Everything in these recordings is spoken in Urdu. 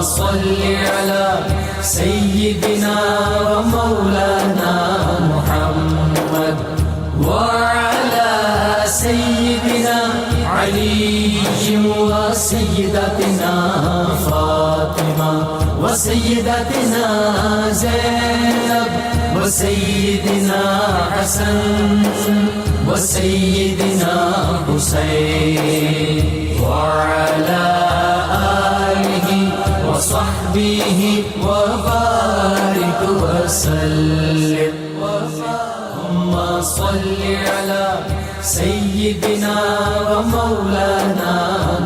صل على سيدنا ومولانا محمد وعلى سيدنا علي وسيدتنا فاطمة وسيدتنا زينب وسيدنا حسن وسيدنا حسين وعلى آله وصحبه وبارك وسلم اللهم صل على سيدنا ومولانا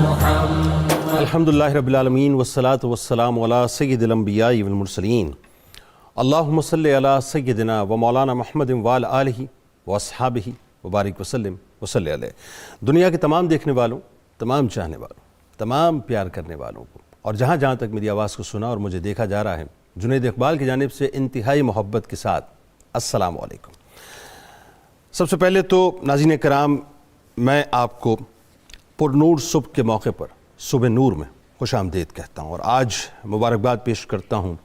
محمد. الحمدللہ رب العالمین والصلاة والسلام علی سید الانبیاء والمرسلین. اللہم صلی علی سیدنا و مولانا محمد وعلی آلہ واصحابہ وبارک وسلم وصلی علیہ. دنیا کے تمام دیکھنے والوں، تمام چاہنے والوں، تمام پیار کرنے والوں کو، اور جہاں جہاں تک میری آواز کو سنا اور مجھے دیکھا جا رہا ہے، جنید اقبال کی جانب سے انتہائی محبت کے ساتھ السلام علیکم. سب سے پہلے تو ناظرین کرام، میں آپ کو پر نور صبح کے موقع پر صبح نور میں خوش آمدید کہتا ہوں، اور آج مبارکباد پیش کرتا ہوں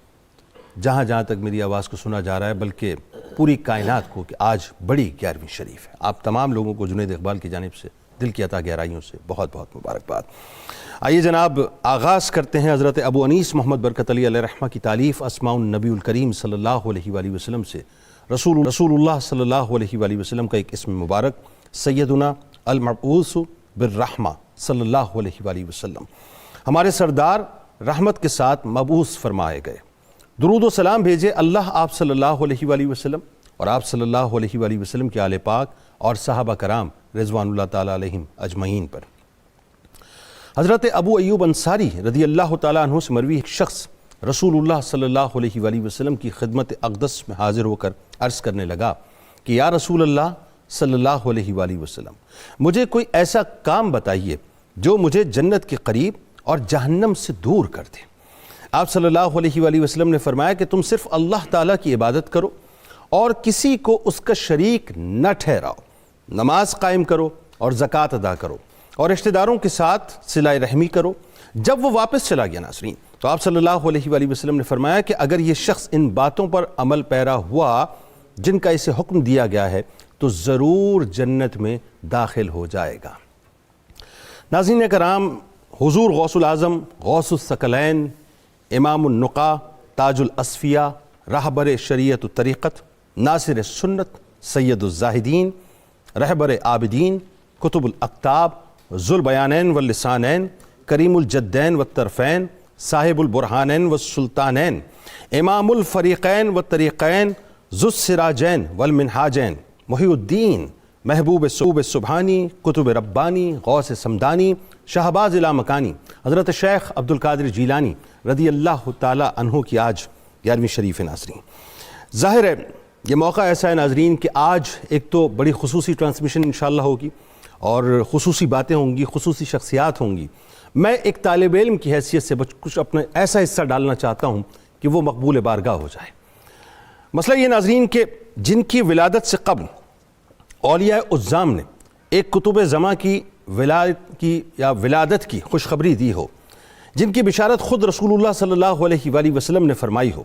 جہاں جہاں تک میری آواز کو سنا جا رہا ہے، بلکہ پوری کائنات کو، کہ آج بڑی 11ویں شریف ہے. آپ تمام لوگوں کو جنید اقبال کی جانب سے دل کی عطا گہرائیوں سے بہت بہت مبارکباد. آئیے جناب آغاز کرتے ہیں حضرت ابو انیس محمد برکت علی علیہ رحمہ کی تالیف اسماء النبی الکریم صلی اللہ علیہ وآلہ وسلم سے. رسول اللہ صلی اللہ علیہ وآلہ وسلم کا ایک اسم مبارک سیدنا المبعوث بالرحمہ صلی اللہ علیہ وآلہ وسلم، ہمارے سردار رحمت کے ساتھ مبعوث فرمائے گئے. درود و سلام بھیجے اللہ آپ صلی اللہ علیہ وآلہ وسلم اور آپ صلی اللہ علیہ وآلہ وسلم کے آل پاک اور صحابہ کرام رضوان اللہ تعالیٰ علیہم اجمعین پر. حضرت ابو ایوب انصاری رضی اللہ تعالیٰ عنہ سے مروی ایک شخص رسول اللہ صلی اللہ علیہ وآلہ وسلم کی خدمت اقدس میں حاضر ہو کر عرض کرنے لگا کہ یا رسول اللہ صلی اللہ علیہ وآلہ وسلم، مجھے کوئی ایسا کام بتائیے جو مجھے جنت کے قریب اور جہنم سے دور کر دے. آپ صلی اللہ علیہ وآلہ وسلم نے فرمایا کہ تم صرف اللہ تعالیٰ کی عبادت کرو اور کسی کو اس کا شریک نہ ٹھہراؤ، نماز قائم کرو اور زکوٰۃ ادا کرو اور رشتہ داروں کے ساتھ صلہ رحمی کرو. جب وہ واپس چلا گیا ناظرین، تو آپ صلی اللہ علیہ وآلہ وسلم نے فرمایا کہ اگر یہ شخص ان باتوں پر عمل پیرا ہوا جن کا اسے حکم دیا گیا ہے تو ضرور جنت میں داخل ہو جائے گا. ناظرین کرام، حضور غوث العظم، غوث الثقلین، امام النقا، تاج الاصفیاء، رہبر شریعت و طریقت، ناصر سنت، سید الزاہدین، رہبر عابدین، کتب الاقطاب، ذو البیانین واللسانین، کریم الجدین والطرفین، صاحب البرہانین والسلطانین، امام الفریقین والطریقین، ذو السراجین والمنہاجین، محی الدین، محبوب سبحانی، کتب ربانی، غوث سمدانی، شہباز لامکانی، حضرت شیخ عبدالقادر جیلانی رضی اللہ تعالیٰ عنہ کی آج 11ویں شریف ناظرین. ظاہر ہے یہ موقع ایسا ہے ناظرین کہ آج ایک تو بڑی خصوصی ٹرانسمیشن انشاءاللہ ہوگی اور خصوصی باتیں ہوں گی، خصوصی شخصیات ہوں گی. میں ایک طالب علم کی حیثیت سے کچھ اپنا ایسا حصہ ڈالنا چاہتا ہوں کہ وہ مقبول بارگاہ ہو جائے. مسئلہ یہ ناظرین کہ جن کی ولادت سے قبل اولیاء عظام نے ایک کتب زماں کی ولادت کی خوشخبری دی ہو، جن کی بشارت خود رسول اللہ صلی اللہ علیہ وآلہ وسلم نے فرمائی ہو،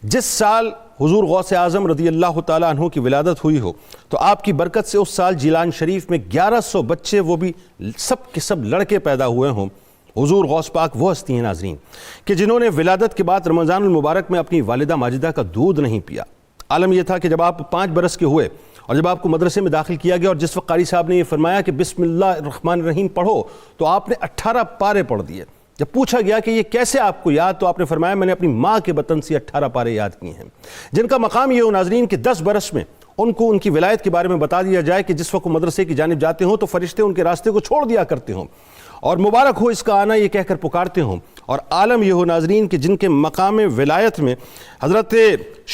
جس سال حضور غوث اعظم رضی اللہ تعالیٰ عنہ کی ولادت ہوئی ہو تو آپ کی برکت سے اس سال جیلان شریف میں 1100 بچے، وہ بھی سب کے سب لڑکے پیدا ہوئے ہوں. حضور غوث پاک وہ ہستی ہیں ناظرین کہ جنہوں نے ولادت کے بعد رمضان المبارک میں اپنی والدہ ماجدہ کا دودھ نہیں پیا. عالم یہ تھا کہ جب آپ 5 برس کے ہوئے اور جب آپ کو مدرسے میں داخل کیا گیا اور جس وقت قاری صاحب نے یہ فرمایا کہ بسم اللہ الرحمن الرحیم پڑھو تو آپ نے 18 پارے پڑھ دیے. جب پوچھا گیا کہ یہ کیسے آپ کو یاد، تو آپ نے فرمایا میں نے اپنی ماں کے بطن سے 18 پارے یاد کیے ہیں. جن کا مقام یہ ہو ناظرین کہ 10 برس میں ان کو ان کی ولایت کے بارے میں بتا دیا جائے کہ جس وقت وہ مدرسے کی جانب جاتے ہوں تو فرشتے ان کے راستے کو چھوڑ دیا کرتے ہوں اور مبارک ہو اس کا آنا یہ کہہ کر پکارتے ہوں. اور عالم یہ ہو ناظرین کہ جن کے مقام ولایت میں حضرت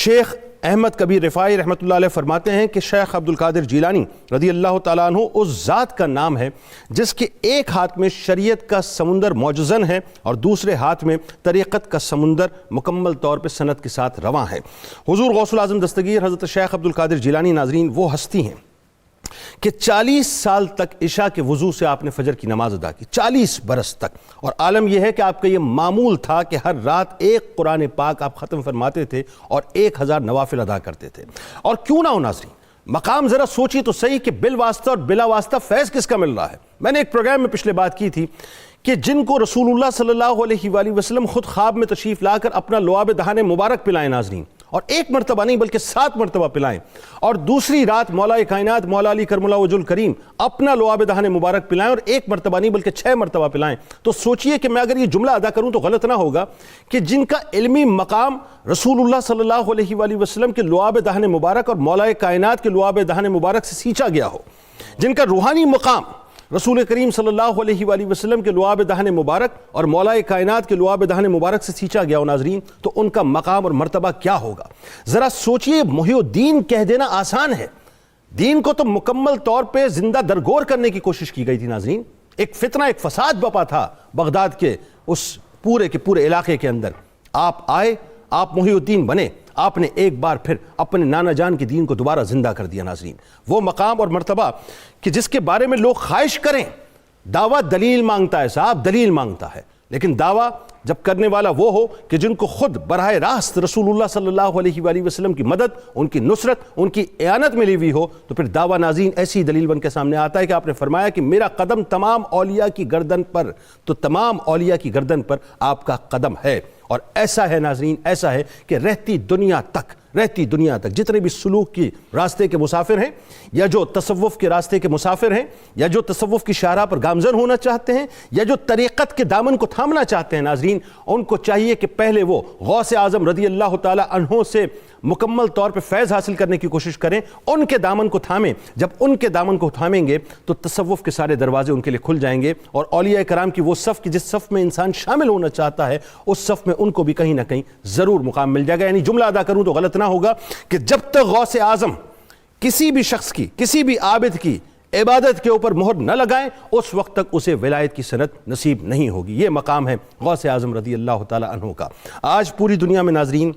شیخ احمد کبیر رفاعی رحمۃ اللہ علیہ فرماتے ہیں کہ شیخ عبدالقادر جیلانی رضی اللہ تعالیٰ عنہ اس ذات کا نام ہے جس کے ایک ہاتھ میں شریعت کا سمندر موجزن ہے اور دوسرے ہاتھ میں طریقت کا سمندر مکمل طور پہ سند کے ساتھ رواں ہے. حضور غوث العظم دستگیر حضرت شیخ عبدالقادر جیلانی ناظرین وہ ہستی ہیں کہ 40 سال تک عشاء کے وضو سے آپ نے فجر کی نماز ادا کی، 40 برس تک، اور عالم یہ ہے کہ آپ کا یہ معمول تھا کہ ہر رات ایک قرآن پاک آپ ختم فرماتے تھے اور 1000 نوافل ادا کرتے تھے۔ اور کیوں نہ ہو ناظرین، مقام ذرا سوچی تو صحیح کہ بالواسطہ اور بلا واسطہ فیض کس کا مل رہا ہے۔ میں نے ایک پروگرام میں پچھلے بات کی تھی کہ جن کو رسول اللہ صلی اللہ علیہ وآلہ وسلم خود خواب میں تشریف لا کر اپنا لعاب دہان مبارک پلائیں ناظرین، اور ایک مرتبہ نہیں بلکہ 7 مرتبہ پلائیں، اور دوسری رات مولا کائنات مولا علی کرم اللہ وجہ الکریم اپنا لعاب دہان مبارک پلائیں اور ایک مرتبہ نہیں بلکہ 6 مرتبہ پلائیں، تو سوچئے کہ میں اگر یہ جملہ ادا کروں تو غلط نہ ہوگا کہ جن کا علمی مقام رسول اللہ صلی اللہ علیہ وآلہ وسلم کے لعاب دہان مبارک اور مولا کائنات کے لعاب دہان مبارک سے سینچا گیا ہو، جن کا روحانی مقام رسول کریم صلی اللہ علیہ وآلہ وسلم کے لعاب دہن مبارک اور مولا کائنات کے لعاب دہن مبارک سے سینچا گیا ہو ناظرین، تو ان کا مقام اور مرتبہ کیا ہوگا۔ ذرا سوچئے، محی الدین کہہ دینا آسان ہے، دین کو تو مکمل طور پہ زندہ درگور کرنے کی کوشش کی گئی تھی ناظرین۔ ایک فتنہ، ایک فساد بپا تھا بغداد کے اس پورے کے پورے علاقے کے اندر۔ آپ آئے، آپ محی الدین بنے، آپ نے ایک بار پھر اپنے نانا جان کے دین کو دوبارہ زندہ کر دیا ناظرین۔ وہ مقام اور مرتبہ کہ جس کے بارے میں لوگ خواہش کریں، دعویٰ دلیل مانگتا ہے صاحب، دلیل مانگتا ہے، لیکن دعویٰ جب کرنے والا وہ ہو کہ جن کو خود براہ راست رسول اللہ صلی اللہ علیہ وآلہ وسلم کی مدد، ان کی نصرت، ان کی اعانت ملی ہوئی ہو، تو پھر دعویٰ ناظرین ایسی دلیل بن کے سامنے آتا ہے کہ آپ نے فرمایا کہ میرا قدم تمام اولیاء کی گردن پر، تو تمام اولیاء کی گردن پر آپ کا قدم ہے۔ اور ایسا ہے ناظرین، ایسا ہے کہ رہتی دنیا تک جتنے بھی سلوک کی راستے کے مسافر ہیں، یا جو تصوف کے راستے کے مسافر ہیں، یا جو تصوف کی شاہراہ پر گامزن ہونا چاہتے ہیں، یا جو طریقت کے دامن کو تھامنا چاہتے ہیں ناظرین، ان کو چاہیے کہ پہلے وہ غوث اعظم رضی اللہ تعالی عنہ سے مکمل طور پہ فیض حاصل کرنے کی کوشش کریں، ان کے دامن کو تھامیں۔ جب ان کے دامن کو تھامیں گے تو تصوف کے سارے دروازے ان کے لیے کھل جائیں گے، اور اولیاء کرام کی وہ صف کی جس صف میں انسان شامل ہونا چاہتا ہے، اس صف میں ان کو بھی کہیں نہ کہیں ضرور مقام مل جائے گا۔ یعنی جملہ ادا کروں تو غلط نہ ہوگا کہ جب تک غوث اعظم کسی بھی شخص کی، کسی بھی عابد کی عبادت کے اوپر مہر نہ لگائیں، اس وقت تک اسے ولایت کی سند نصیب نہیں ہوگی۔ یہ مقام ہے غوث اعظم رضی اللہ تعالی عنہ کا۔ آج پوری دنیا میں ناظرین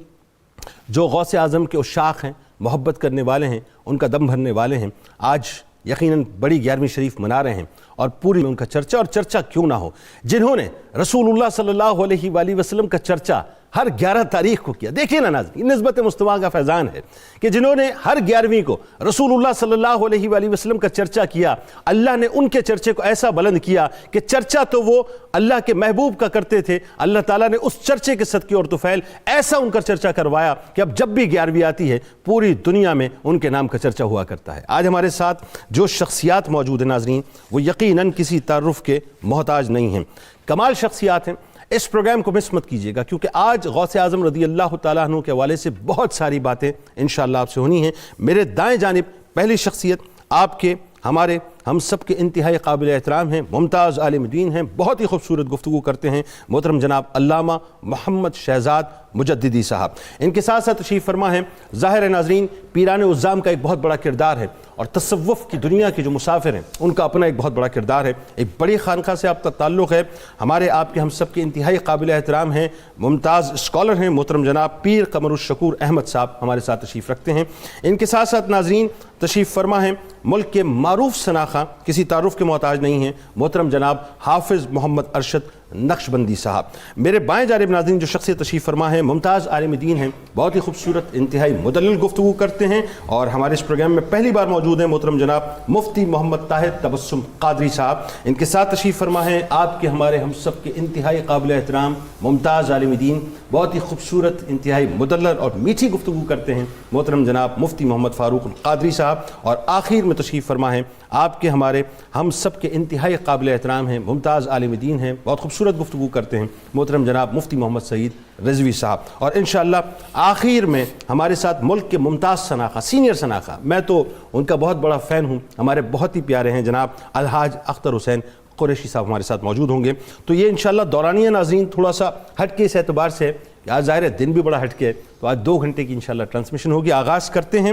جو غوث اعظم کے عشاق ہیں، محبت کرنے والے ہیں، ان کا دم بھرنے والے ہیں، آج یقیناً بڑی 11ویں شریف منا رہے ہیں، اور پوری میں ان کا چرچا، اور چرچا کیوں نہ ہو، جنہوں نے رسول اللہ صلی اللہ علیہ وآلہ وسلم کا چرچا ہر 11 تاریخ کو کیا۔ دیکھیں نا ناظرین، نسبت مصطفیٰ کا فیضان ہے کہ جنہوں نے ہر 11ویں کو رسول اللہ صلی اللہ علیہ وآلہ وسلم کا چرچا کیا، اللہ نے ان کے چرچے کو ایسا بلند کیا کہ چرچا تو وہ اللہ کے محبوب کا کرتے تھے، اللہ تعالیٰ نے اس چرچے کے صدقے اور طفیل ایسا ان کا چرچا کروایا کہ اب جب بھی 11ویں آتی ہے پوری دنیا میں ان کے نام کا چرچا ہوا کرتا ہے۔ آج ہمارے ساتھ جو شخصیات موجود ہیں ناظرین، وہ یقیناً کسی تعارف کے محتاج نہیں ہیں، کمال شخصیات ہیں۔ اس پروگرام کو مس مت کیجیے گا، کیونکہ آج غوث اعظم رضی اللہ تعالیٰ عنہ کے حوالے سے بہت ساری باتیں انشاءاللہ آپ سے ہونی ہیں۔ میرے دائیں جانب پہلی شخصیت آپ کے، ہمارے، ہم سب کے انتہائی قابل احترام ہیں، ممتاز عالم دین ہیں، بہت ہی خوبصورت گفتگو کرتے ہیں، محترم جناب علامہ محمد شہزاد مجددی صاحب۔ ان کے ساتھ ساتھ تشریف فرما ہیں، ظاہر ہے ناظرین پیران عظام کا ایک بہت بڑا کردار ہے، اور تصوف کی دنیا کے جو مسافر ہیں ان کا اپنا ایک بہت بڑا کردار ہے۔ ایک بڑی خانقاہ سے آپ کا تعلق ہے، ہمارے آپ کے ہم سب کے انتہائی قابل احترام ہیں، ممتاز اسکالر ہیں، محترم جناب پیر قمر الشکور احمد صاحب ہمارے ساتھ تشریف رکھتے ہیں۔ ان کے ساتھ ساتھ ناظرین تشریف فرما ہیں ملک کے معروف شناخہ، کسی تعارف کے محتاج نہیں ہیں، محترم جناب حافظ محمد ارشد نقشبندی صاحب۔ میرے بائیں جانب ناظرین جو شخصیت تشریف فرما ہے ممتاز عالم دین ہیں، بہت ہی خوبصورت انتہائی مدلل گفتگو کرتے ہیں، اور ہمارے اس پروگرام میں پہلی بار موجود ہیں محترم جناب مفتی محمد طاہر تبسم قادری صاحب۔ ان کے ساتھ تشریف فرما ہے آپ کے، ہمارے، ہم سب کے انتہائی قابل احترام ممتاز عالم دین، بہت ہی خوبصورت انتہائی مدلل اور میٹھی گفتگو کرتے ہیں، محترم جناب مفتی محمد فاروق القادری صاحب۔ اور آخر میں تشریف فرما ہے آپ کے، ہمارے، ہم سب کے انتہائی قابل احترام ہیں، ممتاز عالم دین ہیں، بہت خوبصورت گفتگو کرتے ہیں، محترم جناب مفتی محمد سعید رضوی صاحب۔ اور انشاءاللہ آخر میں ہمارے ساتھ ملک کے ممتاز شناخہ، سینئر شناخہ، میں تو ان کا بہت بڑا فین ہوں، ہمارے بہت ہی پیارے ہیں جناب الحاج اختر حسین قریشی صاحب ہمارے ساتھ موجود ہوں گے۔ تو یہ انشاءاللہ دورانیہ ناظرین تھوڑا سا ہٹ کے اس اعتبار سے ہے کہ آج ظاہر ہے دن بھی بڑا ہٹ کے ہے، تو آج 2 گھنٹے کی انشاءاللہ ٹرانسمیشن ہوگی۔ آغاز کرتے ہیں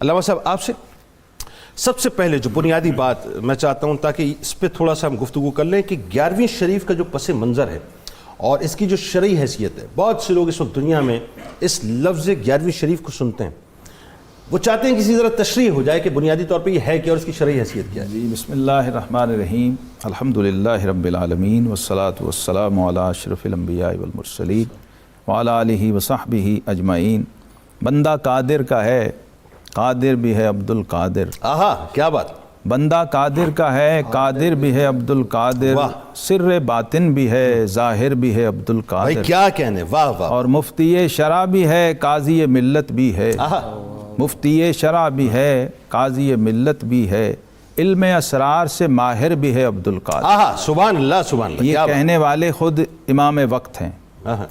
علامہ صاحب آپ سے۔ سب سے پہلے جو بنیادی بات میں چاہتا ہوں تاکہ اس پہ تھوڑا سا ہم گفتگو کر لیں کہ 11ویں شریف کا جو پس منظر ہے اور اس کی جو شرعی حیثیت ہے، بہت سے لوگ اس وقت دنیا میں اس لفظ 11ویں شریف کو سنتے ہیں، وہ چاہتے ہیں کسی ذرا تشریح ہو جائے کہ بنیادی طور پہ یہ ہے کیا اور اس کی شرعی حیثیت کیا ہے. جی بسم اللہ الرحمن الرحیم، الحمدللہ رب العالمین والصلاة والسلام علی اشرف الانبیاء والمرسلین وعلی آلہ وصحبہ اجمعین. بندہ قادر کا ہے، قادر بھی ہے عبد القادر. آہا کیا بات. بندہ قادر کا ہے، قادر بھی ہے عبد القادر. سر باطن بھی ہے، ظاہر بھی ہے عبد بھائی القادر. کیا کہنے، واہ واہ. اور مفتی شرع بھی ہے، قاضی ملت بھی ہے. مفتی شرع بھی ہے، قاضی ملت بھی ہے. علم اسرار سے ماہر بھی ہے عبد القادر. آہا سبحان اللہ سبحان اللہ. یہ کہنے والے خود امام وقت ہیں،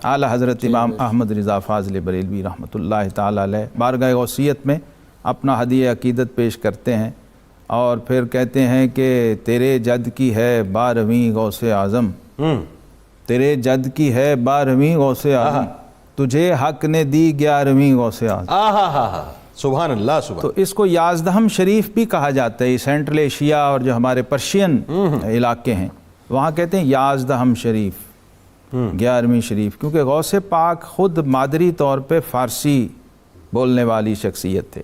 اعلیٰ حضرت امام احمد رضا فاضل بریلوی رحمۃ اللہ تعالی علیہ. بارگاہ غوثیت میں اپنا ہدیہ عقیدت پیش کرتے ہیں اور پھر کہتے ہیں کہ تیرے جد کی ہے 12ویں غوث اعظم، تیرے جد کی ہے 12ویں غوث اعظم، تجھے حق نے دی 11ویں غوث اعظم. آہا ہا ہا سبحان اللہ سبحان. تو اس کو یازدہم شریف بھی کہا جاتا ہے. سینٹرل ایشیا اور جو ہمارے پرشین علاقے ہیں وہاں کہتے ہیں یازدہم شریف، 11ویں شریف، کیونکہ غوث پاک خود مادری طور پہ فارسی بولنے والی شخصیت تھے.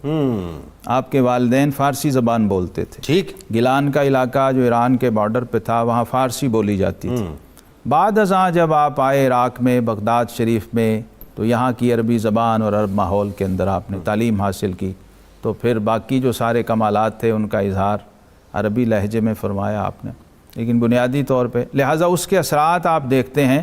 آپ کے والدین فارسی زبان بولتے تھے. ٹھیک. گیلان کا علاقہ جو ایران کے بارڈر پہ تھا وہاں فارسی بولی جاتی تھی. بعد ازاں جب آپ آئے عراق میں بغداد شریف میں تو یہاں کی عربی زبان اور عرب ماحول کے اندر آپ نے تعلیم حاصل کی، تو پھر باقی جو سارے کمالات تھے ان کا اظہار عربی لہجے میں فرمایا آپ نے. لیکن بنیادی طور پہ لہٰذا اس کے اثرات آپ دیکھتے ہیں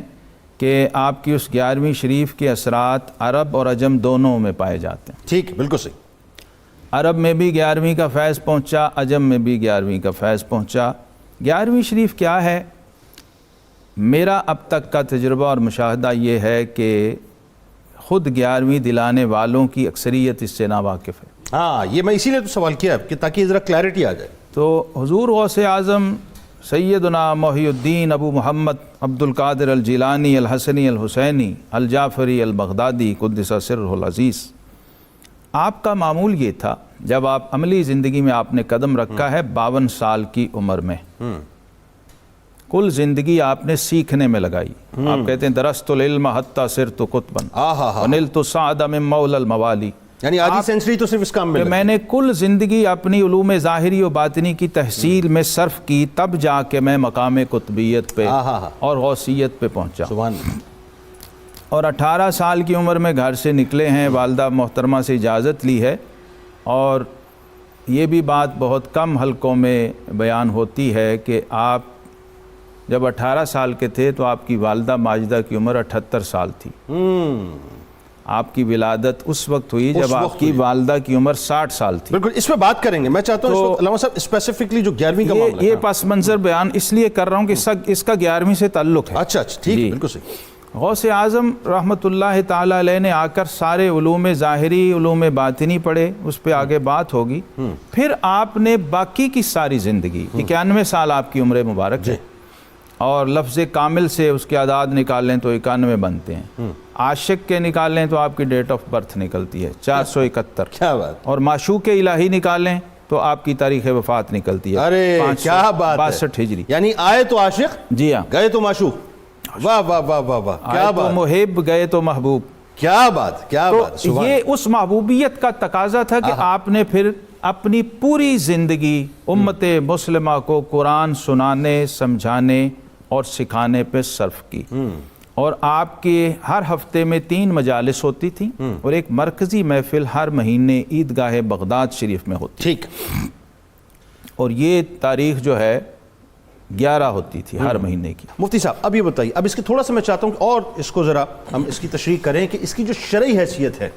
کہ آپ کی اس 11ویں شریف کے اثرات عرب اور عجم دونوں میں پائے جاتے ہیں. ٹھیک بالکل صحیح. عرب میں بھی 11ویں کا فیض پہنچا، عجم میں بھی 11ویں کا فیض پہنچا. 11ویں شریف کیا ہے؟ میرا اب تک کا تجربہ اور مشاہدہ یہ ہے کہ خود 11ویں دلانے والوں کی اکثریت اس سے ناواقف ہے. ہاں یہ میں اسی لیے تو سوال کیا کہ تاکہ ذرا کلیئرٹی آ جائے. تو حضور غوث اعظم سیدنا محی الدین ابو محمد عبد القادر الجیلانی الحسنی الحسینی الجعفری البغدادی قدس سرہ العزیز، آپ کا معمول یہ تھا جب آپ عملی زندگی میں آپ نے قدم رکھا ہے 52 سال کی عمر میں، کل زندگی آپ نے سیکھنے میں لگائی. آپ کہتے ہیں درست العلم حتی صرت قطبا ونلت السعد من مولا الموالی، یعنی آدھی سینچری تو صرف اس کام میں میں نے کل زندگی اپنی علوم ظاہری و باطنی کی تحصیل میں صرف کی، تب جا کے میں مقام قطبیت پہ اور غوثیت پہ پہنچا. سبحان. اور 18 سال کی عمر میں گھر سے نکلے ہیں، والدہ محترمہ سے اجازت لی ہے. اور یہ بھی بات بہت کم حلقوں میں بیان ہوتی ہے کہ آپ جب 18 سال کے تھے تو آپ کی والدہ ماجدہ کی عمر 78 سال تھی. آپ کی ولادت اس وقت ہوئی جب آپ کی والدہ کی عمر 60 سال تھی. بالکل اس پہ بات کریں گے. میں چاہتا ہوں علامہ صاحب اسپیسیفکلی جو 11ویں کا معاملہ یہ پس منظر بیان اس لیے کر رہا ہوں کہ اس کا 11ویں سے تعلق ہے. اچھا ٹھیک بالکل صحیح. غوث اعظم رحمۃ اللہ تعالی علیہ نے آ کر سارے علوم ظاہری علوم باطنی پڑھے، اس پہ آگے بات ہوگی. پھر آپ نے باقی کی ساری زندگی 91 سال آپ کی عمر مبارک ہے، اور لفظ کامل سے اس کے اعداد نکالیں تو 91 بنتے ہیں. عاشق کے نکالیں تو آپ کی ڈیٹ آف برتھ نکلتی ہے 471. کیا بات. اور معشوق الہی نکالیں تو آپ کی تاریخ وفات نکلتی ہے ارے کیا بات ہے. 62 ہجری. یعنی آئے تو عاشق، جی ہاں، گئے تو معشوق. واہ واہ واہ واہ واہ کیا بات. محب گئے تو محبوب. کیا بات کیا بات. یہ اس محبوبیت کا تقاضا تھا کہ آپ نے پھر اپنی پوری زندگی امت مسلمہ کو قرآن سنانے، سمجھانے اور سکھانے پہ صرف کی. اور آپ کے ہر ہفتے میں 3 مجالس ہوتی تھیں اور ایک مرکزی محفل ہر مہینے عیدگاہ بغداد شریف میں ہوتی. ٹھیک. اور یہ تاریخ جو ہے 11 ہوتی تھی ہر مہینے کی. مفتی صاحب اب یہ بتائیے، اب اس کے تھوڑا سا میں چاہتا ہوں کہ اور اس کو ذرا ہم اس کی تشریح کریں کہ اس کی جو شرعی حیثیت ہے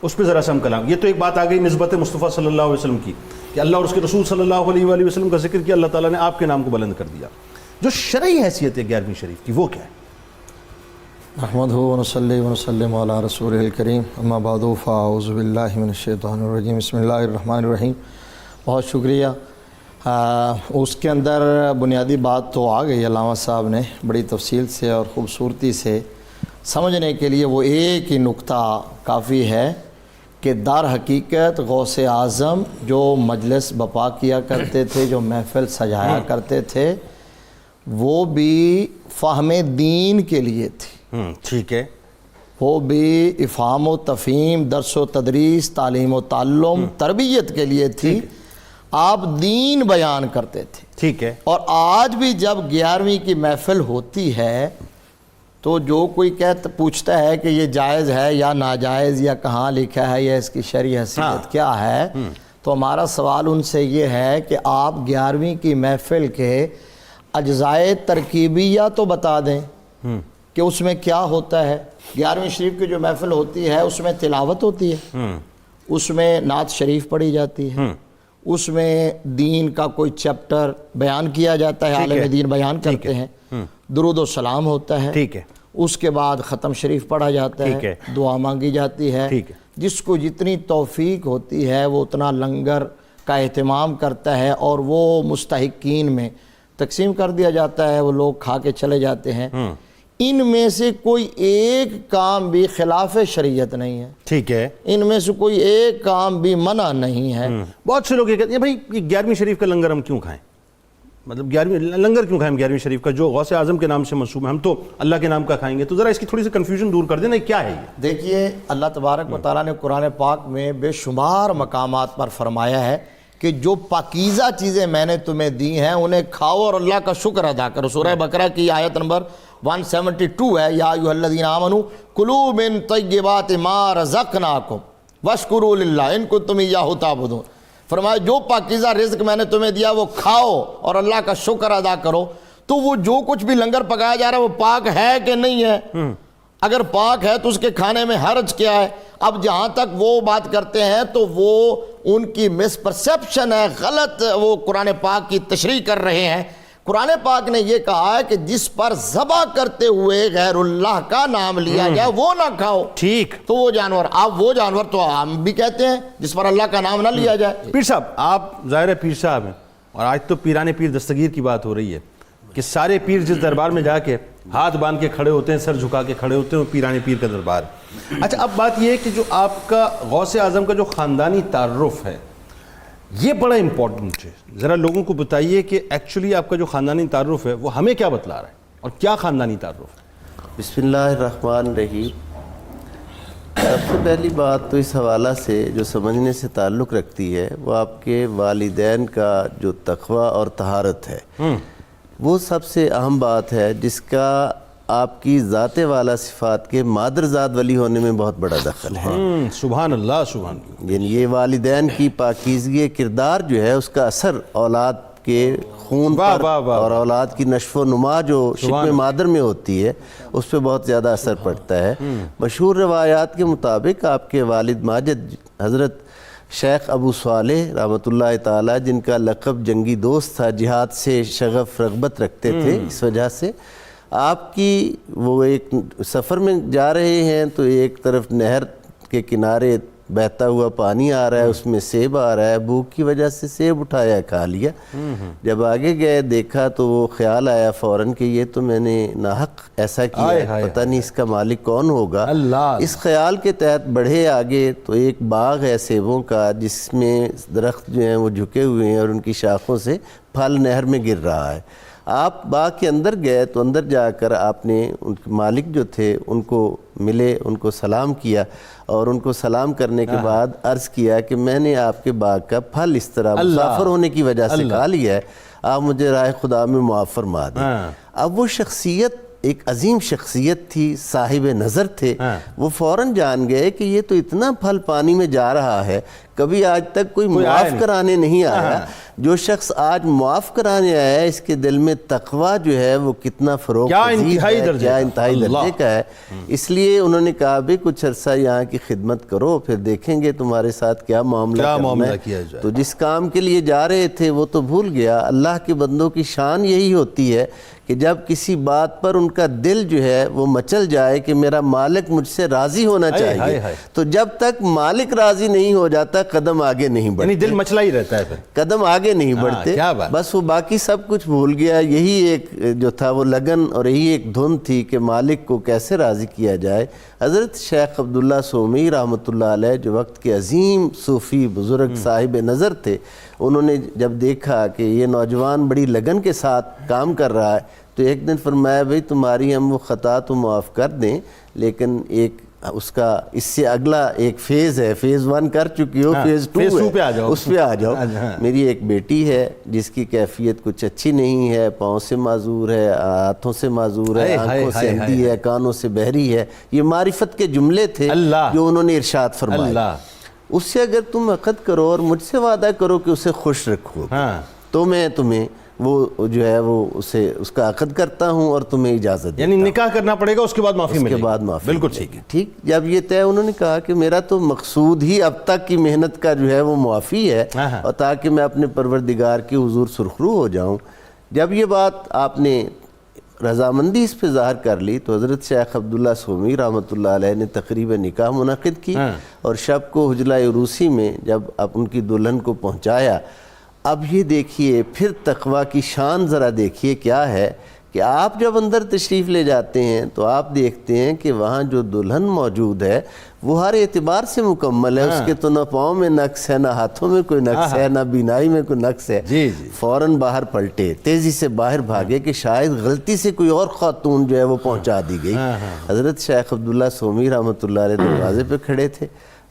اس پہ ذرا سا ہم کلام. یہ تو ایک بات آ گئی نسبت مصطفیٰ صلی اللہ علیہ وسلم کی کہ اللہ اور اس کے رسول صلی اللہ علیہ وآلہ وسلم کا ذکر کیا، اللہ تعالیٰ نے آپ کے نام کو بلند کر دیا. جو شرعی حیثیت ہے 11ویں شریف کی وہ کیا ہے؟ نحمدہ ونصلی ونسلم علی رسول الکریم، اما بعد فاعوذ باللہ من الشیطان الرجیم، بسم اللہ الرحمن الرحیم. بہت شکریہ. اس کے اندر بنیادی بات تو آ گئی علامہ صاحب نے بڑی تفصیل سے اور خوبصورتی سے. سمجھنے کے لیے وہ ایک ہی نقطہ کافی ہے کہ در حقیقت غوث اعظم جو مجلس بپا کیا کرتے تھے، جو محفل سجایا کرتے تھے، وہ بھی فہم دین کے لیے تھی. ٹھیک ہے. وہ بھی افہام و تفہیم، درس و تدریس، تعلیم و تعلم، تربیت کے لیے تھی. آپ دین بیان کرتے تھے. ٹھیک ہے. اور آج بھی جب 11ویں کی محفل ہوتی ہے تو جو کوئی پوچھتا ہے کہ یہ جائز ہے یا ناجائز، یا کہاں لکھا ہے، یا اس کی شرعی حیثیت کیا ہے، تو ہمارا سوال ان سے یہ ہے کہ آپ 11ویں کی محفل کے اجزائے ترکیبیہ تو بتا دیں کہ اس میں کیا ہوتا ہے. 11ویں شریف کی جو محفل ہوتی ہے اس میں تلاوت ہوتی ہے، اس میں نعت شریف پڑھی جاتی ہے، اس میں دین کا کوئی چیپٹر بیان کیا جاتا ہے، عالم دین بیان کرتے ہیں، درود و سلام ہوتا ہے، ٹھیک ہے. اس کے بعد ختم شریف پڑھا جاتا ہے، دعا مانگی جاتی ہے. جس کو جتنی توفیق ہوتی ہے وہ اتنا لنگر کا اہتمام کرتا ہے اور وہ مستحقین میں تقسیم کر دیا جاتا ہے، وہ لوگ کھا کے چلے جاتے ہیں. ان میں سے کوئی ایک کام بھی خلاف شریعت نہیں ہے. ٹھیک ہے. ان میں سے کوئی ایک کام بھی منع نہیں ہے. بہت سے لوگ یہ کہتے ہیں بھائی یہ 11ویں شریف کا لنگر ہم کیوں کھائیں، مطلب 11ویں لنگر کیوں کھائیں 11ویں شریف کا جو غوث اعظم کے نام سے منسوب ہے، ہم تو اللہ کے نام کا کھائیں گے. تو ذرا اس کی تھوڑی سی کنفیوژن دور کر دینا، کیا ہے یہ؟ دیکھیے اللہ تبارک و تعالیٰ نے قرآن پاک میں بے شمار مقامات پر فرمایا ہے کہ جو پاکیزہ چیزیں میں نے تمہیں دی ہیں انہیں کھاؤ اور اللہ کا شکر ادا کرو. سورہ بقرہ کی آیت نمبر 172 ہے، یا ایھا الذین آمنوا کلوا من طیبات ما رزقناکم واشکروا للہ ان کنتم ایاہ تعبدون. فرمایا جو پاکیزہ رزق میں نے تمہیں دیا وہ کھاؤ اور اللہ کا شکر ادا کرو. تو وہ جو کچھ بھی لنگر پکایا جا رہا ہے وہ پاک ہے کہ نہیں ہے؟ اگر پاک ہے تو اس کے کھانے میں حرج کیا ہے؟ اب جہاں تک وہ بات کرتے ہیں تو وہ ان کی مس پرسیپشن ہے، غلط وہ قرآن پاک کی تشریح کر رہے ہیں. قرآن پاک نے یہ کہا ہے کہ جس پر ذبح کرتے ہوئے غیر اللہ کا نام لیا جائے وہ نہ کھاؤ. ٹھیک. تو وہ جانور، آپ وہ جانور تو ہم بھی کہتے ہیں جس پر اللہ کا نام نہ لیا جائے. پیر صاحب آپ ظاہر ہے پیر صاحب ہیں، اور آج تو پیران پیر دستگیر کی بات ہو رہی ہے کہ سارے پیر جس دربار میں جا کے ہاتھ باندھ کے کھڑے ہوتے ہیں، سر جھکا کے کھڑے ہوتے ہیں، وہ پیران پیر کا دربار. اچھا اب بات یہ ہے کہ جو آپ کا غوث اعظم کا جو خاندانی تعارف ہے یہ بڑا امپورٹنٹ ہے. ذرا لوگوں کو بتائیے کہ ایکچولی آپ کا جو خاندانی تعارف ہے وہ ہمیں کیا بتلا رہا ہے اور کیا خاندانی تعارف ہے؟ بسم اللہ الرحمن الرحیم. سب سے پہلی بات تو اس حوالہ سے جو سمجھنے سے تعلق رکھتی ہے وہ آپ کے والدین کا جو تقوی اور طہارت ہے، وہ سب سے اہم بات ہے جس کا آپ کی ذات والا صفات کے مادرزاد ولی ہونے میں بہت بڑا دخل ہے. سبحان اللہ سبحان اللہ. یعنی یہ والدین کی پاکیزگی کردار جو ہے اس کا اثر اولاد کے خون پر اور اولاد کی نشو و نما جو شکم مادر میں ہوتی ہے اس پہ بہت زیادہ اثر پڑتا ہے. مشہور روایات کے مطابق آپ کے والد ماجد حضرت شیخ ابو صالح رحمۃ اللہ تعالی، جن کا لقب جنگی دوست تھا، جہاد سے شغف رغبت رکھتے تھے، اس وجہ سے آپ کی وہ ایک سفر میں جا رہے ہیں تو ایک طرف نہر کے کنارے بہتا ہوا پانی آ رہا ہے، اس میں سیب آ رہا ہے، بھوک کی وجہ سے سیب اٹھایا کھا لیا. جب آگے گئے دیکھا تو وہ خیال آیا فوراً کہ یہ تو میں نے ناحق ایسا کیا ہے، پتہ نہیں اس کا مالک کون ہوگا. اس خیال کے تحت بڑھے آگے تو ایک باغ ہے سیبوں کا جس میں درخت جو ہیں وہ جھکے ہوئے ہیں اور ان کی شاخوں سے پھل نہر میں گر رہا ہے. آپ باغ کے اندر گئے تو اندر جا کر آپ نے ان کے مالک جو تھے ان کو ملے، ان کو سلام کیا اور ان کو سلام کرنے کے بعد عرض کیا کہ میں نے آپ کے باغ کا پھل اس طرح مسافر ہونے کی وجہ سے کھا لیا ہے، آپ مجھے راہ خدا میں معاف فرما دیں. اب وہ شخصیت ایک عظیم شخصیت تھی، صاحب نظر تھے، وہ فوراً جان گئے کہ یہ تو اتنا پھل پانی میں جا رہا ہے، کبھی آج تک کوئی معاف کرانے نہیں آیا. جو شخص آج معاف کرانے آیا ہے اس کے دل میں تقوی جو ہے وہ کتنا فروغ پذیر ہے، کیا انتہائی درجے کا ہے. اس لیے انہوں نے کہا بھی کچھ عرصہ یہاں کی خدمت کرو، پھر دیکھیں گے تمہارے ساتھ کیا معاملہ کیا جائے. تو جس کام کے لیے جا رہے تھے وہ تو بھول گیا. اللہ کے بندوں کی شان یہی ہوتی ہے کہ جب کسی بات پر ان کا دل جو ہے وہ مچل جائے کہ میرا مالک مجھ سے راضی ہونا چاہیے، تو جب تک مالک راضی نہیں ہو جاتا قدم آگے نہیں بڑھتے. یعنی دل مچلا ہی رہتا ہے پھر، قدم آگے نہیں بڑھتے. بس وہ باقی سب کچھ بھول گیا. یہی ایک جو تھا وہ لگن اور یہی ایک دھن تھی کہ مالک کو کیسے راضی کیا جائے. حضرت شیخ عبداللہ سومی رحمۃ اللہ علیہ جو وقت کے عظیم صوفی بزرگ صاحب نظر تھے، انہوں نے جب دیکھا کہ یہ نوجوان بڑی لگن کے ساتھ کام کر رہا ہے تو ایک دن فرمایا بھئی تمہاری ہم وہ خطا تو معاف کر دیں لیکن ایک اس کا اس سے اگلا ایک فیز ہے، فیز 1 کر چکی ہو، فیز 2 فیز 2 ہے، پہ آ جاؤ، اس پہ آ جاؤ۔ میری ایک بیٹی ہے جس کی کیفیت کچھ اچھی نہیں ہے، پاؤں سے معذور ہے، ہاتھوں سے معذور ہے، آنکھوں سے اندھی ہے، کانوں سے بہری ہے۔ یہ معرفت کے جملے تھے جو انہوں نے ارشاد فرمائے۔ اس سے اگر تم عقد کرو اور مجھ سے وعدہ کرو کہ اسے خوش رکھو تو میں تمہیں وہ جو ہے وہ اس کا عقد کرتا ہوں اور تمہیں اجازت دیتا ہوں۔ یعنی نکاح کرنا پڑے گا، اس کے بعد معافی ملے گی۔ اس کے بعد معافی، بالکل ٹھیک ہے۔ ٹھیک، جب یہ طے انہوں نے کہا کہ میرا تو مقصود ہی اب تک کی محنت کا جو ہے وہ معافی ہے، اور تاکہ میں اپنے پروردگار کی حضور سرخرو ہو جاؤں، جب یہ بات آپ نے رضامندی اس پہ ظاہر کر لی تو حضرت شیخ عبداللہ سومی رحمۃ اللہ علیہ نے تقریب نکاح منعقد کی، اور شب کو حجلہ عروسی میں جب آپ ان کی دلہن کو پہنچایا۔ اب یہ دیکھیے پھر تقویٰ کی شان ذرا دیکھیے کیا ہے کہ آپ جب اندر تشریف لے جاتے ہیں تو آپ دیکھتے ہیں کہ وہاں جو دلہن موجود ہے وہ ہر اعتبار سے مکمل ہے، اس کے تو نہ پاؤں میں نقص ہے، نہ ہاتھوں میں کوئی نقص ہے، نہ بینائی میں کوئی نقص ہے۔ فوراً باہر پلٹے، تیزی سے باہر بھاگے کہ شاید غلطی سے کوئی اور خاتون جو ہے وہ پہنچا دی گئی۔ حضرت شیخ عبداللہ سومی رحمۃ اللہ علیہ دروازے پہ کھڑے تھے،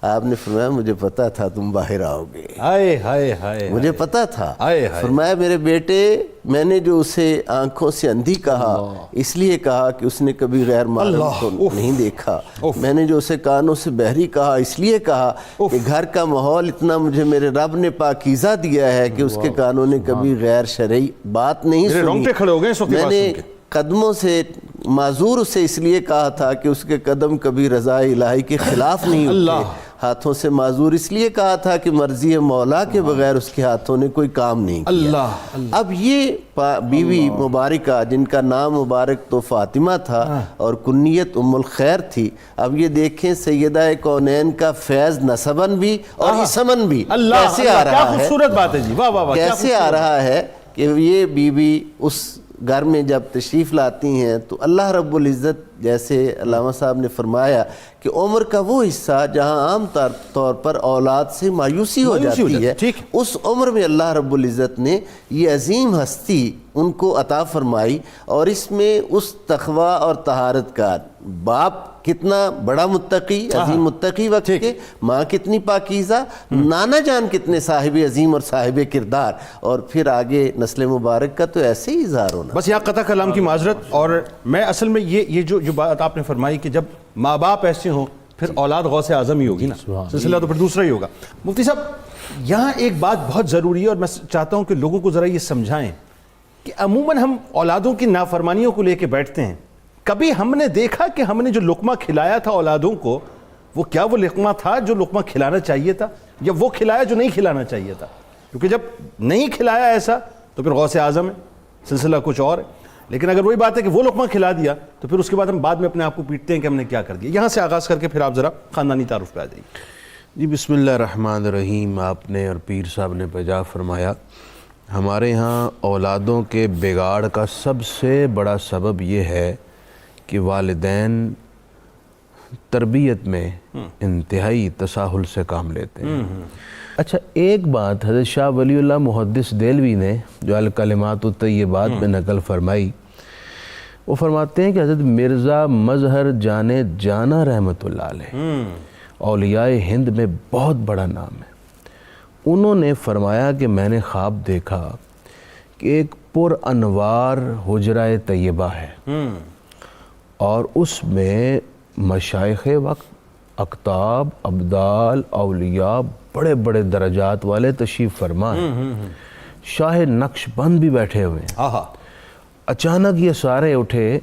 آپ نے فرمایا مجھے پتا تھا تم باہر آؤ گے، مجھے پتا تھا۔ فرمایا میرے بیٹے، میں نے جو اسے آنکھوں سے اندھی کہا اس لیے کہا کہ اس نے کبھی غیر محرم کو نہیں دیکھا، میں نے جو اسے کانوں سے بہری کہا اس لیے کہا کہ گھر کا ماحول اتنا مجھے میرے رب نے پاکیزہ دیا ہے کہ اس کے کانوں نے کبھی غیر شرعی بات نہیں سنی۔ میں نے قدموں سے معذور اسے اس لیے کہا تھا کہ اس کے قدم کبھی رضا الہی کے خلاف نہیں اٹھے، ہاتھوں سے معذور اس لیے کہا تھا کہ مرضی مولا کے بغیر اس کے ہاتھوں نے کوئی کام نہیں کیا۔ اب یہ بیوی مبارکہ جن کا نام مبارک تو فاطمہ تھا اور کنیت ام الخیر تھی، اب یہ دیکھیں سیدہ کونین کا فیض نسباً بھی اور اسماً بھی کیسے آ رہا ہے، کیسے آ رہا ہے کہ یہ بیوی اس گھر میں جب تشریف لاتی ہیں تو اللہ رب العزت جیسے علامہ صاحب نے فرمایا کہ عمر کا وہ حصہ جہاں عام طور پر اولاد سے مایوسی ہو جاتی ہے، اس عمر میں اللہ رب العزت نے یہ عظیم ہستی ان کو عطا فرمائی، اور اس میں اس تقویٰ اور طہارت کا باپ کتنا بڑا متقی، عظیم متقی وقت کے، ماں کتنی پاکیزہ، نانا جان کتنے صاحب عظیم اور صاحب کردار، اور پھر آگے نسل مبارک کا تو ایسے ہی اظہار ہونا۔ بس یہاں قطع کلام کی معذرت، اور میں اصل میں یہ جو بات آپ نے فرمائی کہ جب ماں باپ ایسے ہوں پھر اولاد غوث اعظم ہی ہوگی نا، سلسلہ تو پھر دوسرا ہی ہوگا۔ مفتی صاحب یہاں ایک بات بہت ضروری ہے اور میں چاہتا ہوں کہ لوگوں کو ذرا یہ سمجھائیں کہ عموماً ہم اولادوں کی نافرمانیوں کو لے کے بیٹھتے ہیں، کبھی ہم نے دیکھا کہ ہم نے جو لقمہ کھلایا تھا اولادوں کو وہ کیا وہ لقمہ تھا جو لقمہ کھلانا چاہیے تھا، یا وہ کھلایا جو نہیں کھلانا چاہیے تھا؟ کیونکہ جب نہیں کھلایا ایسا تو پھر غوث اعظم ہے، سلسلہ کچھ اور ہے۔ لیکن اگر وہی بات ہے کہ وہ لقمہ کھلا دیا تو پھر اس کے بعد ہم بعد میں اپنے آپ کو پیٹتے ہیں کہ ہم نے کیا کر دیا۔ یہاں سے آغاز کر کے پھر آپ ذرا خاندانی تعارف پہ آ جائیے۔ جی بسم اللہ الرحمن الرحیم۔ آپ نے اور پیر صاحب نے پجا فرمایا، ہمارے ہاں اولادوں کے بگاڑ کا سب سے بڑا سبب یہ ہے کہ والدین تربیت میں انتہائی تساہل سے کام لیتے ہیں۔ اچھا ایک بات حضرت شاہ ولی اللہ محدث دہلوی نے جو الکلمات الطیبات میں نقل فرمائی، وہ فرماتے ہیں کہ حضرت مرزا مظہر جان جانا رحمۃ اللہ علیہ اولیاء ہند میں بہت بڑا نام ہے، انہوں نے فرمایا کہ میں نے خواب دیکھا کہ ایک پر انوار حجرہ طیبہ ہے اور اس میں مشائخ وقت، اقطاب، ابدال، اولیاء، بڑے بڑے درجات والے تشریف فرما ہیں، شاہ نقش بند بھی بیٹھے ہوئے ہیں۔ اچانک یہ سارے اٹھے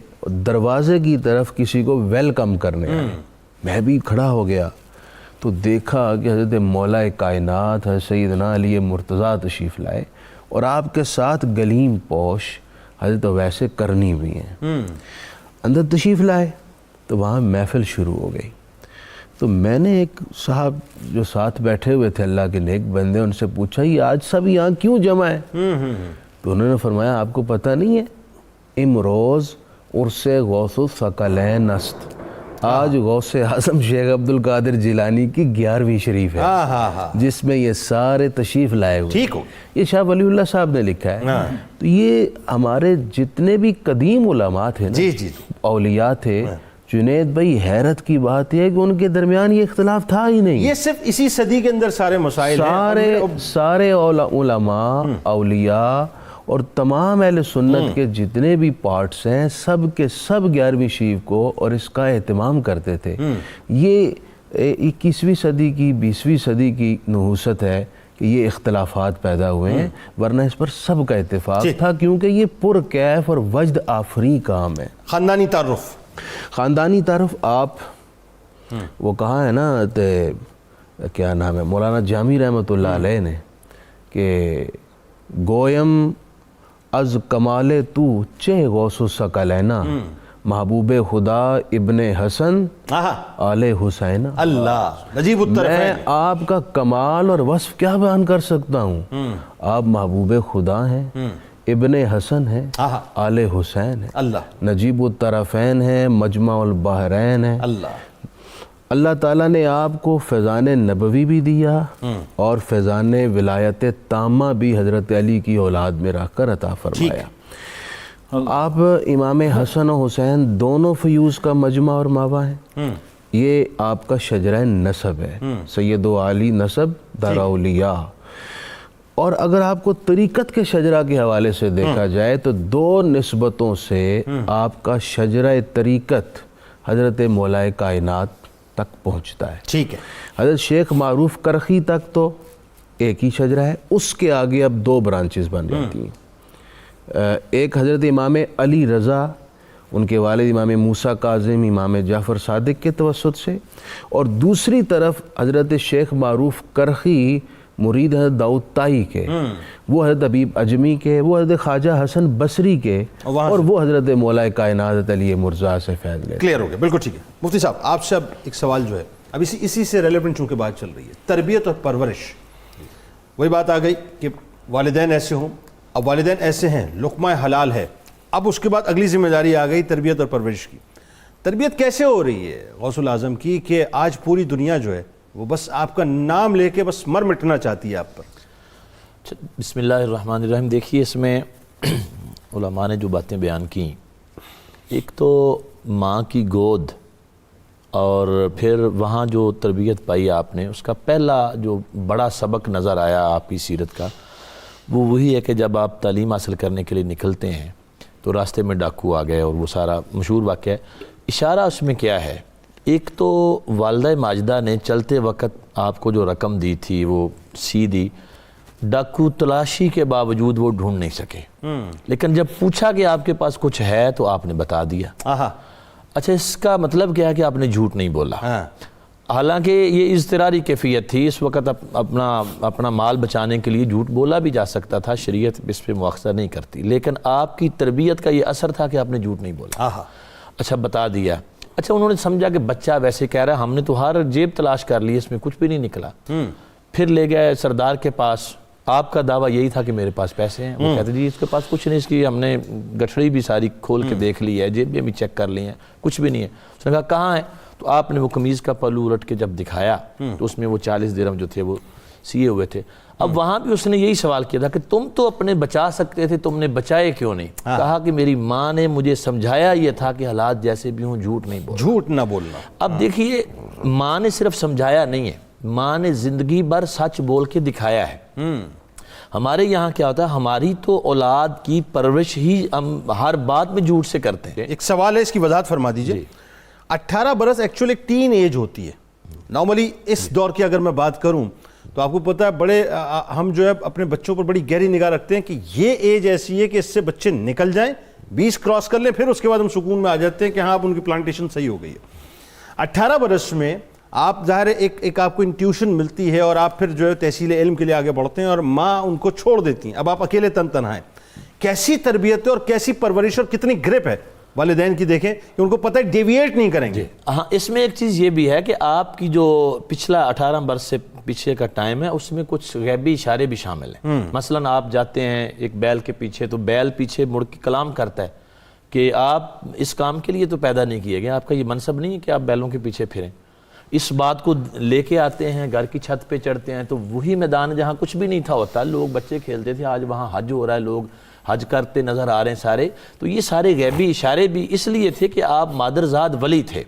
دروازے کی طرف کسی کو ویلکم کرنے آئے، میں بھی کھڑا ہو گیا تو دیکھا کہ حضرت مولا کائنات حضرت سیدنا علی مرتضیٰ تشریف لائے اور آپ کے ساتھ گلیم پوش حضرت ویسے کرنی بھی ہیں، اندر تشریف لائے تو وہاں محفل شروع ہو گئی۔ تو میں نے ایک صاحب جو ساتھ بیٹھے ہوئے تھے اللہ کے نیک بندے، ان سے پوچھا یہ آج سب یہاں کیوں جمع ہے؟ تو انہوں نے فرمایا آپ کو پتہ نہیں ہے، امروز عرس غوث الثقلین است، آج غوث اعظم شیخ عبد القادر جیلانی کی 11ویں شریف ہے جس میں یہ سارے تشریف لائے ہوئے، یہ شاہ ولی اللہ صاحب نے لکھا ہے۔ تو یہ ہمارے جتنے بھی قدیم علماء تھے نا، اولیاء تھے، جنید بھائی حیرت کی بات یہ ہے کہ ان کے درمیان یہ اختلاف تھا ہی نہیں. یہ صرف اسی صدی کے اندر سارے مسائل ہیں. سارے علماء، اولیاء اور تمام اہل سنت کے جتنے بھی پارٹس ہیں سب کے سب 11ویں شیف کو اور اس کا اہتمام کرتے تھے. یہ 21ویں صدی کی 20ویں صدی کی نحوست ہے کہ یہ اختلافات پیدا ہوئے ہیں، ورنہ اس پر سب کا اتفاق تھا کیونکہ یہ پرکیف اور وجد آفری کام ہے. خاندانی تعارف آپ وہ کہا ہے نا کیا نام ہے مولانا جامی رحمۃ اللہ علیہ نے کہ گویم از کمال تو چہ غوث الثقلین محبوب خدا ابن حسن آل حسین. اللہ نجیب الطرفین. میں آپ کا کمال اور وصف کیا بیان کر سکتا ہوں. آپ محبوب خدا ہیں، ابن حسن ہے، آل حسین ہے، نجیب الطرفین ہے، مجمع البحرین ہے. اللہ تعالیٰ نے آپ کو فیضان نبوی بھی دیا اور فیضان ولایت تامہ بھی حضرت علی کی اولاد میں رکھ کر عطا فرمایا. آپ امام حسن و حسین دونوں فیوز کا مجمع اور ماوا ہیں. یہ آپ کا شجرہ نسب ہے، سید و علی نسب دار اولیاء. اور اگر آپ کو طریقت کے شجرہ کے حوالے سے دیکھا جائے تو 2 نسبتوں سے آپ کا شجرہ طریقت حضرت مولائے کائنات تک پہنچتا ہے. ٹھیک ہے. حضرت شیخ معروف کرخی تک تو ایک ہی شجرہ ہے، اس کے آگے اب 2 برانچز بن جاتی ہیں. ایک حضرت امام علی رضا، ان کے والد امام موسیٰ کاظم، امام جعفر صادق کے توسط سے، اور دوسری طرف حضرت شیخ معروف کرخی مرید حضرت داؤد طائی کے، وہ حضرت حبیب اجمی کے، وہ حضرت خواجہ حسن بصری کے، اور وہ حضرت مولا کائنات حضرت علی مرزا سے فیض لے. کلیئر ہو گیا، بالکل ٹھیک ہے. مفتی صاحب آپ سے اب ایک سوال جو ہے اب اسی سے ریلیونٹ چونکہ بات چل رہی ہے، تربیت اور پرورش. وہی بات آ گئی کہ والدین ایسے ہوں، اب والدین ایسے ہیں، لقمہ حلال ہے، اب اس کے بعد اگلی ذمہ داری آ گئی تربیت اور پرورش کی. تربیت کیسے ہو رہی ہے غوث الاعظم کی کہ آج پوری دنیا جو ہے وہ بس آپ کا نام لے کے بس مر مٹنا چاہتی ہے آپ پر؟ بسم اللہ الرحمن الرحیم. دیکھیے اس میں علماء نے جو باتیں بیان کی، ایک تو ماں کی گود اور پھر وہاں جو تربیت پائی آپ نے، اس کا پہلا جو بڑا سبق نظر آیا آپ کی سیرت کا وہ وہی ہے کہ جب آپ تعلیم حاصل کرنے کے لیے نکلتے ہیں تو راستے میں ڈاکو آ گئے، اور وہ سارا مشہور واقعہ ہے. اشارہ اس میں کیا ہے؟ ایک تو والدہ ماجدہ نے چلتے وقت آپ کو جو رقم دی تھی وہ سی دی، ڈاکو تلاشی کے باوجود وہ ڈھونڈ نہیں سکے، لیکن جب پوچھا کہ آپ کے پاس کچھ ہے تو آپ نے بتا دیا. اچھا، اس کا مطلب کیا ہے کہ آپ نے جھوٹ نہیں بولا. حالانکہ یہ اضطراری کیفیت تھی، اس وقت اپنا مال بچانے کے لیے جھوٹ بولا بھی جا سکتا تھا، شریعت اس پہ مؤاخذہ نہیں کرتی، لیکن آپ کی تربیت کا یہ اثر تھا کہ آپ نے جھوٹ نہیں بولا. اچھا، بتا دیا. اچھا، انہوں نے سمجھا کہ بچہ ویسے کہہ رہا ہے، ہم نے تو ہر جیب تلاش کر لی، اس میں کچھ بھی نہیں نکلا. پھر لے گئے سردار کے پاس، آپ کا دعویٰ یہی تھا کہ میرے پاس پیسے ہیں. وہ کہتے جی اس کے پاس کچھ نہیں، اس کی ہم نے گٹھڑی بھی ساری کھول کے دیکھ لی ہے، جیب بھی چیک کر لی ہیں، کچھ بھی نہیں ہے. اس نے کہا کہاں ہے؟ تو آپ نے وہ قمیض کا پہلو الٹ کے جب دکھایا تو اس میں وہ 40 درہم جو تھے وہ سیے ہوئے تھے. اب وہاں بھی اس نے یہی سوال کیا تھا کہ تم تو اپنے بچا سکتے تھے، تم نے بچائے کیوں نہیں؟ کہا کہ میری ماں نے مجھے سمجھایا یہ تھا کہ حالات جیسے بھی ہوں جھوٹ نہیں بولنا. جھوٹ نہ بولنا. اب دیکھیے، ماں نے صرف سمجھایا نہیں ہے، ماں نے زندگی بھر سچ بول کے دکھایا ہے. ہمارے یہاں کیا ہوتا ہے، ہماری تو اولاد کی پرورش ہی ہم ہر بات میں جھوٹ سے کرتے ہیں. ایک سوال ہے، اس کی وضاحت فرما دیجئے. 18 برس ایکچولی ایک ٹین ایج ہوتی ہے نارملی. اس دور کی اگر میں بات کروں تو آپ کو پتہ ہے بڑے ہم جو ہے اپنے بچوں پر بڑی گہری نگاہ رکھتے ہیں کہ یہ ایج ایسی ہے کہ اس سے بچے نکل جائیں، 20 کراس کر لیں، پھر اس کے بعد ہم سکون میں آ جاتے ہیں کہ ہاں اب ان کی پلانٹیشن صحیح ہو گئی ہے. 18 برس میں آپ ظاہر ایک آپ کو انٹیوشن ملتی ہے اور آپ پھر جو ہے تحصیل علم کے لیے آگے بڑھتے ہیں اور ماں ان کو چھوڑ دیتی ہیں، اب آپ اکیلے تنہا ہیں. کیسی تربیت ہے اور کیسی پرورش اور کتنی گرپ ہے والدین کی، دیکھیں کہ ان کو پتہ ہے ڈیویٹ نہیں کریں گے. ہاں، اس میں ایک چیز یہ بھی ہے کہ آپ کی جو پچھلا 18 برس سے پیچھے کا ٹائم ہے اس میں کچھ غیبی اشارے بھی شامل ہیں. مثلا آپ جاتے ہیں ایک بیل کے پیچھے تو بیل پیچھے مڑ کے کلام کرتا ہے کہ آپ اس کام کے لیے تو پیدا نہیں کیے گئے، آپ کا یہ منصب نہیں ہے کہ آپ بیلوں کے پیچھے پھریں. اس بات کو لے کے آتے ہیں، گھر کی چھت پہ چڑھتے ہیں تو وہی میدان جہاں کچھ بھی نہیں تھا ہوتا، لوگ بچے کھیلتے تھے، آج وہاں حج ہو رہا ہے، لوگ حج کرتے نظر آ رہے ہیں سارے، تو یہ سارے غیبی اشارے بھی اس لیے تھے کہ آپ مادرزاد ولی تھے۔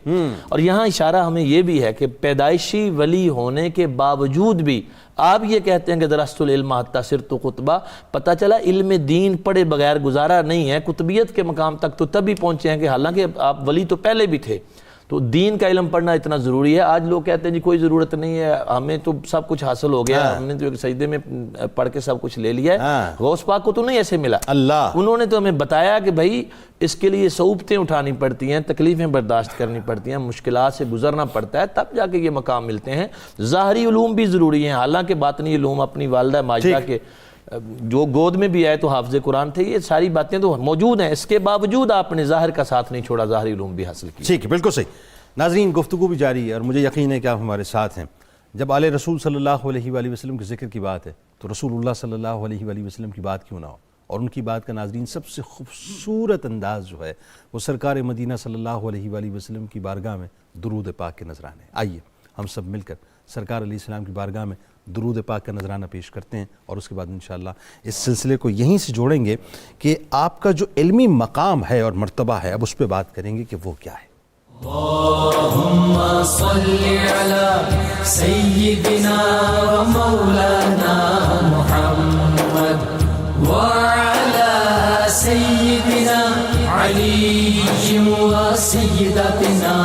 اور یہاں اشارہ ہمیں یہ بھی ہے کہ پیدائشی ولی ہونے کے باوجود بھی آپ یہ کہتے ہیں کہ درست العلم حتی صرت قطبہ، پتہ چلا علم دین پڑھے بغیر گزارا نہیں ہے، قطبیت کے مقام تک تو تبھی پہنچے ہیں کہ حالانکہ آپ ولی تو پہلے بھی تھے۔ تو دین کا علم پڑھنا اتنا ضروری ہے۔ آج لوگ کہتے ہیں جی کوئی ضرورت نہیں ہے، ہمیں تو سب کچھ حاصل ہو گیا، ہم نے تو ایک سجدے میں پڑھ کے سب کچھ لے لیا ہے۔ غوث پاک کو تو نہیں ایسے ملا، انہوں نے تو ہمیں بتایا کہ بھائی اس کے لیے صعوبتیں اٹھانی پڑتی ہیں، تکلیفیں برداشت کرنی پڑتی ہیں، مشکلات سے گزرنا پڑتا ہے، تب جا کے یہ مقام ملتے ہیں۔ ظاہری علوم بھی ضروری ہیں، حالانکہ باطنی علوم اپنی والدہ ماجدہ کے جو گود میں بھی آئے تو حافظ قرآن تھے، یہ ساری باتیں تو موجود ہیں، اس کے باوجود آپ نے ظاہر کا ساتھ نہیں چھوڑا، ظاہری علوم بھی حاصل کی۔ ٹھیک ہے، بالکل صحیح۔ ناظرین، گفتگو بھی جاری ہے اور مجھے یقین ہے کہ آپ ہمارے ساتھ ہیں۔ جب آل رسول صلی اللہ علیہ وآلہ وسلم کے ذکر کی بات ہے تو رسول اللہ صلی اللہ علیہ وآلہ وسلم کی بات کیوں نہ ہو، اور ان کی بات کا ناظرین سب سے خوبصورت انداز جو ہے وہ سرکار مدینہ صلی اللہ علیہ وآلہ وسلم کی بارگاہ میں درود پاک کے نذرانے۔ آئیے ہم سب مل کر سرکار علیہ السلام کی بارگاہ میں درود پاک کا نذرانہ پیش کرتے ہیں، اور اس کے بعد انشاءاللہ اس سلسلے کو یہیں سے جوڑیں گے کہ آپ کا جو علمی مقام ہے اور مرتبہ ہے، اب اس پہ بات کریں گے کہ وہ کیا ہے۔ اللہم صلی علی سیدنا و مولانا محمد وعلی سیدنا علی و سیدتنا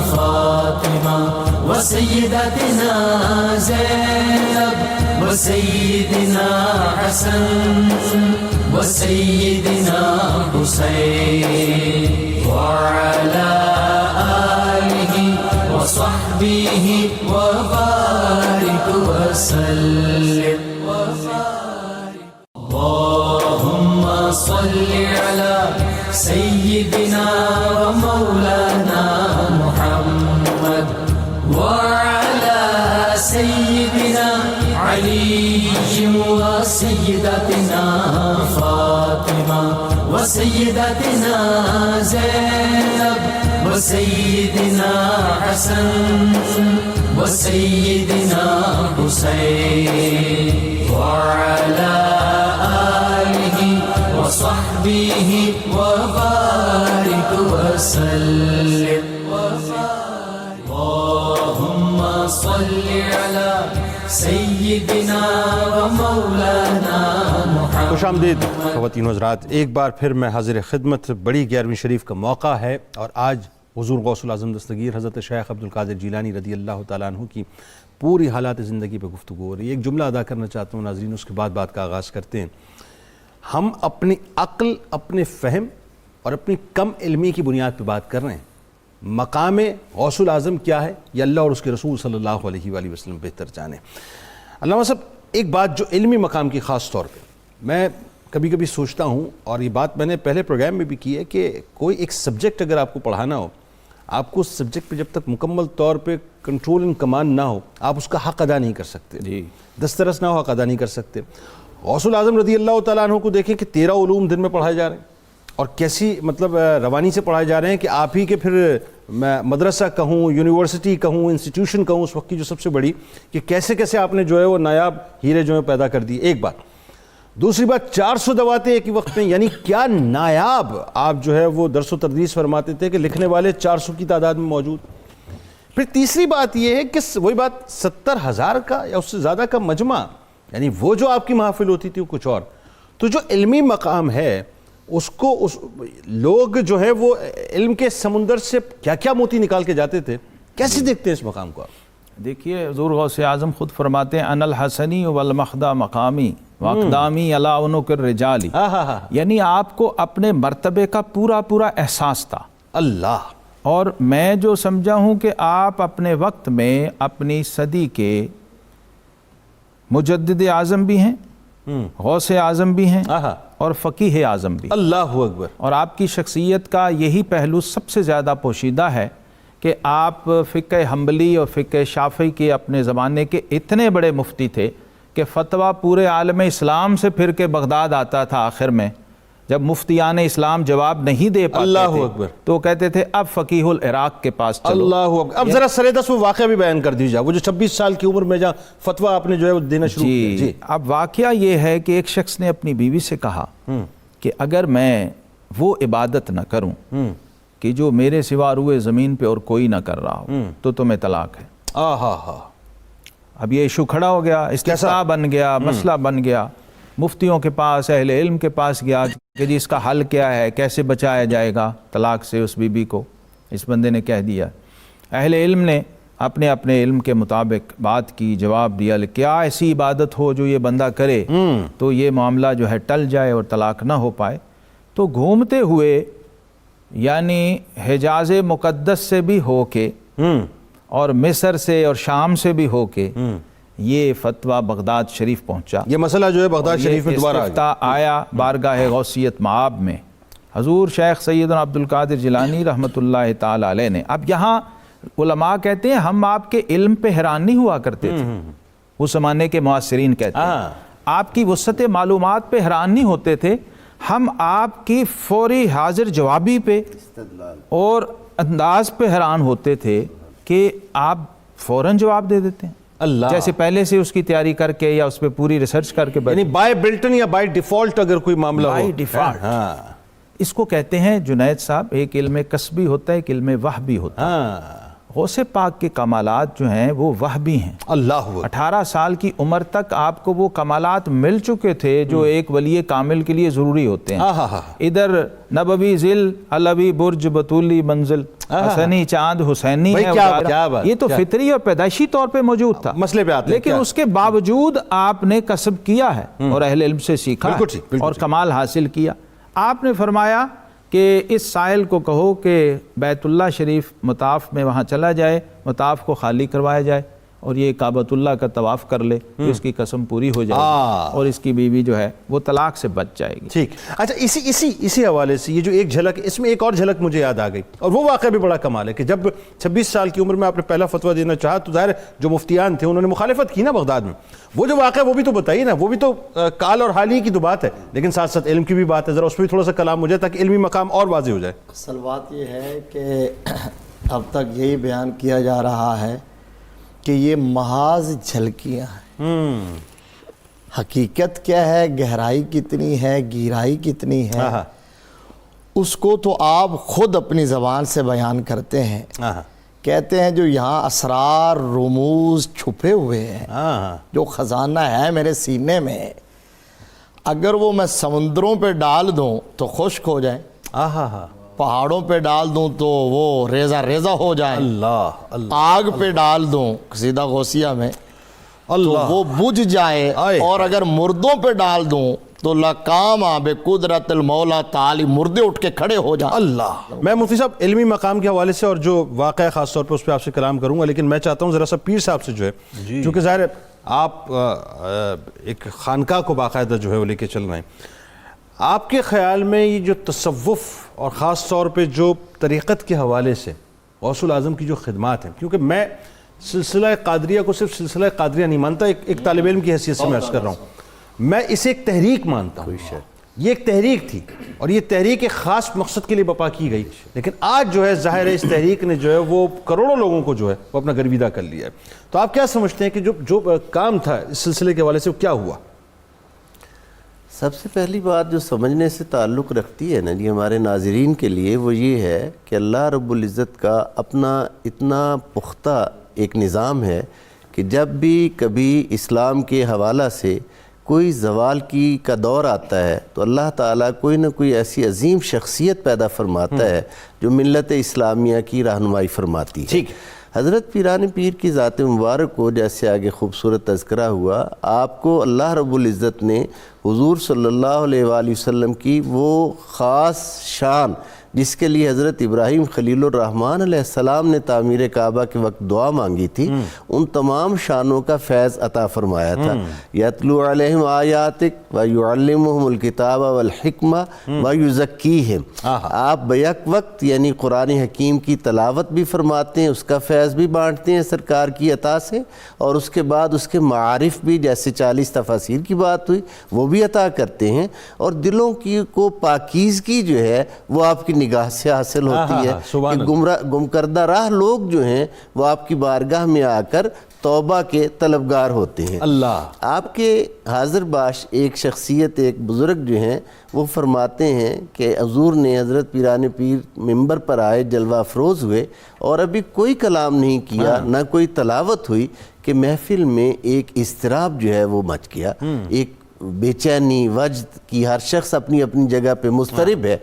فاطمہ و سیدتنا زینب و سیدنا حسن و سیدنا حسین وعلی وصحبه وبارك وسلم اللهم صل على سيدنا ومولانا محمد وعلى سيدنا علي وسيدتنا فاطمة وسيدتنا زينب وسيدنا حسن وسيدنا حسين وعلى آله وصحبه وبارك وسلم اللهم صل على سيدنا ومولانا محمد۔ خوش آمدید خواتین و حضرات، ایک بار پھر میں حاضر خدمت۔ بڑی 11ویں شریف کا موقع ہے اور آج حضور غوث الاعظم دستگیر حضرت شیخ عبدالقادر جیلانی رضی اللہ تعالیٰ عنہ کی پوری حالات زندگی پہ گفتگو ہو رہی ہے۔ ایک جملہ ادا کرنا چاہتا ہوں ناظرین، اس کے بعد بات کا آغاز کرتے ہیں۔ ہم اپنی عقل، اپنے فہم اور اپنی کم علمی کی بنیاد پہ بات کر رہے ہیں۔ مقام غوث الاعظم کیا ہے یہ اللہ اور اس کے رسول صلی اللہ علیہ وآلہ وسلم بہتر جانے۔ علامہ صاحب، ایک بات جو علمی مقام کی خاص طور پہ میں کبھی کبھی سوچتا ہوں، اور یہ بات میں نے پہلے پروگرام میں بھی کی ہے، کہ کوئی ایک سبجیکٹ اگر آپ کو پڑھانا ہو، آپ کو اس سبجیکٹ پہ جب تک مکمل طور پہ کنٹرول ان کمانڈ نہ ہو، آپ اس کا حق ادا نہیں کر سکتے، دسترس نہ ہو، حق ادا نہیں کر سکتے۔ غوث الاعظم رضی اللہ تعالیٰ عنہ کو دیکھیں کہ 13 علوم دن میں پڑھائے جا رہے ہیں، اور کیسی مطلب روانی سے پڑھائے جا رہے ہیں کہ آپ ہی کے پھر میں مدرسہ کہوں، یونیورسٹی کہوں، انسٹیٹیوشن کہوں اس وقت کی جو سب سے بڑی، کہ کیسے کیسے آپ نے جو ہے وہ نایاب ہیرے جو ہیں پیدا کر دی۔ ایک بات، دوسری بات 400 دعواتیں ایک ہی وقت میں، یعنی کیا نایاب آپ جو ہے وہ درس و تدریس فرماتے تھے کہ لکھنے والے 400 کی تعداد میں موجود۔ پھر تیسری بات یہ ہے کہ وہی بات 70,000 کا یا اس سے زیادہ کا مجمع، یعنی وہ جو آپ کی محافل ہوتی تھی وہ کچھ اور۔ تو جو علمی مقام ہے اس کو لوگ جو ہے وہ علم کے سمندر سے کیا کیا موتی نکال کے جاتے تھے، کیسے دیکھتے ہیں اس مقام کو آپ؟ دیکھیے، حضور غوث اعظم خود فرماتے ہیں ان الحسنی والمخدہ مقامی واقدامی علی عنق الرجال، یعنی آپ کو اپنے مرتبے کا پورا پورا احساس تھا۔ اللہ، اور میں جو سمجھا ہوں کہ آپ اپنے وقت میں اپنی صدی کے مجدد اعظم بھی ہیں، غوث اعظم بھی ہیں، اور فقیہ اعظم بھی۔ اللہ اکبر۔ اور آپ کی شخصیت کا یہی پہلو سب سے زیادہ پوشیدہ ہے کہ آپ فقہ حنبلی اور فقہ شافعی کے اپنے زمانے کے اتنے بڑے مفتی تھے کہ فتویٰ پورے عالم اسلام سے پھر کے بغداد آتا تھا۔ آخر میں جب مفتیان اسلام جواب نہیں دے پاتے تھے تو کہتے تھے اب فقیہ العراق کے پاس چلو۔ اللہ اکبر۔ اب ذرا سر دست وہ واقعہ بھی بیان کر دیجیے، وہ جو 26 سال کی عمر میں جہاں فتویٰ آپ نے جو ہے وہ دینا شروع کیا۔ اب واقعہ یہ ہے کہ ایک شخص نے اپنی بیوی سے کہا کہ اگر میں وہ عبادت نہ کروں کہ جو میرے سوا روئے زمین پہ اور کوئی نہ کر رہا ہو تو تمہیں طلاق ہے۔ اب یہ ایشو کھڑا ہو گیا، استفتاء بن گیا، مسئلہ بن گیا، مفتیوں کے پاس، اہل علم کے پاس گیا کہ جی اس کا حل کیا ہے، کیسے بچایا جائے گا طلاق سے اس بی بی کو۔ اس بندے نے کہہ دیا، اہل علم نے اپنے اپنے علم کے مطابق بات کی، جواب دیا، کیا ایسی عبادت ہو جو یہ بندہ کرے تو یہ معاملہ جو ہے ٹل جائے اور طلاق نہ ہو پائے؟ تو گھومتے ہوئے یعنی حجاز مقدس سے بھی ہو کے اور مصر سے اور شام سے بھی ہو کے یہ فتویٰ بغداد شریف پہنچا۔ یہ مسئلہ جو ہے بغداد شریف میں دوبارہ استفتاء آیا بارگاہ غوثیت مآب میں، حضور شیخ سیدنا عبد القادر جیلانی رحمۃ اللہ تعالی علیہ نے۔ اب یہاں علماء کہتے ہیں ہم آپ کے علم پہ حیران نہیں ہوا کرتے تھے، اس زمانے کے معاصرین کہتے ہیں آپ کی وسعت معلومات پہ حیران نہیں ہوتے تھے، ہم آپ کی فوری حاضر جوابی پہ اور انداز پہ حیران ہوتے تھے کہ آپ فوراً جواب دے دیتے ہیں، اللہ، جیسے پہلے سے اس کی تیاری کر کے یا اس پہ پوری ریسرچ کر کے، یعنی بائی بلٹن یا بائی ڈیفالٹ اگر کوئی معاملہ ہو، بائی ڈیفالٹ۔ اس کو کہتے ہیں جنید صاحب ایک علم کسبی ہوتا ہے، ایک علم وہبی ہوتا ہے۔ غوث پاک کے کمالات جو ہیں وہ وہبی ہیں۔ اللہ، 18 سال کی عمر تک آپ کو وہ کمالات مل چکے تھے جو ایک ولی کامل کے لیے ضروری ہوتے ہیں۔ ادھر نبوی ذل، علوی برج، بطولی منزل، حسنی چاند، حسینی ہے، یہ تو فطری اور پیدائشی طور پہ موجود تھا، مسئلے پہ آتے ہیں، لیکن اس کے باوجود آپ نے کسب کیا ہے اور اہل علم سے سیکھا ہے اور کمال حاصل کیا۔ آپ نے فرمایا کہ اس سائل کو کہو کہ بیت اللہ شریف مطاف میں وہاں چلا جائے، مطاف کو خالی کروایا جائے اور یہ کعبۃ اللہ کا طواف کر لے تو اس کی قسم پوری ہو جائے گی اور اس کی بیوی جو ہے وہ طلاق سے بچ جائے گی۔ ٹھیک، اچھا اسی حوالے سے یہ جو ایک جھلک، اس میں ایک اور جھلک مجھے یاد آ گئی اور وہ واقعہ بھی بڑا کمال ہے کہ جب 26 سال کی عمر میں آپ نے پہلا فتویٰ دینا چاہا تو ظاہر جو مفتیان تھے انہوں نے مخالفت کی نا بغداد میں، وہ جو واقعہ وہ بھی تو بتائیے نا، وہ بھی تو کال اور حال ہی کی تو بات ہے، لیکن ساتھ ساتھ علم کی بھی بات ہے، ذرا اس پہ بھی تھوڑا سا کلام ہو جائے تاکہ علمی مقام اور واضح ہو جائے۔ اصل بات یہ ہے کہ اب تک یہی بیان کیا جا رہا ہے کہ یہ محاذ جھلکیاں ہیں، حقیقت کیا ہے، گہرائی کتنی ہے، گہرائی کتنی ہے، اس کو تو آپ خود اپنی زبان سے بیان کرتے ہیں، کہتے ہیں جو یہاں اسرار رموز چھپے ہوئے ہیں، جو خزانہ ہے میرے سینے میں، اگر وہ میں سمندروں پہ ڈال دوں تو خشک ہو جائیں، پہاڑوں پہ ڈال دوں تو وہ ریزہ ریزہ ہو جائیں، آگ پہ ڈال دوں سیدھا غوثیہ میں تو وہ بجھ جائے، اور اگر مردوں پہ ڈال دوں تو لقام بے قدرت المولا تعالی مردے اٹھ کے کھڑے ہو جائیں۔ اللہ، میں مفتی صاحب علمی مقام کے حوالے سے اور جو واقعہ خاص طور پہ اس پہ آپ سے کلام کروں گا، لیکن میں چاہتا ہوں ذرا سا پیر صاحب سے جو ہے، کیونکہ ظاہر ہے آپ ایک خانقاہ کو باقاعدہ جو ہے وہ لے کے چل رہے ہیں، آپ کے خیال میں یہ جو تصوف اور خاص طور پہ جو طریقت کے حوالے سے غوث الاعظم کی جو خدمات ہیں، کیونکہ میں سلسلہ قادریہ کو صرف سلسلہ قادریہ نہیں مانتا، ایک طالب علم کی حیثیت سے میں عرض کر رہا ہوں، میں اسے ایک تحریک مانتا ہوں، یہ ایک تحریک تھی اور یہ تحریک ایک خاص مقصد کے لیے بپا کی گئی، لیکن آج جو ہے ظاہر ہے اس تحریک نے جو ہے وہ کروڑوں لوگوں کو جو ہے وہ اپنا گرویدہ کر لیا ہے۔ تو آپ کیا سمجھتے ہیں کہ جو کام تھا اس سلسلے کے حوالے سے وہ کیا ہوا؟ سب سے پہلی بات جو سمجھنے سے تعلق رکھتی ہے نا جی ہمارے ناظرین کے لیے، وہ یہ ہے کہ اللہ رب العزت کا اپنا اتنا پختہ ایک نظام ہے کہ جب بھی کبھی اسلام کے حوالہ سے کوئی زوال کا دور آتا ہے تو اللہ تعالیٰ کوئی نہ کوئی ایسی عظیم شخصیت پیدا فرماتا ہے جو ملت اسلامیہ کی رہنمائی فرماتی ہے۔ حضرت پیران پیر کی ذات مبارک کو جیسے آگے خوبصورت تذکرہ ہوا، آپ کو اللہ رب العزت نے حضور صلی اللہ علیہ وآلہ وسلم کی وہ خاص شان جس کے لیے حضرت ابراہیم خلیل الرحمن علیہ السلام نے تعمیر کعبہ کے وقت دعا مانگی تھی، ان تمام شانوں کا فیض عطا فرمایا تھا۔ یتلو علیہم آیاتک ویعلمہم الکتاب والحکمہ ویزکیہم، آپ بیک وقت یعنی قرآن حکیم کی تلاوت بھی فرماتے ہیں، اس کا فیض بھی بانٹتے ہیں سرکار کی عطا سے، اور اس کے بعد اس کے معارف بھی جیسے 40 تفاسیر کی بات ہوئی وہ بھی عطا کرتے ہیں، اور دلوں کی کو پاکیزگی جو ہے وہ آپ کی نگاہ سے حاصل ہوتی ہے کہ گم کردہ راہ لوگ جو ہیں وہ آپ کی بارگاہ میں آ کر توبہ کے طلبگار ہوتے ہیں۔ اللہ آپ کے حاضر باش ایک شخصیت، ایک بزرگ جو ہیں، وہ فرماتے ہیں کہ حضور نے، حضرت پیران پیر ممبر پر آئے، جلوہ افروز ہوئے اور ابھی کوئی کلام نہیں کیا، نہ کوئی تلاوت ہوئی کہ محفل میں ایک اضطراب جو ہے وہ مچ گیا، ایک بے چینی، وجد کی، ہر شخص اپنی اپنی جگہ پہ مضطرب ہے۔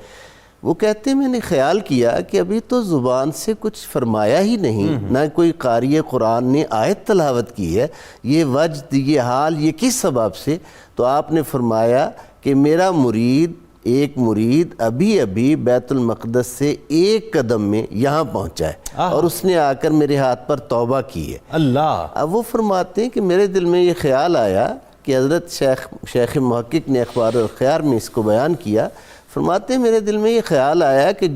وہ کہتے ہیں میں نے خیال کیا کہ ابھی تو زبان سے کچھ فرمایا ہی نہیں، نہ کوئی قاری قرآن نے آیت تلاوت کی ہے، یہ وجد، یہ حال، یہ کس سبب سے؟ تو آپ نے فرمایا کہ میرا مرید، ایک مرید ابھی ابھی بیت المقدس سے ایک قدم میں یہاں پہنچا ہے اور اس نے آ کر میرے ہاتھ پر توبہ کی ہے۔ اللہ۔ اب وہ فرماتے ہیں کہ میرے دل میں یہ خیال آیا کہ حضرت شیخ محقق نے اخبار الخیار میں اس کو بیان کیا، فرماتے ہیں میرے دل میں یہ خیال آیا کہ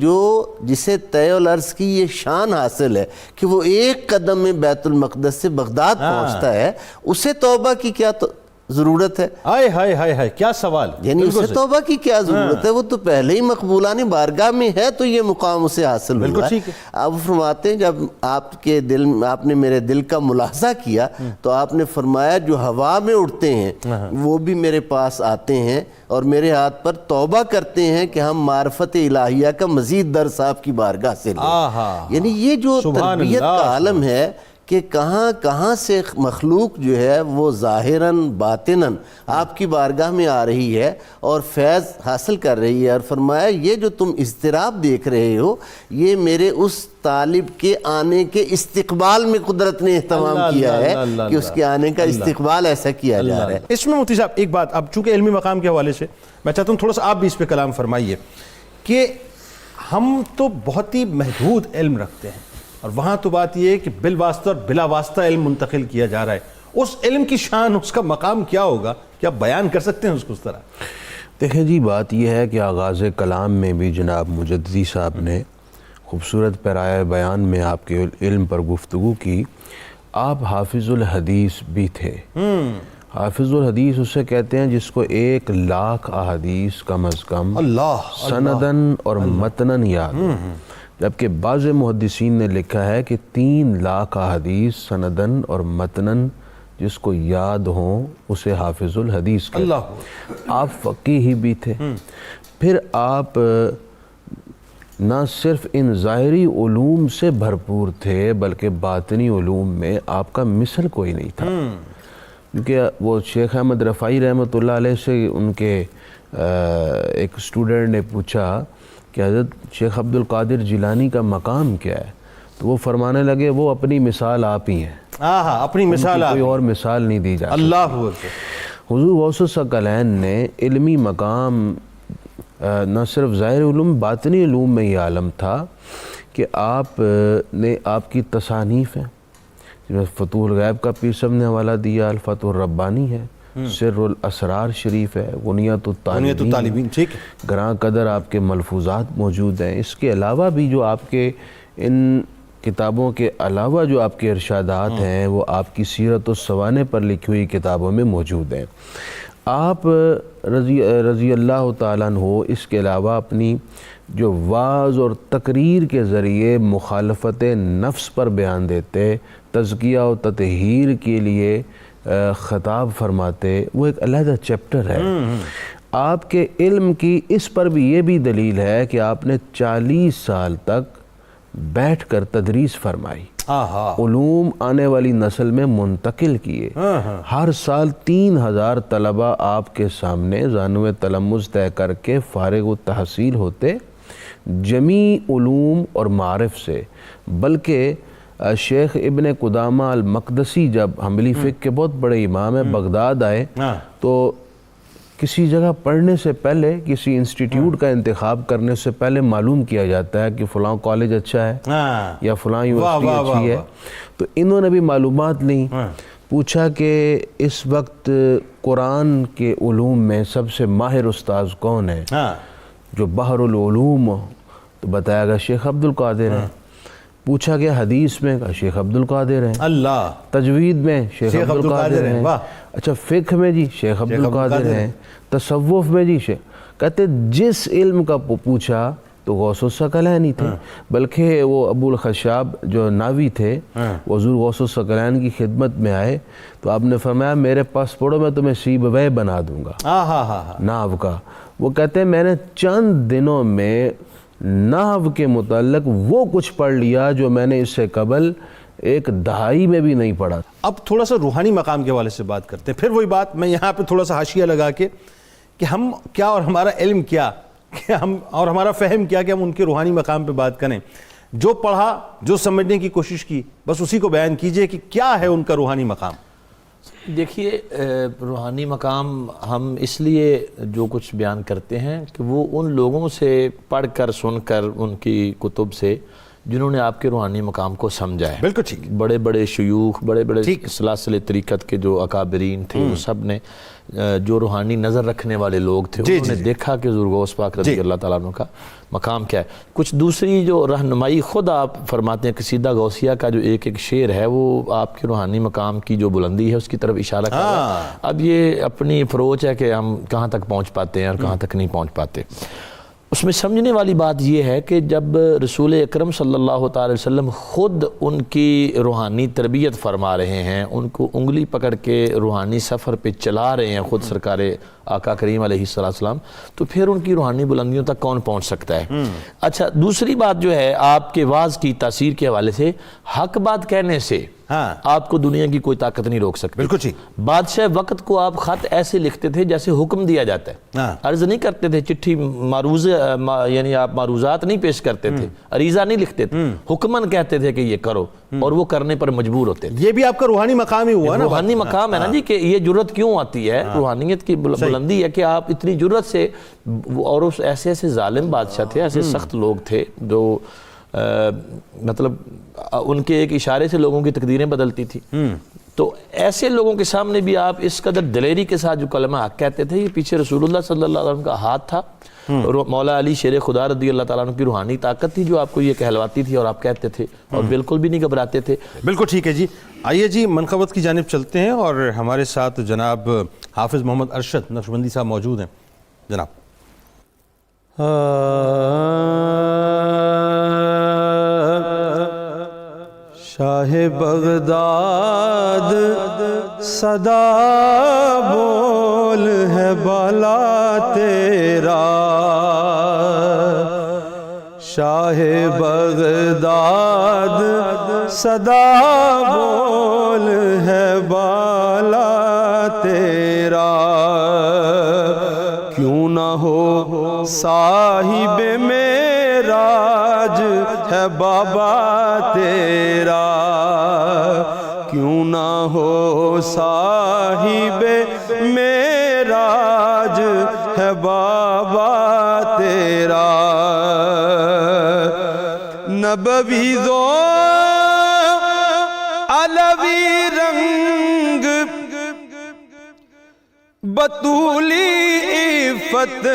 جسے طے الارض کی یہ شان حاصل ہے کہ وہ ایک قدم میں بیت المقدس سے بغداد پہنچتا ہے، اسے توبہ کی کیا ضرورت ہے؟ ہائے ہائے ہائے ہائے، کیا سوال! یعنی اسے توبہ کی کیا ضرورت ہے؟ وہ تو پہلے ہی مقبولان بارگاہ میں ہے، تو یہ مقام اسے حاصل ہوا ہے۔ آپ فرماتے ہیں جب آپ نے میرے دل کا ملاحظہ کیا تو آپ نے فرمایا جو ہوا میں اڑتے ہیں وہ بھی میرے پاس آتے ہیں اور میرے ہاتھ پر توبہ کرتے ہیں کہ ہم معرفت الہیہ کا مزید درس آپ کی بارگاہ سے لیں۔ یعنی یہ جو تربیت کا عالم ہے کہ کہاں کہاں سے مخلوق جو ہے وہ ظاہراً باطناً آپ کی بارگاہ میں آ رہی ہے اور فیض حاصل کر رہی ہے، اور فرمایا یہ جو تم اضطراب دیکھ رہے ہو یہ میرے اس طالب کے آنے کے استقبال میں قدرت نے اہتمام کیا ہے کہ اس کے آنے کا استقبال ایسا کیا جا رہا ہے۔ اس میں مفتی صاحب ایک بات، اب چونکہ علمی مقام کے حوالے سے میں چاہتا ہوں تھوڑا سا آپ بھی اس پہ کلام فرمائیے کہ ہم تو بہت ہی محدود علم رکھتے ہیں، اور وہاں تو بات یہ ہے کہ بالواسطہ اور بلا واسطہ علم منتقل کیا جا رہا ہے، اس علم کی شان، اس کا مقام کیا ہوگا؟ کیا بیان کر سکتے ہیں اس کو اس طرح؟ دیکھیں جی، بات یہ ہے کہ آغاز کلام میں بھی جناب مجددی صاحب نے خوبصورت پیرائے بیان میں آپ کے علم پر گفتگو کی۔ آپ حافظ الحدیث بھی تھے۔ حافظ الحدیث اسے کہتے ہیں جس کو 1,00,000 احادیث کم از کم سندن اور متنن یاد، جبکہ بعض محدثین نے لکھا ہے کہ 3,00,000 احادیث سندن اور متنن جس کو یاد ہوں اسے حافظ الحدیث کہتے ہیں۔ آپ فقیہ بھی تھے، پھر آپ نہ صرف ان ظاہری علوم سے بھرپور تھے بلکہ باطنی علوم میں آپ کا مثل کوئی نہیں تھا، کیونکہ وہ شیخ احمد رفاعی رحمۃ اللہ علیہ سے ان کے ایک اسٹوڈنٹ نے پوچھا کہ حضرت شیخ عبد القادر جیلانی کا مقام کیا ہے، تو وہ فرمانے لگے وہ اپنی مثال آپ ہی ہیں، اپنی مثال کوئی اور مثال نہیں دی جا سکتی۔ اللہ حضور غوث الثقلین نے علمی مقام نہ صرف ظاہر علوم باطنی علوم میں یہ عالم تھا کہ آپ نے آپ کی تصانیف ہیں، فتوح الغیب کا پیر صاحب نے حوالہ دیا، الفتح الربانی ہے، سر الاسرار شریف ہے، غنیۃ الطالبین، گراں قدر آپ کے ملفوظات موجود ہیں۔ اس کے علاوہ بھی جو آپ کے ان کتابوں کے علاوہ جو آپ کے ارشادات ہیں وہ آپ کی سیرت السوانح پر لکھی ہوئی کتابوں میں موجود ہیں۔ آپ رضی اللہ تعالیٰ عنہ اس کے علاوہ اپنی جو واعظ اور تقریر کے ذریعے مخالفت نفس پر بیان دیتے، تزکیہ و تطہیر کے لیے خطاب فرماتے، وہ ایک علیحدہ چیپٹر ہے۔ آپ کے علم کی اس پر بھی یہ بھی دلیل ہے کہ آپ نے 40 سال تک بیٹھ کر تدریس فرمائی، علوم آنے والی نسل میں منتقل کیے۔ ہر سال 3,000 طلبہ آپ کے سامنے زانو تلمذ طے کر کے فارغ التحصیل ہوتے جمیع علوم اور معارف سے، بلکہ شیخ ابن قدامہ المقدسی جب حنبلی فقہ کے بہت بڑے امام ہیں بغداد آئے تو کسی جگہ پڑھنے سے پہلے، کسی انسٹیٹیوٹ کا انتخاب کرنے سے پہلے معلوم کیا جاتا ہے کہ فلاں کالج اچھا ہے یا فلاں یونیورسٹی اچھی ہے، تو انہوں نے بھی معلومات لیں، پوچھا کہ اس وقت قرآن کے علوم میں سب سے ماہر استاذ کون ہے جو بحر العلوم، تو بتایا گیا شیخ عبد القادر ہیں۔ پوچھا کہ حدیث میں شیخ عبد القادر ہیں، اللہ تجوید میں شیخ عبد القادر ہیں، اچھا فقہ میں جی شیخ عبد القادر ہیں، تصوف میں جی کہتے جس علم کا پوچھا تو غوث الثقلین تھے، بلکہ وہ ابو الخشاب جو ناوی تھے وہ حضور غوث الثقلین کی خدمت میں آئے تو آپ نے فرمایا میرے پاس پڑھو میں تمہیں سیبویہ بنا دوں گا ناو کا۔ وہ کہتے ہیں میں نے چند دنوں میں نحو کے متعلق وہ کچھ پڑھ لیا جو میں نے اس سے قبل ایک دہائی میں بھی نہیں پڑھا۔ اب تھوڑا سا روحانی مقام کے حوالے سے بات کرتے ہیں، پھر وہی بات میں یہاں پہ تھوڑا سا حاشیہ لگا کے کہ ہم کیا اور ہمارا علم کیا کہ ہم اور ہمارا فہم کیا کہ ہم ان کے روحانی مقام پہ بات کریں۔ جو پڑھا، جو سمجھنے کی کوشش کی، بس اسی کو بیان کیجئے کہ کیا ہے ان کا روحانی مقام۔ دیکھیے روحانی مقام ہم اس لیے جو کچھ بیان کرتے ہیں کہ وہ ان لوگوں سے پڑھ کر سن کر ان کی کتب سے جنہوں نے آپ کے روحانی مقام کو سمجھا ہے۔ بالکل ٹھیک۔ بڑے بڑے شیوخ، بڑے بڑے سلاسل طریقت کے جو اکابرین تھے وہ سب نے جو روحانی نظر رکھنے والے لوگ تھے انہوں نے دیکھا کہ حضور غوث پاک رضی اللہ تعالیٰ عنہ کا مقام کیا ہے۔ کچھ دوسری جو رہنمائی خود آپ فرماتے ہیں، قصیدہ غوثیہ کا جو ایک ایک شعر ہے وہ آپ کے روحانی مقام کی جو بلندی ہے اس کی طرف اشارہ کر رہا ہے۔ اب یہ اپنی اپروچ ہے کہ ہم کہاں تک پہنچ پاتے ہیں اور کہاں تک نہیں پہنچ پاتے۔ اس میں سمجھنے والی بات یہ ہے کہ جب رسول اکرم صلی اللہ تعالی وسلم خود ان کی روحانی تربیت فرما رہے ہیں، ان کو انگلی پکڑ کے روحانی سفر پہ چلا رہے ہیں خود سرکار آقا کریم علیہ السلام، تو پھر ان کی روحانی بلندیوں تک کون پہنچ سکتا ہے؟ اچھا، دوسری بات جو ہے آپ کے وعظ کی تاثیر کے حوالے سے، حق بات کہنے سے آپ کو دنیا کی کوئی طاقت نہیں روک سکتی۔ بالکل ٹھیک۔ بادشاہ وقت کو آپ خط ایسے لکھتے تھے جیسے حکم دیا جاتا ہے، عرض نہیں کرتے تھے، چٹھی یعنی آپ معروضات نہیں پیش کرتے تھے، عریضہ نہیں لکھتے تھے، حکمن کہتے تھے کہ یہ کرو اور وہ کرنے پر مجبور ہوتے تھے۔ یہ بھی آپ کا روحانی مقام ہی ہوا نا۔ روحانی مقام ہے نا جی، کہ یہ جرت کیوں آتی ہے؟ روحانیت کی بلندی ہے کہ آپ اتنی جرت سے، اور ایسے ایسے ظالم بادشاہ تھے، ایسے سخت لوگ تھے جو مطلب ان کے ایک اشارے سے لوگوں کی تقدیریں بدلتی تھی، تو ایسے لوگوں کے سامنے بھی آپ اس قدر دلیری کے ساتھ جو کلمہ حق کہتے تھے، یہ پیچھے رسول اللہ صلی اللہ علیہ وسلم کا ہاتھ تھا، مولا علی شیر خدا رضی اللہ تعالیٰ عنہ کی روحانی طاقت تھی جو آپ کو یہ کہلواتی تھی اور آپ کہتے تھے اور بالکل بھی نہیں گھبراتے تھے۔ بالکل ٹھیک ہے جی۔ آئیے جی منقبت کی جانب چلتے ہیں، اور ہمارے ساتھ جناب حافظ محمد ارشد نقشبندی صاحب موجود ہیں۔ جناب شاہ بغداد صدا بول ہے بالا تیرا، شاہ بغداد صدا بول ہے بالا تیرا، کیوں نہ ہو صاحب معراج ہے بابا تیرا، کیوں نہ ہو صاحب معراج ہے بابا تیرا، نبوی ذو علوی رنگ بطولی عفت،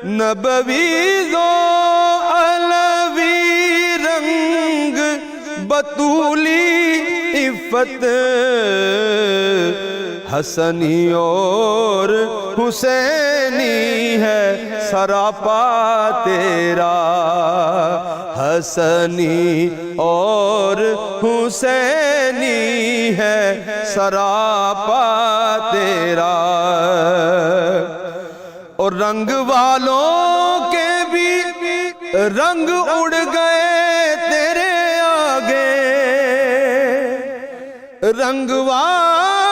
نبوی ذو علوی رنگ بطولی عفت، حسنی اور حسینی ہے سراپا تیرا، حسنی اور حسینی ہے سراپا تیرا، اور رنگ والوں کے بھی رنگ اڑ گئے تیرے آگے، رنگ والوں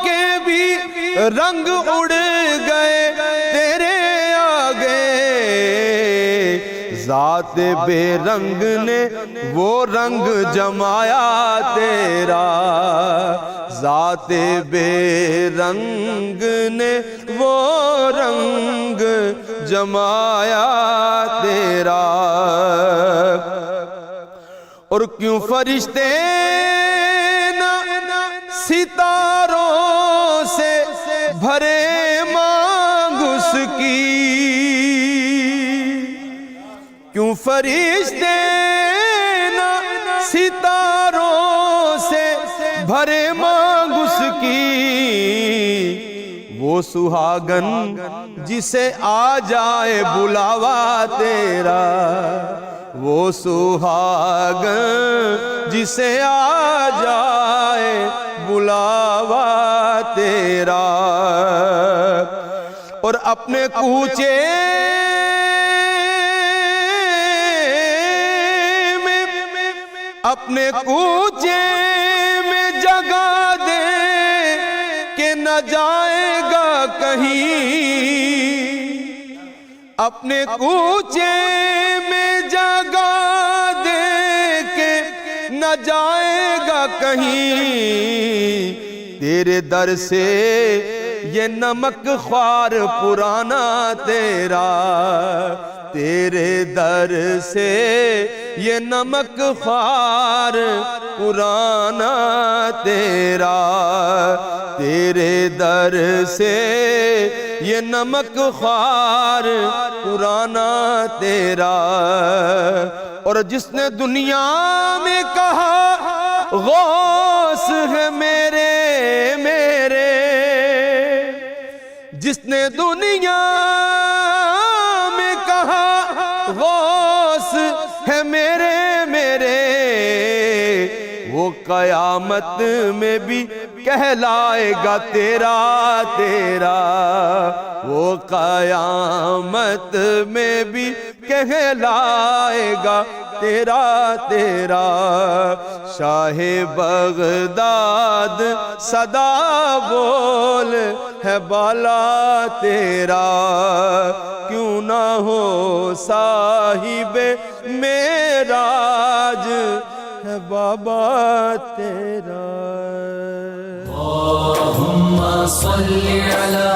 کے بھی رنگ اڑ گئے تیرے آگے، ذات بے رنگ نے وہ رنگ جمایا تیرا، ذات بے رنگ نے وہ رنگ جمایا تیرا، اور کیوں فرشتے نہ ستاروں سے بھرے مانگ اس کی، کیوں فرشتے نہ ستاروں سے بھرے مانگ اس کی، وہ وہ سہاگن جسے آ جائے بلاوا تیرا، وہ سہاگن جسے آ جائے بلاوا تیرا، اور اپنے کوچے میں جگہ دے کہ نہ جائے گا کہیں، اپنے کوچے میں جگہ دے کہ نہ جائے گا کہیں، تیرے در سے یہ نمک خوار پرانا تیرا، تیرے در سے یہ نمک خوار پرانا تیرا، تیرے در سے یہ نمک خوار پرانا تیرا، اور جس نے دنیا میں کہا غوث ہے میرے میرے، جس نے دنیا میں کہا غوث ہے میرے میرے، وہ قیامت میں بھی کہلائے گا تیرا تیرا، وہ قیامت میں بھی کہلائے گا تیرا تیرا، شاہ بغداد صدا بول ہے بالا تیرا، کیوں نہ ہو صاحب معراج ہے بابا تیرا۔ اللهم صل على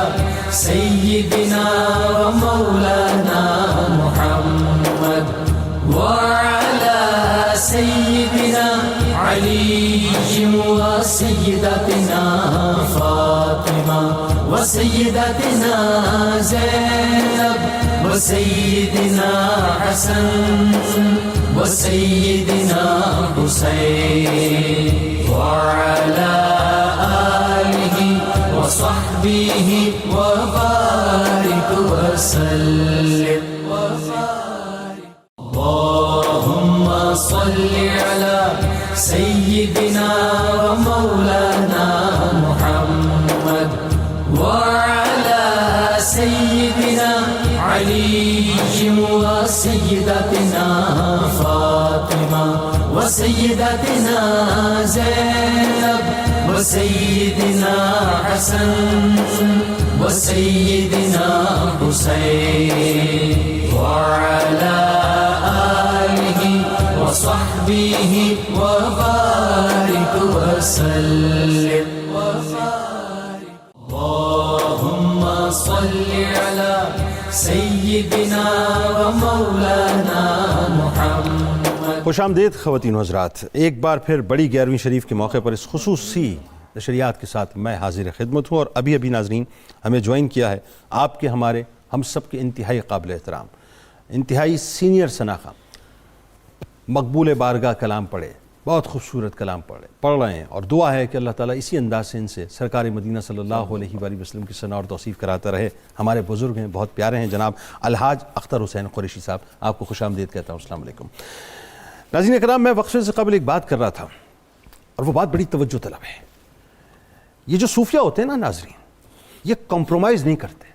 سيدنا ومولانا محمد وعلى سيدنا علي وسيدتنا فاطمة وسيدتنا زينب وسيدنا حسن وسيدنا حسين وعلى آله وصحبه وبارك وسلم اللهم صل على سيدنا ومولانا محمد وعلى سيدنا علي وسيدتنا فاطمة وسيدتنا زينب وسيدنا حسن وسيدنا حسين وعلى آله وصحبه وبارك وسلم اللهم صل على سيدنا ومولانا محمد۔ خوش آمدید خواتین و حضرات، ایک بار پھر بڑی 11ویں شریف کے موقع پر اس خصوصی نشریات کے ساتھ میں حاضر خدمت ہوں، اور ابھی ناظرین ہمیں جوائن کیا ہے آپ کے ہمارے ہم سب کے انتہائی قابل احترام، انتہائی سینئر شناخہ، مقبول بارگاہ کلام پڑھے، بہت خوبصورت کلام پڑھ رہے ہیں، اور دعا ہے کہ اللہ تعالیٰ اسی انداز سے ان سے سرکار مدینہ صلی اللہ علیہ وآلہ وسلم کی ثنا اور توصیف کراتا رہے۔ ہمارے بزرگ ہیں، بہت پیارے ہیں، جناب الحاج اختر حسین قریشی صاحب، آپ کو خوش آمدید کہتا ہوں۔ السلام علیکم ناظرین اکرام، میں وقفے سے قبل ایک بات کر رہا تھا، اور وہ بات بڑی توجہ طلب ہے۔ یہ جو صوفیہ ہوتے ہیں نا ناظرین، یہ کمپرومائز نہیں کرتے،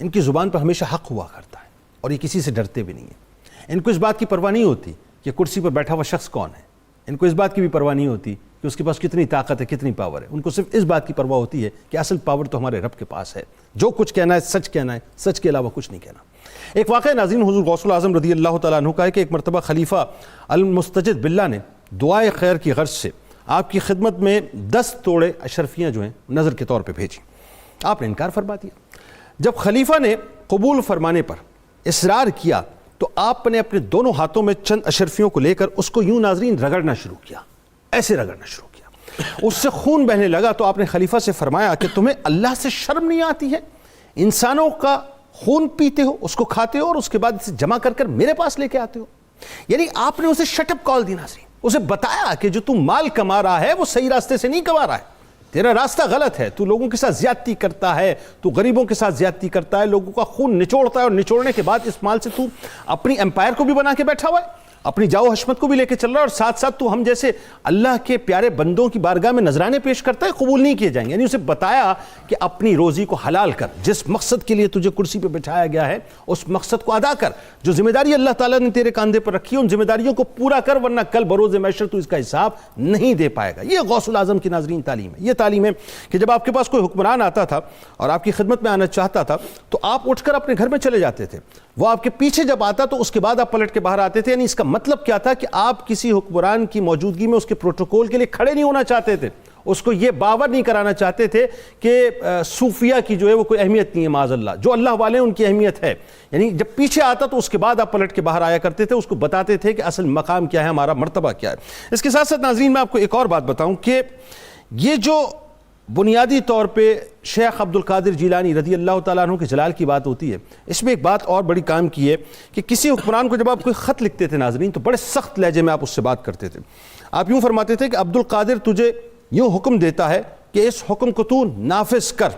ان کی زبان پر ہمیشہ حق ہوا کرتا ہے، اور یہ کسی سے ڈرتے بھی نہیں ہیں۔ ان کو اس بات کی پرواہ نہیں ہوتی کہ کرسی پر بیٹھا ہوا شخص کون ہے، ان کو اس بات کی بھی پرواہ نہیں ہوتی کہ اس کے پاس کتنی طاقت ہے، کتنی پاور ہے۔ ان کو صرف اس بات کی پرواہ ہوتی ہے کہ اصل پاور تو ہمارے رب کے پاس ہے، جو کچھ کہنا ہے سچ کہنا ہے، سچ کے علاوہ کچھ نہیں کہنا۔ ایک واقعہ ناظرین حضور غوث الاعظم رضی اللہ تعالیٰ عنہ کا ہے کہ ایک مرتبہ خلیفہ المستجد باللہ نے دعائے خیر کی غرض سے آپ کی خدمت میں 10 توڑے اشرفیاں جو ہیں نظر کے طور پہ بھیجی۔ آپ نے انکار فرما دیا۔ جب خلیفہ نے قبول فرمانے پر اصرار کیا تو آپ نے اپنے دونوں ہاتھوں میں چند اشرفیوں کو لے کر اس کو یوں ناظرین رگڑنا شروع کیا، ایسے رگڑنا شروع کیا، اس سے خون بہنے لگا۔ تو آپ نے خلیفہ سے فرمایا کہ تمہیں اللہ سے شرم نہیں آتی ہے؟ انسانوں کا خون پیتے ہو، اس کو کھاتے ہو، اور اس کے بعد اسے جمع کر کر میرے پاس لے کے آتے ہو۔ یعنی آپ نے اسے شٹ اپ کال دی ناظرین، اسے بتایا کہ جو تم مال کما رہا ہے وہ صحیح راستے سے نہیں کما رہا ہے، تیرا راستہ غلط ہے، تو لوگوں کے ساتھ زیادتی کرتا ہے، تو غریبوں کے ساتھ زیادتی کرتا ہے، لوگوں کا خون نچوڑتا ہے، اور نچوڑنے کے بعد اس مال سے تو اپنی امپائر کو بھی بنا کے بیٹھا ہوا ہے، اپنی جاؤ حشمت کو بھی لے کے چل رہا ہے، اور ساتھ ساتھ تو ہم جیسے اللہ کے پیارے بندوں کی بارگاہ میں نذرانے پیش کرتا ہے، قبول نہیں کیے جائیں گے۔ یعنی اسے بتایا کہ اپنی روزی کو حلال کر، جس مقصد کے لیے تجھے کرسی پہ بٹھایا گیا ہے اس مقصد کو ادا کر، جو ذمہ داری اللہ تعالیٰ نے تیرے کاندھے پر رکھی ہے ان ذمہ داریوں کو پورا کر، ورنہ کل بروز محشر تو اس کا حساب نہیں دے پائے گا۔ یہ غوث الاعظم کی ناظرین تعلیم ہے۔ یہ تعلیم ہے کہ جب آپ کے پاس کوئی حکمران آتا تھا اور آپ کی خدمت میں آنا چاہتا تھا تو آپ اٹھ کر اپنے گھر میں چلے جاتے تھے، وہ آپ کے پیچھے جب آتا تو اس کے بعد آپ پلٹ کے باہر آتے تھے۔ یعنی اس کا مطلب کیا تھا کہ آپ کسی حکمران کی موجودگی میں اس کے پروٹوکول کے لیے کھڑے نہیں ہونا چاہتے تھے، اس کو یہ باور نہیں کرانا چاہتے تھے کہ صوفیہ کی جو ہے وہ کوئی اہمیت نہیں ہے، معاذ اللہ، جو اللہ والے ہیں ان کی اہمیت ہے۔ یعنی جب پیچھے آتا تو اس کے بعد آپ پلٹ کے باہر آیا کرتے تھے، اس کو بتاتے تھے کہ اصل مقام کیا ہے، ہمارا مرتبہ کیا ہے۔ اس کے ساتھ ساتھ ناظرین میں آپ کو ایک اور بات بتاؤں کہ یہ جو بنیادی طور پہ شیخ عبد القادر جیلانی رضی اللہ تعالیٰ عنہ کے جلال کی بات ہوتی ہے، اس میں ایک بات اور بڑی کام کی ہے کہ کسی حکمران کو جب آپ کوئی خط لکھتے تھے ناظرین تو بڑے سخت لہجے میں آپ اس سے بات کرتے تھے۔ آپ یوں فرماتے تھے کہ عبد القادر تجھے یوں حکم دیتا ہے کہ اس حکم کو تو نافذ کر،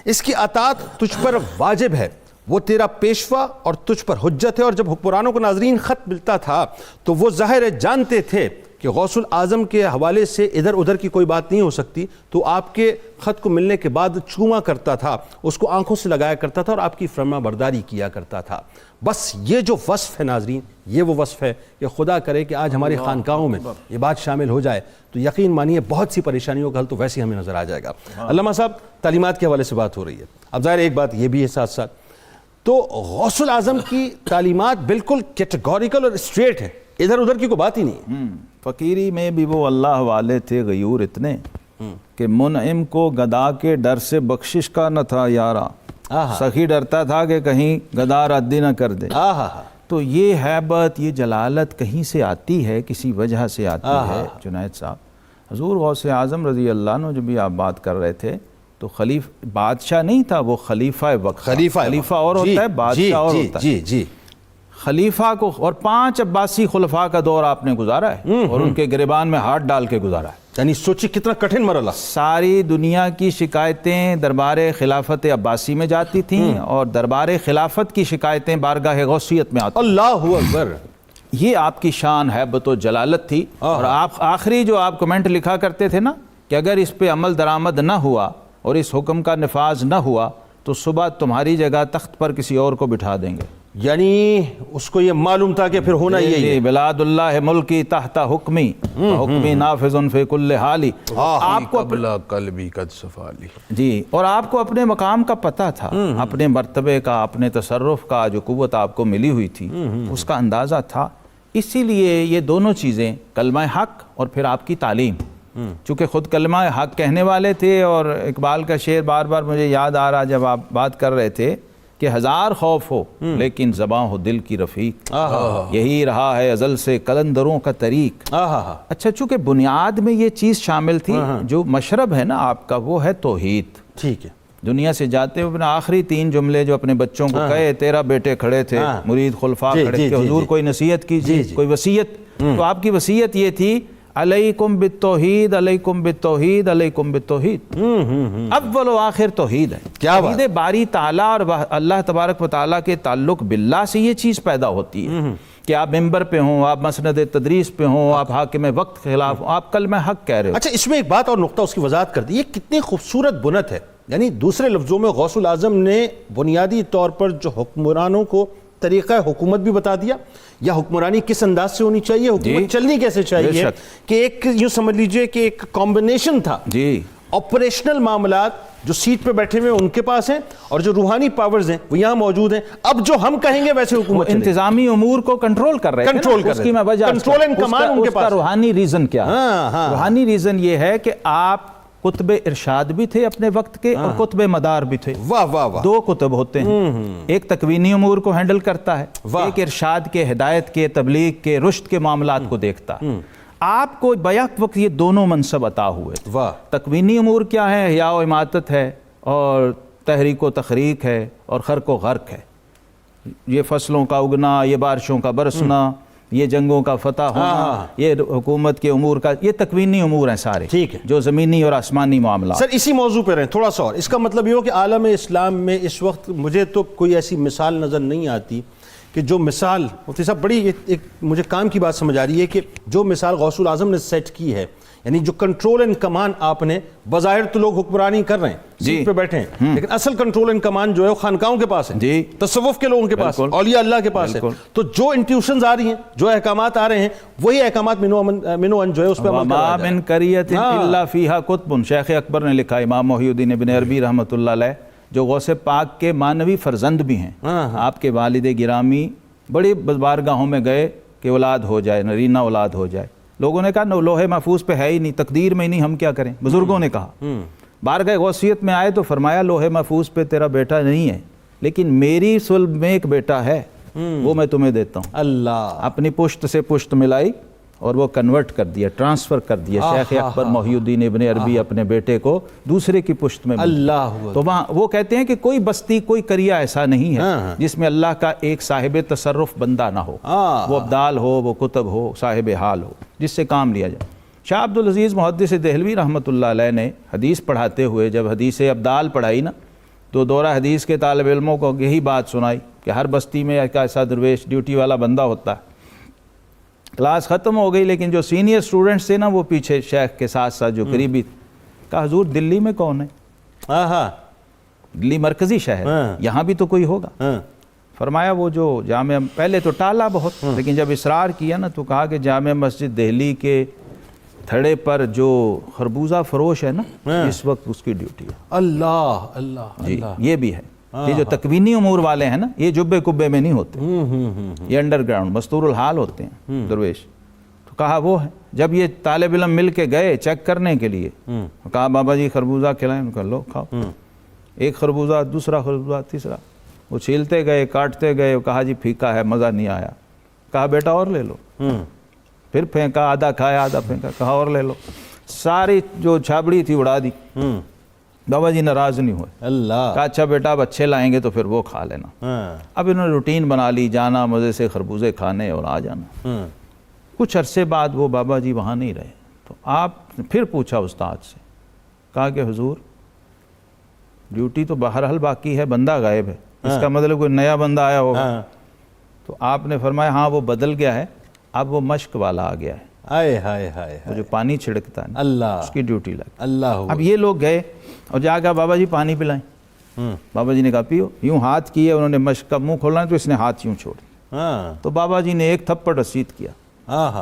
اس کی اطاعت تجھ پر واجب ہے، وہ تیرا پیشوا اور تجھ پر حجت ہے۔ اور جب حکمرانوں کو ناظرین خط ملتا تھا تو وہ ظاہر ہے جانتے تھے کہ غوث الاعظم کے حوالے سے ادھر ادھر کی کوئی بات نہیں ہو سکتی، تو آپ کے خط کو ملنے کے بعد چوما کرتا تھا، اس کو آنکھوں سے لگایا کرتا تھا اور آپ کی فرما برداری کیا کرتا تھا۔ بس یہ جو وصف ہے ناظرین، یہ وہ وصف ہے کہ خدا کرے کہ آج ہماری خانقاہوں میں یہ بات شامل ہو جائے تو یقین مانیے بہت سی پریشانیوں کا حل تو ویسے ہمیں نظر آ جائے گا۔ علامہ صاحب تعلیمات کے حوالے سے بات ہو رہی ہے، اب ظاہر ایک بات یہ بھی ہے ساتھ ساتھ تو غوث الاعظم کی تعلیمات بالکل کیٹیگوریکل اور اسٹریٹ ہے، ادھر ادھر کی کوئی بات ہی نہیں۔ فقیری میں بھی وہ اللہ والے تھے غیور اتنے کہ منعم کو گدا کے ڈر سے بخشش کا نہ تھا یارا، سخی ڈرتا تھا کہ کہیں گدا ردی نہ کر دے۔ تو یہ حیبت، یہ جلالت کہیں سے آتی ہے، کسی وجہ سے آتی ہے۔ جنید صاحب، حضور غوث اعظم رضی اللہ عنہ جب بھی آپ بات کر رہے تھے تو بادشاہ نہیں تھا، وہ خلیفہ وقت، خلیفہ اور ہوتا ہے، بادشاہ اور ہوتا ہے۔ خلیفہ کو اور 5 عباسی خلفاء کا دور آپ نے گزارا ہے اور ان کے گریبان میں ہاتھ ڈال کے گزارا ہے۔ یعنی سوچی کتنا کٹھن مرحلہ۔ ساری دنیا کی شکایتیں دربار خلافت عباسی میں جاتی تھیں اور دربار خلافت کی شکایتیں بارگاہ غوثیت میں آتی۔ اللہ اکبر، یہ آپ کی شان حیبت و جلالت تھی۔ اور آپ آخری جو آپ کمنٹ لکھا کرتے تھے نا کہ اگر اس پہ عمل درآمد نہ ہوا اور اس حکم کا نفاذ نہ ہوا تو صبح تمہاری جگہ تخت پر کسی اور کو بٹھا دیں گے۔ یعنی اس کو یہ معلوم تھا کہ پھر ہونا یہی ہے۔ بلاد اللہ ملکی تحت حکمی حکمی نافذ فی کل حالی۔ آپ کو قلبی قد صفالی، جی، اور آپ کو اپنے مقام کا پتہ تھا، اپنے مرتبے کا، اپنے تصرف کا، جو قوت آپ کو ملی ہوئی تھی اس کا اندازہ تھا۔ اسی لیے یہ دونوں چیزیں، کلمہ حق اور پھر آپ کی تعلیم، چونکہ خود کلمہ حق کہنے والے تھے۔ اور اقبال کا شعر بار بار مجھے یاد آ رہا جب آپ بات کر رہے تھے کہ 1000 خوف ہو لیکن زباں ہو دل کی رفیق، یہی رہا ہے ازل سے قلندروں کا طریق۔ اچھا، چونکہ بنیاد میں یہ چیز شامل تھی، جو مشرب ہے نا آپ کا وہ ہے توحید۔ ٹھیک ہے، دنیا سے جاتے ہوئے اپنے آخری 3 جملے جو اپنے بچوں کو کہے، 13 بیٹے کھڑے تھے، مرید خلفاء کھڑے تھے، حضور کوئی نصیحت کیجیے، کوئی وصیت۔ تو آپ کی وصیت یہ تھی علیکم بالتوحید، علیکم بالتوحید، علیکم بالتوحید۔ اول و آخر توحید ہے۔ توحید باری تعالیٰ اور اللہ تبارک و تعالیٰ کے تعلق باللہ سے یہ چیز پیدا ہوتی ہے کہ آپ ممبر پہ ہوں، آپ مسند تدریس پہ ہوں، آپ حاکم وقت کے خلاف ہوں، آپ کلمہ حق کہہ رہے ہو۔ اچھا، اس میں ایک بات اور نقطہ اس کی وضاحت کر دی، یہ کتنی خوبصورت بنت ہے۔ یعنی دوسرے لفظوں میں غوث الاعظم نے بنیادی طور پر جو حکمرانوں کو طریقہ حکومت بھی بتا دیا، یا حکمرانی کس انداز سے ہونی چاہیے، حکومت چلنی کیسے چاہیے، کہ ایک یوں سمجھ لیجئے کہ ایک کمبینیشن تھا۔ آپریشنل معاملات جو سیٹ پہ بیٹھے ہوئے ان کے پاس ہیں اور جو روحانی پاورز ہیں وہ یہاں موجود ہیں۔ اب جو ہم کہیں گے ویسے حکومت انتظامی امور کو کنٹرول کر رہے ہیں، اس کی میں وجہ کنٹرول اینڈ کمانڈ ان کے پاس۔ روحانی ریزن کیا ہے؟ روحانی ریزن یہ ہے کہ آپ کتب ارشاد بھی تھے اپنے وقت کے اور کتب مدار بھی تھے۔ واہ واہ واہ، 2 کتب ہوتے ہیں، ایک تکوینی امور کو ہینڈل کرتا ہے، ایک ارشاد کے، ہدایت کے، تبلیغ کے، رشد کے معاملات کو دیکھتا ہے۔ آپ کو بیک وقت یہ دونوں منصب عطا ہوئے۔ تکوینی امور کیا ہے؟ احیاء و اماتت ہے اور تحریک و تخریق ہے اور خرق و غرق ہے۔ یہ فصلوں کا اگنا، یہ بارشوں کا برسنا، یہ جنگوں کا فتح ہونا، یہ حکومت کے امور کا، یہ تکوینی امور ہیں سارے، ٹھیک ہے، جو زمینی اور آسمانی معاملات۔ سر اسی موضوع پہ رہیں تھوڑا سا اور، اس کا مطلب یہ ہو کہ عالم اسلام میں اس وقت مجھے تو کوئی ایسی مثال نظر نہیں آتی کہ جو مثال، مفتی صاحب بڑی ایک مجھے کام کی بات سمجھ آ رہی ہے کہ جو مثال غوث الاعظم نے سیٹ کی ہے، یعنی جو کنٹرول اینڈ کمان آپ نے، بظاہر تو لوگ حکمرانی کر رہے ہیں، سیٹ پہ بیٹھے ہیں، لیکن اصل کنٹرول اینڈ کمان جو ہے وہ خانقاہوں کے پاس ہے، تصوف کے لوگوں کے پاس، اولیاء اللہ کے پاس ہے۔ تو جو انٹیوشنز آ رہی ہیں، جو احکامات آ رہے ہیں، وہی احکامات منو جو ہے اس پہ عمل کروایا جائے۔ مَا مِن قَرْيَةٍ إِلَّا فِيهَا قُطْبٌ، شیخ اکبر نے لکھا، امام محی الدین ابن عربی رحمۃ اللہ علیہ، جو غوث پاک کے معنوی فرزند بھی ہیں، آپ کے والد گرامی بڑی بارگاہوں میں گئے کہ اولاد ہو جائے، نرینہ اولاد ہو جائے، لوگوں نے کہا لوح محفوظ پہ ہے ہی نہیں، تقدیر میں ہی نہیں، ہم کیا کریں؟ بزرگوں نے کہا، بارگاہ غوثیت میں آئے تو فرمایا لوح محفوظ پہ تیرا بیٹا نہیں ہے، لیکن میری صلب میں ایک بیٹا ہے، وہ میں تمہیں دیتا ہوں۔ اللہ، اپنی پشت سے پشت ملائی اور وہ کنورٹ کر دیا، ٹرانسفر کر دیا، شیخ اکبر محی الدین ابن عربی اپنے بیٹے کو دوسرے کی پشت میں، اللہ، تو وہاں وہ کہتے ہیں کہ کوئی بستی، کوئی قریہ ایسا نہیں ہے جس میں اللہ کا ایک صاحب تصرف بندہ نہ ہو، وہ ابدال ہو، وہ کتب ہو، صاحب حال ہو، جس سے کام لیا جائے۔ شاہ عبدالعزیز محدث دہلوی رحمۃ اللہ علیہ نے حدیث پڑھاتے ہوئے جب حدیث ابدال پڑھائی نا، تو دورہ حدیث کے طالب علموں کو یہی بات سنائی کہ ہر بستی میں ایک ایسا درویش ڈیوٹی والا بندہ ہوتا ہے۔ کلاس ختم ہو گئی، لیکن جو سینئر اسٹوڈنٹس تھے نا، وہ پیچھے شیخ کے ساتھ ساتھ جو قریبی، کہا حضور دلی میں کون ہے؟ دلی مرکزی شہر، یہاں بھی تو کوئی ہوگا۔ فرمایا وہ جو جامع، پہلے تو ٹالا بہت، لیکن جب اصرار کیا نا تو کہا کہ جامع مسجد دہلی کے تھڑے پر جو خربوزہ فروش ہے نا، اس وقت اس کی ڈیوٹی ہے۔ اللہ اللہ، جی یہ بھی ہے، یہ جو تکوینی امور والے ہیں نا، یہ جبے کبے میں نہیں ہوتے، یہ انڈر گراؤنڈ مستور الحال ہوتے ہیں درویش۔ تو کہا وہ ہے۔ جب یہ طالب علم مل کے گئے چیک کرنے کے لیے، کہا بابا جی خربوزہ کھلائیں، ان کو لو کھاؤ، ایک خربوزہ، دوسرا خربوزہ، تیسرا، وہ چھیلتے گئے، کاٹتے گئے، کہا جی پھیکا ہے، مزہ نہیں آیا، کہا بیٹا اور لے لو، پھر پھینکا، آدھا کھایا، آدھا پھینکا، کہا اور لے لو، ساری جو چھابڑی تھی اڑا دی۔ بابا جی ناراض نہیں ہوئے، اللہ، کہا اچھا بیٹا اب اچھے لائیں گے تو پھر وہ کھا لینا۔ اب انہوں نے روٹین بنا لی، جانا مزے سے خربوزے کھانے اور آ جانا۔ کچھ عرصے بعد وہ بابا جی وہاں نہیں رہے، تو آپ نے پھر پوچھا استاد سے، کہا کہ حضور ڈیوٹی تو بہرحال باقی ہے، بندہ غائب ہے، اس کا مطلب کوئی نیا بندہ آیا ہوگا؟ تو آپ نے فرمایا ہاں وہ بدل گیا ہے، اب وہ مشق والا آ گیا ہے، ہائے ہائے ہائے، وہ جو پانی چھڑکتا ہے، اللہ، اس کی ڈیوٹی لگ۔ اللہ، اب یہ لوگ گئے اور جا کہا بابا جی پانی پلائیں، بابا جی نے کہا پیو، یوں ہاتھ کیے، انہوں نے مشق کا منہ کھولنا تو اس نے ہاتھ یوں چھوڑ دیا، تو بابا جی نے ایک تھپڑ رسید کیا،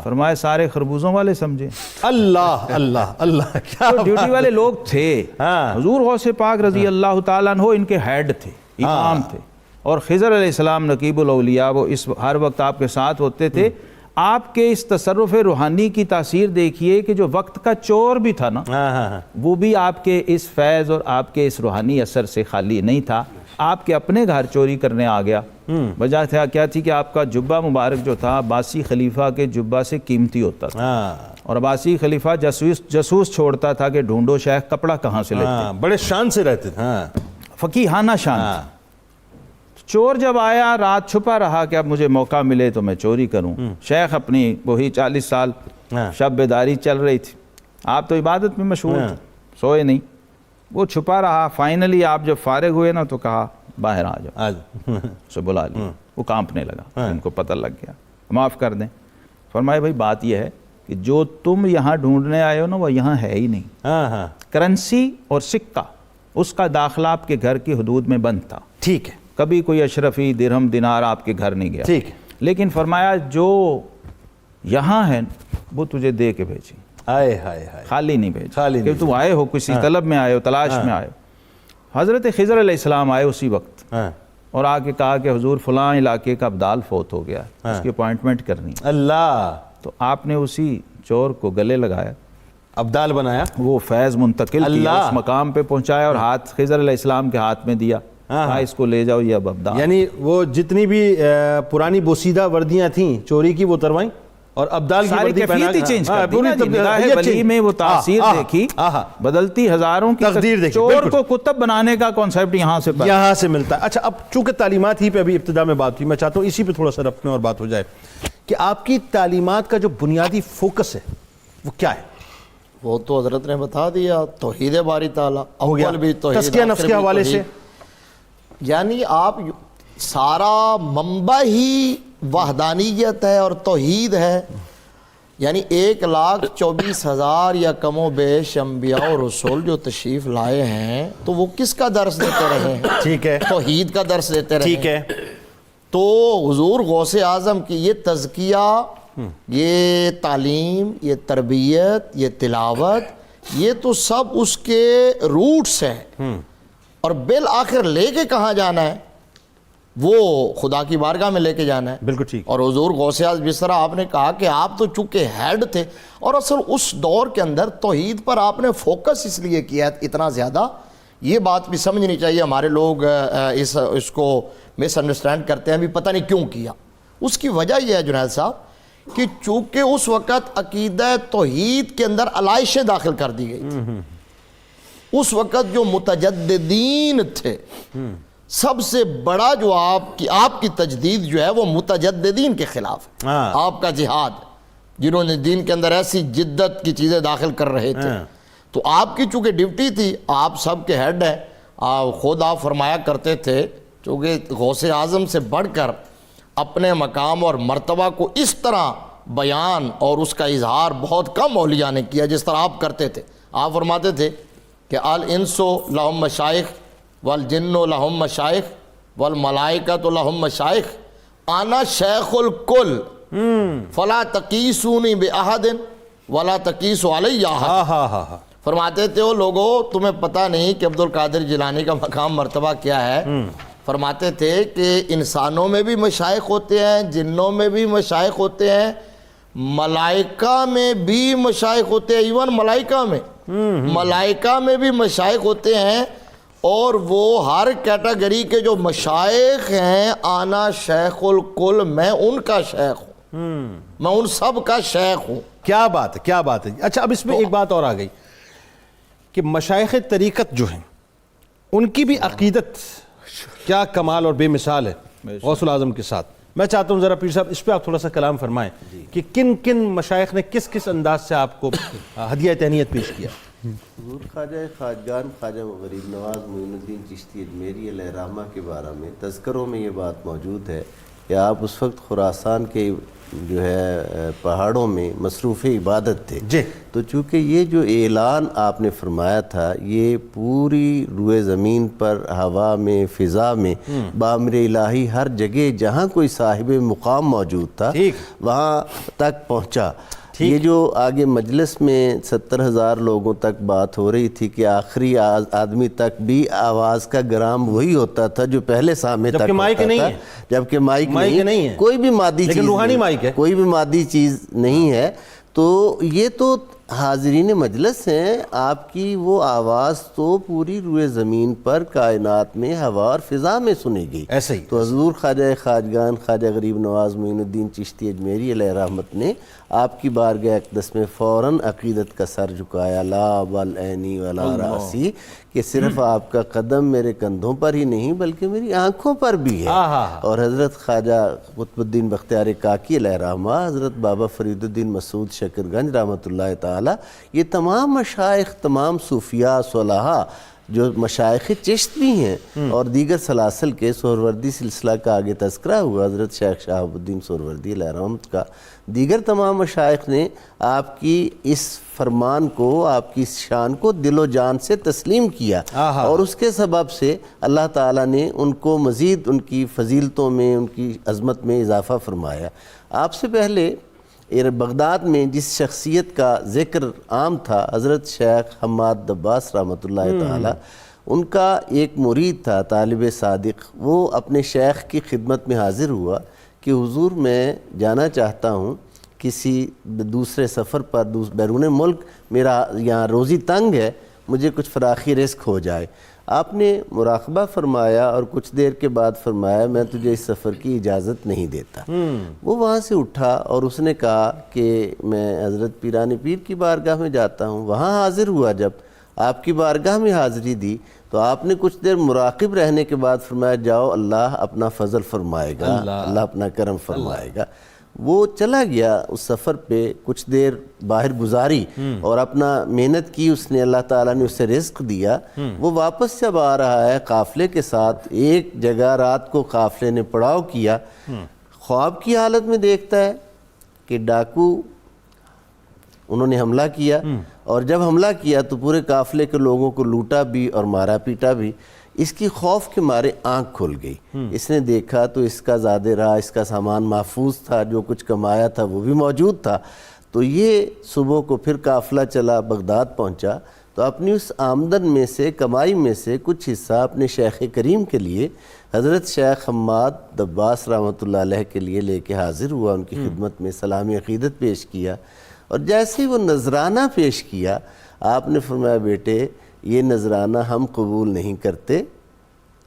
فرمایا سارے خربوزوں والے سمجھے۔ اللہ اللہ اللہ، کیا ڈیوٹی والے لوگ تھے، حضور غوث پاک رضی اللہ تعالیٰ عنہ ان کے ہیڈ تھے، امام تھے، اور خضر علیہ السلام نقیب الاولیاء، وہ اس ہر وقت آپ کے ساتھ ہوتے تھے۔ آپ کے اس تصرف روحانی کی تاثیر دیکھیے کہ جو وقت کا چور بھی تھا نا، وہ بھی آپ کے اس فیض اور آپ کے اس روحانی اثر سے خالی نہیں تھا، آپ کے اپنے گھر چوری کرنے آ گیا۔ وجہ کیا تھی کہ آپ کا جبہ مبارک جو تھا عباسی خلیفہ کے جبہ سے قیمتی ہوتا تھا، اور عباسی خلیفہ جاسوس چھوڑتا تھا کہ ڈھونڈو شیخ کپڑا کہاں سے لیتے، بڑے شان سے رہتے تھے، فقیہانہ شان تھا۔ چور جب آیا، رات چھپا رہا کہ اب مجھے موقع ملے تو میں چوری کروں۔ شیخ اپنی وہی 40 سال شب بیداری چل رہی تھی، آپ تو عبادت میں مشغول تھے، سوئے نہیں، وہ چھپا رہا۔ فائنلی آپ جب فارغ ہوئے نا تو کہا باہر آ جاؤ، اسے بلا لیا، وہ کانپنے لگا، ان کو پتہ لگ گیا، معاف کر دیں۔ فرمایا بھائی بات یہ ہے کہ جو تم یہاں ڈھونڈنے آئے ہو نا وہ یہاں ہے ہی نہیں، کرنسی اور سکہ اس کا داخلہ آپ کے گھر کی حدود میں بند تھا، ٹھیک ہے، کبھی کوئی اشرفی درہم دینار آپ کے گھر نہیں گیا، ٹھیک ہے، لیکن فرمایا جو یہاں ہے وہ تجھے دے کے بھیجی، ہائے ہائے ہائے، خالی نہیں بھیجی، کہ تم آئے ہو کسی طلب میں آئے ہو، تلاش میں آئے ہو۔ حضرت خضر علیہ السلام آئے اسی وقت اور آ کے کہا کہ حضور فلاں علاقے کا ابدال فوت ہو گیا، اس کی اپوائنٹمنٹ کرنی، اللہ، تو آپ نے اسی چور کو گلے لگایا، ابدال بنایا، وہ فیض منتقل کیا، اس مقام پہ پہنچایا اور ہاتھ خضر علیہ السلام کے ہاتھ میں دیا، کہا اس کو لے جاؤ یہ اب ابدال۔ یعنی وہ جتنی بھی پرانی بوسیدہ وردیاں تھیں چوری کی وہ تروائیں اور ابدال کی وردی پہنا، کیفیت ہی چینج کر دی نا، نگاہ ولی میں وہ تاثیر دیکھی، بدلتی ہزاروں کی تقدیر دیکھی، چور کو کتب بنانے کا کانسیپٹ یہاں سے ملتا ہے۔ اچھا اب چونکہ تعلیمات ہی پہ ابھی ابتدا میں بات ہوئی، میں چاہتا ہوں اسی پہ تھوڑا سا ربط میں اور بات ہو جائے کہ آپ کی تعلیمات کا جو بنیادی فوکس ہے وہ کیا ہے؟ وہ تو حضرت نے بتا دیا، توحید باری تعالیٰ، ہو گیا اول بھی توحید، تزکیہ نفس آخر کے بھی حوالے سے، توحید۔ یعنی آپ سارا منبع ہی وحدانیت ہے اور توحید ہے۔ یعنی 1,24,000 یا کم و بیش انبیاء و رسول جو تشریف لائے ہیں تو وہ کس کا درس دیتے رہے ہیں؟ ٹھیک ہے، توحید کا درس دیتے رہے ہیں۔ ٹھیک ہے۔ تو حضور غوث اعظم کی یہ تزکیہ، یہ تعلیم، یہ تربیت، یہ تلاوت، یہ تو سب اس کے روٹس ہیں، اور بالآخر لے کے کہاں جانا ہے؟ وہ خدا کی بارگاہ میں لے کے جانا ہے۔ بالکل ٹھیک۔ اور حضور غوث اعظم جس طرح آپ نے کہا کہ آپ تو چونکہ ہیڈ تھے، اور اصل اس دور کے اندر توحید پر آپ نے فوکس اس لیے کیا ہے اتنا زیادہ، یہ بات بھی سمجھنی چاہیے۔ ہمارے لوگ اس کو مس انڈرسٹینڈ کرتے ہیں، بھی پتہ نہیں کیوں کیا۔ اس کی وجہ یہ ہے جنید صاحب کہ چونکہ اس وقت عقیدہ توحید کے اندر علائشیں داخل کر دی گئی تھی۔ اس وقت جو متجددین تھے، سب سے بڑا جو آپ کی تجدید جو ہے وہ متجددین کے خلاف ہے۔ آپ کا جہاد، جنہوں نے دین کے اندر ایسی جدت کی چیزیں داخل کر رہے تھے، تو آپ کی چونکہ ڈیوٹی تھی، آپ سب کے ہیڈ ہیں، خود آپ فرمایا کرتے تھے چونکہ غوث اعظم سے بڑھ کر اپنے مقام اور مرتبہ کو اس طرح بیان اور اس کا اظہار بہت کم اولیاء نے کیا جس طرح آپ کرتے تھے۔ آپ فرماتے تھے کہ الانسو لہم مشائخ والجن لہم مشائخ والملائکۃ لہم مشائخ انا شیخ الکل فلا تقیسونی باحد ولا تقیسوا علی احد۔ فرماتے تھے وہ لوگوں تمہیں پتہ نہیں کہ عبد القادر جیلانی کا مقام مرتبہ کیا ہے۔ فرماتے تھے کہ انسانوں میں بھی مشائخ ہوتے ہیں، جنوں میں بھی مشائخ ہوتے ہیں، ملائکہ میں بھی مشائخ ہوتے ہیں، ایون ملائکہ میں بھی مشائخ ہوتے ہیں، اور وہ ہر کیٹیگری کے جو مشائخ ہیں، آنا شیخ الکل، میں ان کا شیخ ہوں، میں ان سب کا شیخ ہوں۔ کیا بات ہے، کیا بات ہے۔ اچھا، اب اس میں ایک بات اور آ گئی کہ مشائخ طریقت جو ہیں ان کی بھی عقیدت کیا کمال اور بے مثال ہے غوث الاعظم کے ساتھ۔ میں چاہتا ہوں ذرا پیر صاحب اس پہ آپ تھوڑا سا کلام فرمائیں کہ کن کن مشائخ نے کس کس انداز سے آپ کو ہدیہ تہنیت پیش کیا۔ حضور خواجہ خواجگان خواجہ غریب نواز معین الدین چشتی اجمیری علیہ رحمہ کے بارے میں تذکروں میں یہ بات موجود ہے کہ آپ اس وقت خراسان کے جو ہے پہاڑوں میں مصروف عبادت تھے جی۔ تو چونکہ یہ جو اعلان آپ نے فرمایا تھا یہ پوری روئے زمین پر، ہوا میں، فضا میں، بامر الہی ہر جگہ جہاں کوئی صاحب مقام موجود تھا وہاں تک پہنچا۔ یہ جو آگے مجلس میں 70,000 لوگوں تک بات ہو رہی تھی کہ آخری آدمی تک بھی آواز کا گرام وہی ہوتا تھا جو پہلے سامنے تک ہوتا تھا، جبکہ مائک نہیں ہے، کوئی بھی مادی چیز، روحانی مائک ہے، کوئی بھی مادی چیز نہیں ہے۔ تو یہ تو حاضرین مجلس ہیں، آپ کی وہ آواز تو پوری روئے زمین پر، کائنات میں، ہوا اور فضا میں سنے گی۔ ایسے ہی تو حضور خواجہ خواجگان خواجہ غریب نواز معین الدین چشتی اجمیری علیہ رحمت نے آپ کی بارگاہ اقدس میں فوراً عقیدت کا سر جھکایا، لا بل عینی ولا راسی، کہ صرف آپ کا قدم میرے کندھوں پر ہی نہیں بلکہ میری آنکھوں پر بھی ہے۔ اور حضرت خواجہ قطب الدین بختیار کاکی علیہ رحمہ، حضرت بابا فرید الدین مسعود شکرگنج رحمۃ اللہ تعالی، یہ تمام مشائخ، تمام صوفیاء، صلحاء جو مشائخ چشت بھی ہیں اور دیگر سلاسل کے، سہروردی سلسلہ کا آگے تذکرہ ہوا حضرت شیخ شہاب الدین سہروردی علیہ رحمت کا، دیگر تمام مشائخ نے آپ کی اس فرمان کو، آپ کی اس شان کو دل و جان سے تسلیم کیا، اور اس کے سبب سے اللہ تعالیٰ نے ان کو مزید ان کی فضیلتوں میں، ان کی عظمت میں اضافہ فرمایا۔ آپ سے پہلے بغداد میں جس شخصیت کا ذکر عام تھا، حضرت شیخ حماد دباس رحمۃ اللہ تعالی، ان کا ایک مرید تھا، طالب صادق، وہ اپنے شیخ کی خدمت میں حاضر ہوا کہ حضور میں جانا چاہتا ہوں کسی دوسرے سفر پر، بیرون ملک، میرا یہاں روزی تنگ ہے، مجھے کچھ فراخی رزق ہو جائے۔ آپ نے مراقبہ فرمایا اور کچھ دیر کے بعد فرمایا میں تجھے اس سفر کی اجازت نہیں دیتا۔ وہ وہاں سے اٹھا اور اس نے کہا کہ میں حضرت پیران پیر کی بارگاہ میں جاتا ہوں۔ وہاں حاضر ہوا، جب آپ کی بارگاہ میں حاضری دی تو آپ نے کچھ دیر مراقب رہنے کے بعد فرمایا جاؤ، اللہ اپنا فضل فرمائے گا، اللہ اپنا کرم فرمائے گا۔ وہ چلا گیا اس سفر پہ، کچھ دیر باہر گزاری اور اپنا محنت کی اس نے، اللہ تعالیٰ نے اسے رزق دیا. وہ واپس جب آ رہا ہے قافلے کے ساتھ، ایک جگہ رات کو قافلے نے پڑاؤ کیا، خواب کی حالت میں دیکھتا ہے کہ ڈاکو انہوں نے حملہ کیا، اور جب حملہ کیا تو پورے قافلے کے لوگوں کو لوٹا بھی اور مارا پیٹا بھی. اس کی خوف کے مارے آنکھ کھل گئی. اس نے دیکھا تو اس کا زادے رہا، اس کا سامان محفوظ تھا، جو کچھ کمایا تھا وہ بھی موجود تھا. تو یہ صبح کو پھر قافلہ چلا، بغداد پہنچا، تو اپنی اس آمدن میں سے، کمائی میں سے کچھ حصہ اپنے شیخ کریم کے لیے، حضرت شیخ حماد دباس رحمۃ اللہ علیہ کے لیے لے کے حاضر ہوا. ان کی خدمت میں سلامی عقیدت پیش کیا، اور جیسے ہی وہ نذرانہ پیش کیا، آپ نے فرمایا بیٹے یہ نذرانہ ہم قبول نہیں کرتے،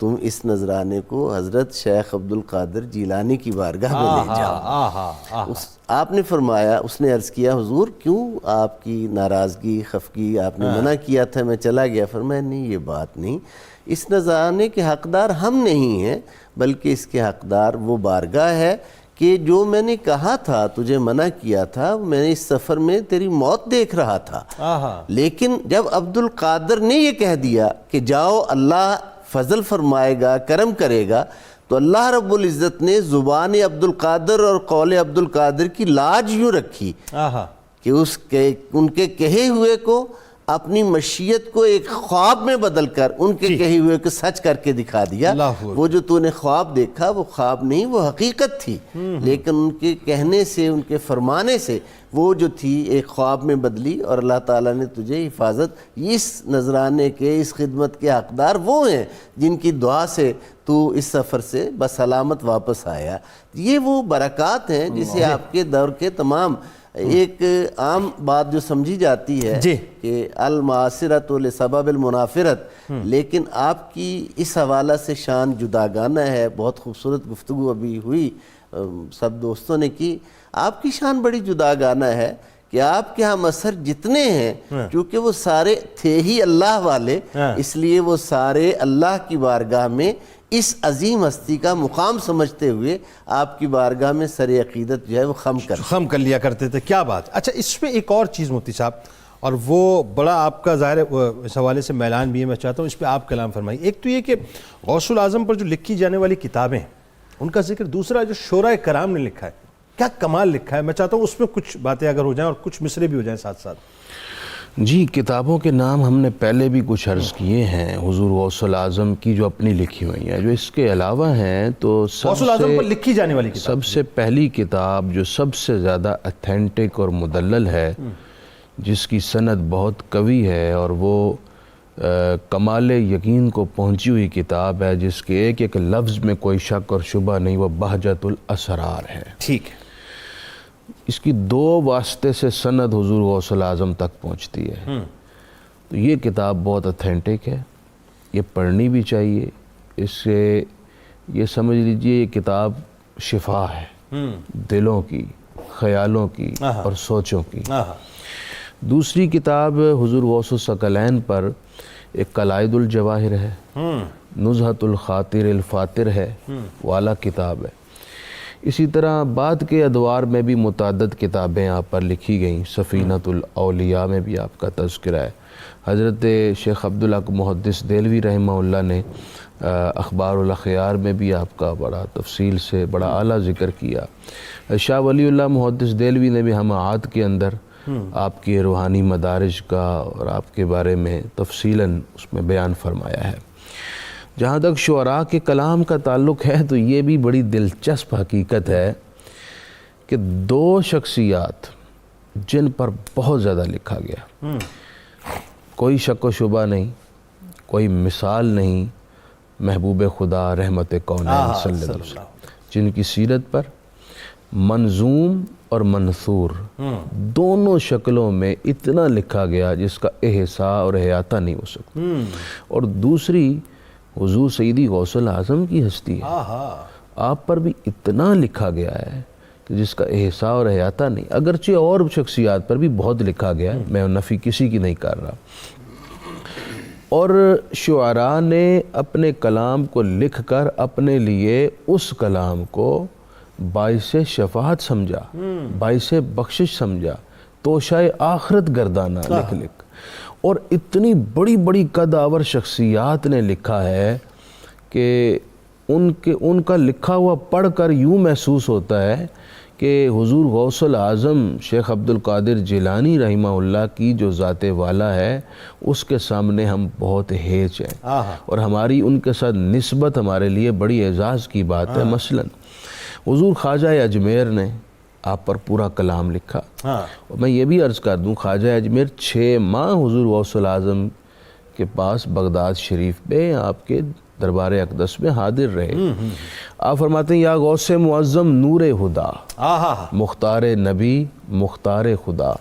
تم اس نذرانے کو حضرت شیخ عبد القادر جیلانی کی بارگاہ میں لے جاؤ. آپ نے فرمایا، اس نے عرض کیا حضور کیوں آپ کی ناراضگی، خفگی، آپ نے منع کیا تھا میں چلا گیا. فرمایا نہیں یہ بات نہیں، اس نذرانے کے حقدار ہم نہیں ہیں، بلکہ اس کے حقدار وہ بارگاہ ہے کہ جو میں نے کہا تھا، تجھے منع کیا تھا، میں نے اس سفر میں تیری موت دیکھ رہا تھا. لیکن جب عبد القادر نے یہ کہہ دیا کہ جاؤ اللہ فضل فرمائے گا، کرم کرے گا، تو اللہ رب العزت نے زبان عبد القادر اور قول عبد القادر کی لاج یوں رکھی کہ ان کے کہے ہوئے کو، اپنی مشیت کو ایک خواب میں بدل کر ان کے کہے ہوئے کو سچ کر کے دکھا دیا. وہ جو تو نے خواب دیکھا وہ خواب نہیں، وہ حقیقت تھی، لیکن ان کے کہنے سے، ان کے فرمانے سے وہ جو تھی ایک خواب میں بدلی، اور اللہ تعالیٰ نے تجھے حفاظت. اس نذرانے کے، اس خدمت کے حقدار وہ ہیں جن کی دعا سے تو اس سفر سے بسلامت واپس آیا. یہ وہ برکات ہیں جسے آپ کے دور کے تمام، ایک عام بات جو سمجھی جاتی ہے کہ المعاصرۃ لسبب المنافرت، لیکن آپ کی اس حوالہ سے شان جداگانہ ہے. بہت خوبصورت گفتگو ابھی ہوئی، سب دوستوں نے کی. آپ کی شان بڑی جداگانہ ہے کہ آپ کے ہم اثر جتنے ہیں، کیونکہ وہ سارے تھے ہی اللہ والے، اس لیے وہ سارے اللہ کی بارگاہ میں اس عظیم ہستی کا مقام سمجھتے ہوئے آپ کی بارگاہ میں سر عقیدت جو ہے وہ خم کر لیا کرتے تھے. کیا بات. اچھا اس پہ ایک اور چیز مفتی صاحب، اور وہ بڑا آپ کا ظاہر اس حوالے سے میلان بھی ہے، میں چاہتا ہوں اس پہ آپ کلام فرمائیں. ایک تو یہ کہ غوث الاعظم پر جو لکھی جانے والی کتابیں ان کا ذکر، دوسرا جو شعراء کرام نے لکھا ہے، کیا کمال لکھا ہے. میں چاہتا ہوں اس میں کچھ باتیں اگر ہو جائیں اور کچھ مصرے بھی ہو جائیں ساتھ ساتھ. جی کتابوں کے نام ہم نے پہلے بھی کچھ عرض کیے ہیں حضور غوث الاعظم کی جو اپنی لکھی ہوئی ہیں. جو اس کے علاوہ ہیں تو غوث الاعظم پر لکھی جانے والی کتاب، سب سے پہلی کتاب جو سب سے زیادہ اتھینٹک اور مدلل ہے، جس کی سند بہت قوی ہے اور وہ کمال یقین کو پہنچی ہوئی کتاب ہے، جس کے ایک ایک لفظ میں کوئی شک اور شبہ نہیں، وہ بہجت الاسرار ہے. ٹھیک ہے. اس کی 2 واسطے سے سند حضور غوث الاعظم تک پہنچتی ہے. تو یہ کتاب بہت اتھینٹک ہے، یہ پڑھنی بھی چاہیے. اس سے یہ سمجھ لیجئے یہ کتاب شفا ہے دلوں کی، خیالوں کی اور سوچوں کی. دوسری کتاب حضور غوث الثقلین پر ایک قلائد الجواہر ہے، نزہۃ الخاطر الفاتر ہے، وہ اعلیٰ کتاب ہے. اسی طرح بعد کے ادوار میں بھی متعدد کتابیں آپ پر لکھی گئیں. سفینۃ الاولیاء میں بھی آپ کا تذکرہ ہے. حضرت شیخ عبدالحق محدث دہلوی رحمہ اللہ نے اخبار الاخیار میں بھی آپ کا بڑا تفصیل سے بڑا اعلیٰ ذکر کیا. شاہ ولی اللہ محدث دہلوی نے بھی ہمعات کے اندر آپ کے روحانی مدارج کا اور آپ کے بارے میں تفصیلاً اس میں بیان فرمایا ہے. جہاں تک شعراء کے کلام کا تعلق ہے تو یہ بھی بڑی دلچسپ حقیقت ہے کہ 2 شخصیات جن پر بہت زیادہ لکھا گیا، کوئی شک و شبہ نہیں، کوئی مثال نہیں، محبوب خدا رحمت کونین صلی اللہ علیہ وسلم، جن کی سیرت پر منظوم اور منثور دونوں شکلوں میں اتنا لکھا گیا جس کا احصاء اور احاطہ نہیں ہو سکتا. اور دوسری حضور سیدی غوث الاعظم کی ہستی ہے، آپ پر بھی اتنا لکھا گیا ہے کہ جس کا احصاء اور احاطہ نہیں. اگرچہ اور شخصیات پر بھی بہت لکھا گیا ہے، میں نفی کسی کی نہیں کر رہا. اور شعراء نے اپنے کلام کو لکھ کر اپنے لیے اس کلام کو باعث شفاعت سمجھا، باعث بخشش سمجھا، توشائے آخرت گردانہ لکھ لکھ. اور اتنی بڑی بڑی قد آور شخصیات نے لکھا ہے کہ ان کا لکھا ہوا پڑھ کر یوں محسوس ہوتا ہے کہ حضور غوث العظم شیخ عبد القادر جیلانی رحمہ اللہ کی جو ذات والا ہے اس کے سامنے ہم بہت ہیچ ہیں، اور ہماری ان کے ساتھ نسبت ہمارے لیے بڑی اعزاز کی بات ہے. مثلا حضور خواجہ اجمیر نے آپ پر پورا کلام لکھا، اور میں یہ بھی عرض کر دوں خواجہ اجمیر 6 ماہ حضور غوث العظم کے پاس بغداد شریف میں آپ کے دربار اقدس میں حاضر رہے. آپ فرماتے ہیں یا غوث معظم نور خدا، مختار نبی مختار خدا،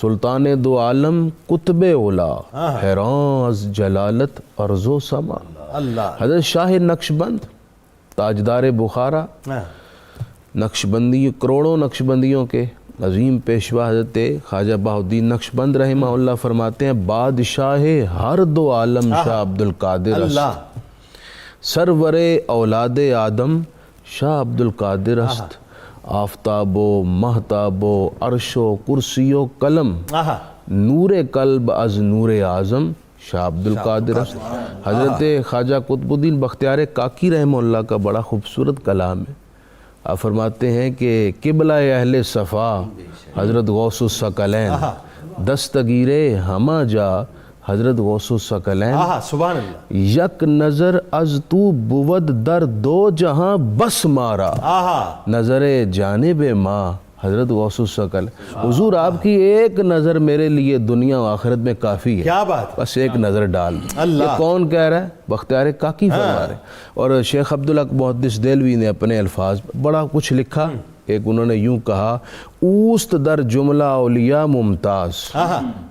سلطان دو عالم قطب اولا، حیران از جلالت ارض و سما. حضرت شاہ نقشبند تاجدار بخارا، نقشبندی کروڑوں نقشبندیوں کے عظیم پیشوا حضرت خواجہ بہاؤالدین نقشبند رحمہ اللہ فرماتے ہیں بادشاہ ہر دو عالم شاہ عبد القادر است، سرور اولاد آدم شاہ عبد القادر است، آفتاب و مہتاب و عرش و کرسی و قلم، نور قلب از نور اعظم شاہ عبد القادر است. حضرت خواجہ قطب الدین بختیار کاکی رحمہ اللہ کا بڑا خوبصورت کلام ہے. آپ فرماتے ہیں کہ قبلہ اہل صفا حضرت غوث الثقلین، دستگیر ہمہ جا حضرت غوث الثقلین، سبحان اللہ، یک نظر از تو بود در دو جہاں بس مارا، نظر جانب ماں حضرت غوث الثقلین. حضور آپ کی ایک نظر میرے لیے دنیا و آخرت میں کافی ہے، کیا بات، بس ایک نظر ڈال. یہ کون کہہ رہا ہے؟ بختیار کاکی فرما رہے. اور شیخ عبدالحق محدث دہلوی نے اپنے الفاظ بڑا کچھ لکھا. ایک انہوں نے یوں کہا اوست در جملہ اولیاء ممتاز،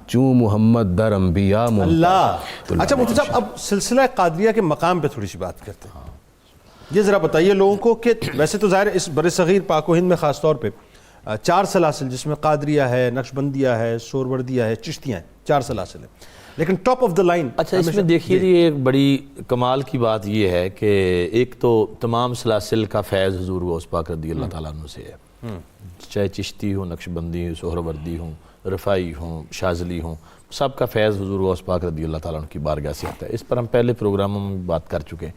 چوں محمد در انبیاء ممتاز. اچھا مفتی صاحب، اب سلسلہ قادریہ کے مقام پہ تھوڑی سی بات کرتے ہیں. یہ ذرا بتائیے لوگوں کو کہ ویسے تو ظاہر اس بر صغیر پاک و ہند میں خاص طور پہ 4 سلاسل جس میں قادریہ ہے، نقشبندیہ ہے، سہروردیہ ہے، چشتیہ ہیں، 4 سلاسل ہیں، لیکن ٹاپ آف دا لائن. اچھا اس میں دیکھیے یہ ایک بڑی کمال کی بات یہ ہے کہ ایک تو تمام سلاسل کا فیض حضور غوث پاک رضی اللہ تعالیٰ عنہ سے ہے، چاہے چشتی ہوں، نقشبندی ہوں، سہروردی ہوں، رفاعی ہوں، شاذلی ہوں، سب کا فیض حضور غوث پاک رضی اللہ تعالیٰ عنہ کی بارگاہ سے آتا ہے. اس پر ہم پہلے پروگراموں میں بات کر چکے ہیں.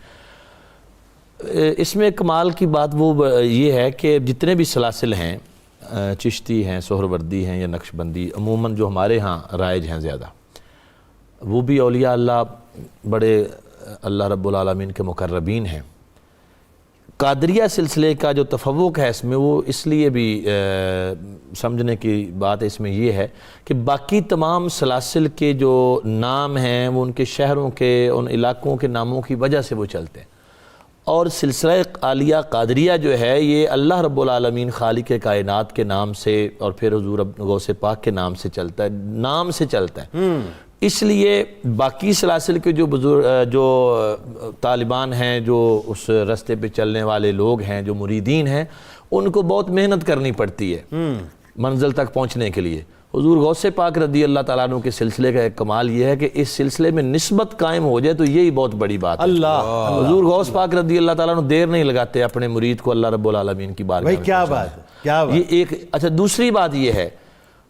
اس میں کمال کی بات وہ یہ ہے کہ جتنے بھی سلاسل ہیں، چشتی ہیں، سہروردی ہیں یا نقشبندی، عموماً جو ہمارے ہاں رائج ہیں زیادہ، وہ بھی اولیاء اللہ بڑے اللہ رب العالمین کے مقربین ہیں. قادریہ سلسلے کا جو تفوق ہے اس میں، وہ اس لیے بھی سمجھنے کی بات اس میں یہ ہے کہ باقی تمام سلاسل کے جو نام ہیں وہ ان کے شہروں کے، ان علاقوں کے ناموں کی وجہ سے وہ چلتے ہیں. اور سلسلہ عالیہ قادریہ جو ہے یہ اللہ رب العالمین خالق کائنات کے نام سے اور پھر حضور غوث پاک کے نام سے چلتا ہے، نام سے چلتا ہے. اس لیے باقی سلاسل کے جو طالبان ہیں، جو اس رستے پہ چلنے والے لوگ ہیں، جو مریدین ہیں، ان کو بہت محنت کرنی پڑتی ہے منزل تک پہنچنے کے لیے. حضور غوث پاک رضی اللہ تعالیٰ عنہ کے سلسلے کا ایک کمال یہ ہے کہ اس سلسلے میں نسبت قائم ہو جائے تو یہی بہت بڑی بات ہے. حضور غوث پاک رضی اللہ تعالیٰ عنہ دیر نہیں لگاتے اپنے مرید کو اللہ رب العالمین کی بارگاہ میں. کیا بات ہے، کیا بات. یہ ایک اچھا دوسری بات یہ ہے،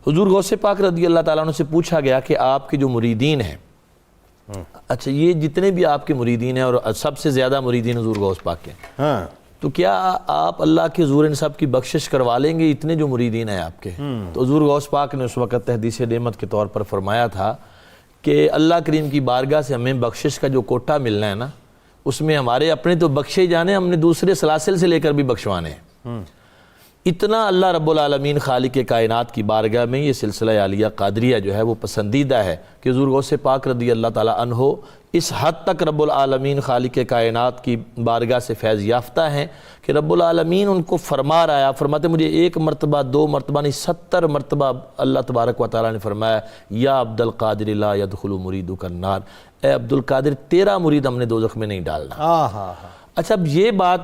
حضور غوث پاک رضی اللہ تعالیٰ عنہ سے پوچھا گیا کہ آپ کے جو مریدین ہیں، اچھا یہ جتنے بھی آپ کے مریدین ہیں اور سب سے زیادہ مریدین حضور غوث پاک کے، تو کیا آپ اللہ کے حضور ان سب کی بخشش کروا لیں گے اتنے جو مریدین ہیں آپ کے؟ تو حضور غوث پاک نے اس وقت تحدیث نعمت کے طور پر فرمایا تھا کہ اللہ کریم کی بارگاہ سے ہمیں بخشش کا جو کوٹہ ملنا ہے نا، اس میں ہمارے اپنے تو بخشے جانے، ہم نے دوسرے سلاسل سے لے کر بھی بخشوانے ہیں. اتنا اللہ رب العالمین خالق کائنات کی بارگاہ میں یہ سلسلہ عالیہ قادریہ جو ہے وہ پسندیدہ ہے کہ حضور غوث پاک رضی اللہ تعالیٰ عنہ اس حد تک رب العالمین خالق کائنات کی بارگاہ سے فیض یافتہ ہیں کہ رب العالمین ان کو فرما رہا ہے. فرماتے مجھے 1 مرتبہ 2 مرتبہ نہیں 70 مرتبہ اللہ تبارک و تعالیٰ نے فرمایا یا عبد القادر لا يدخل مریدک النار، اے عبد القادر تیرا مرید ہم نے دوزخ میں نہیں ڈالنا. اچھا اب یہ بات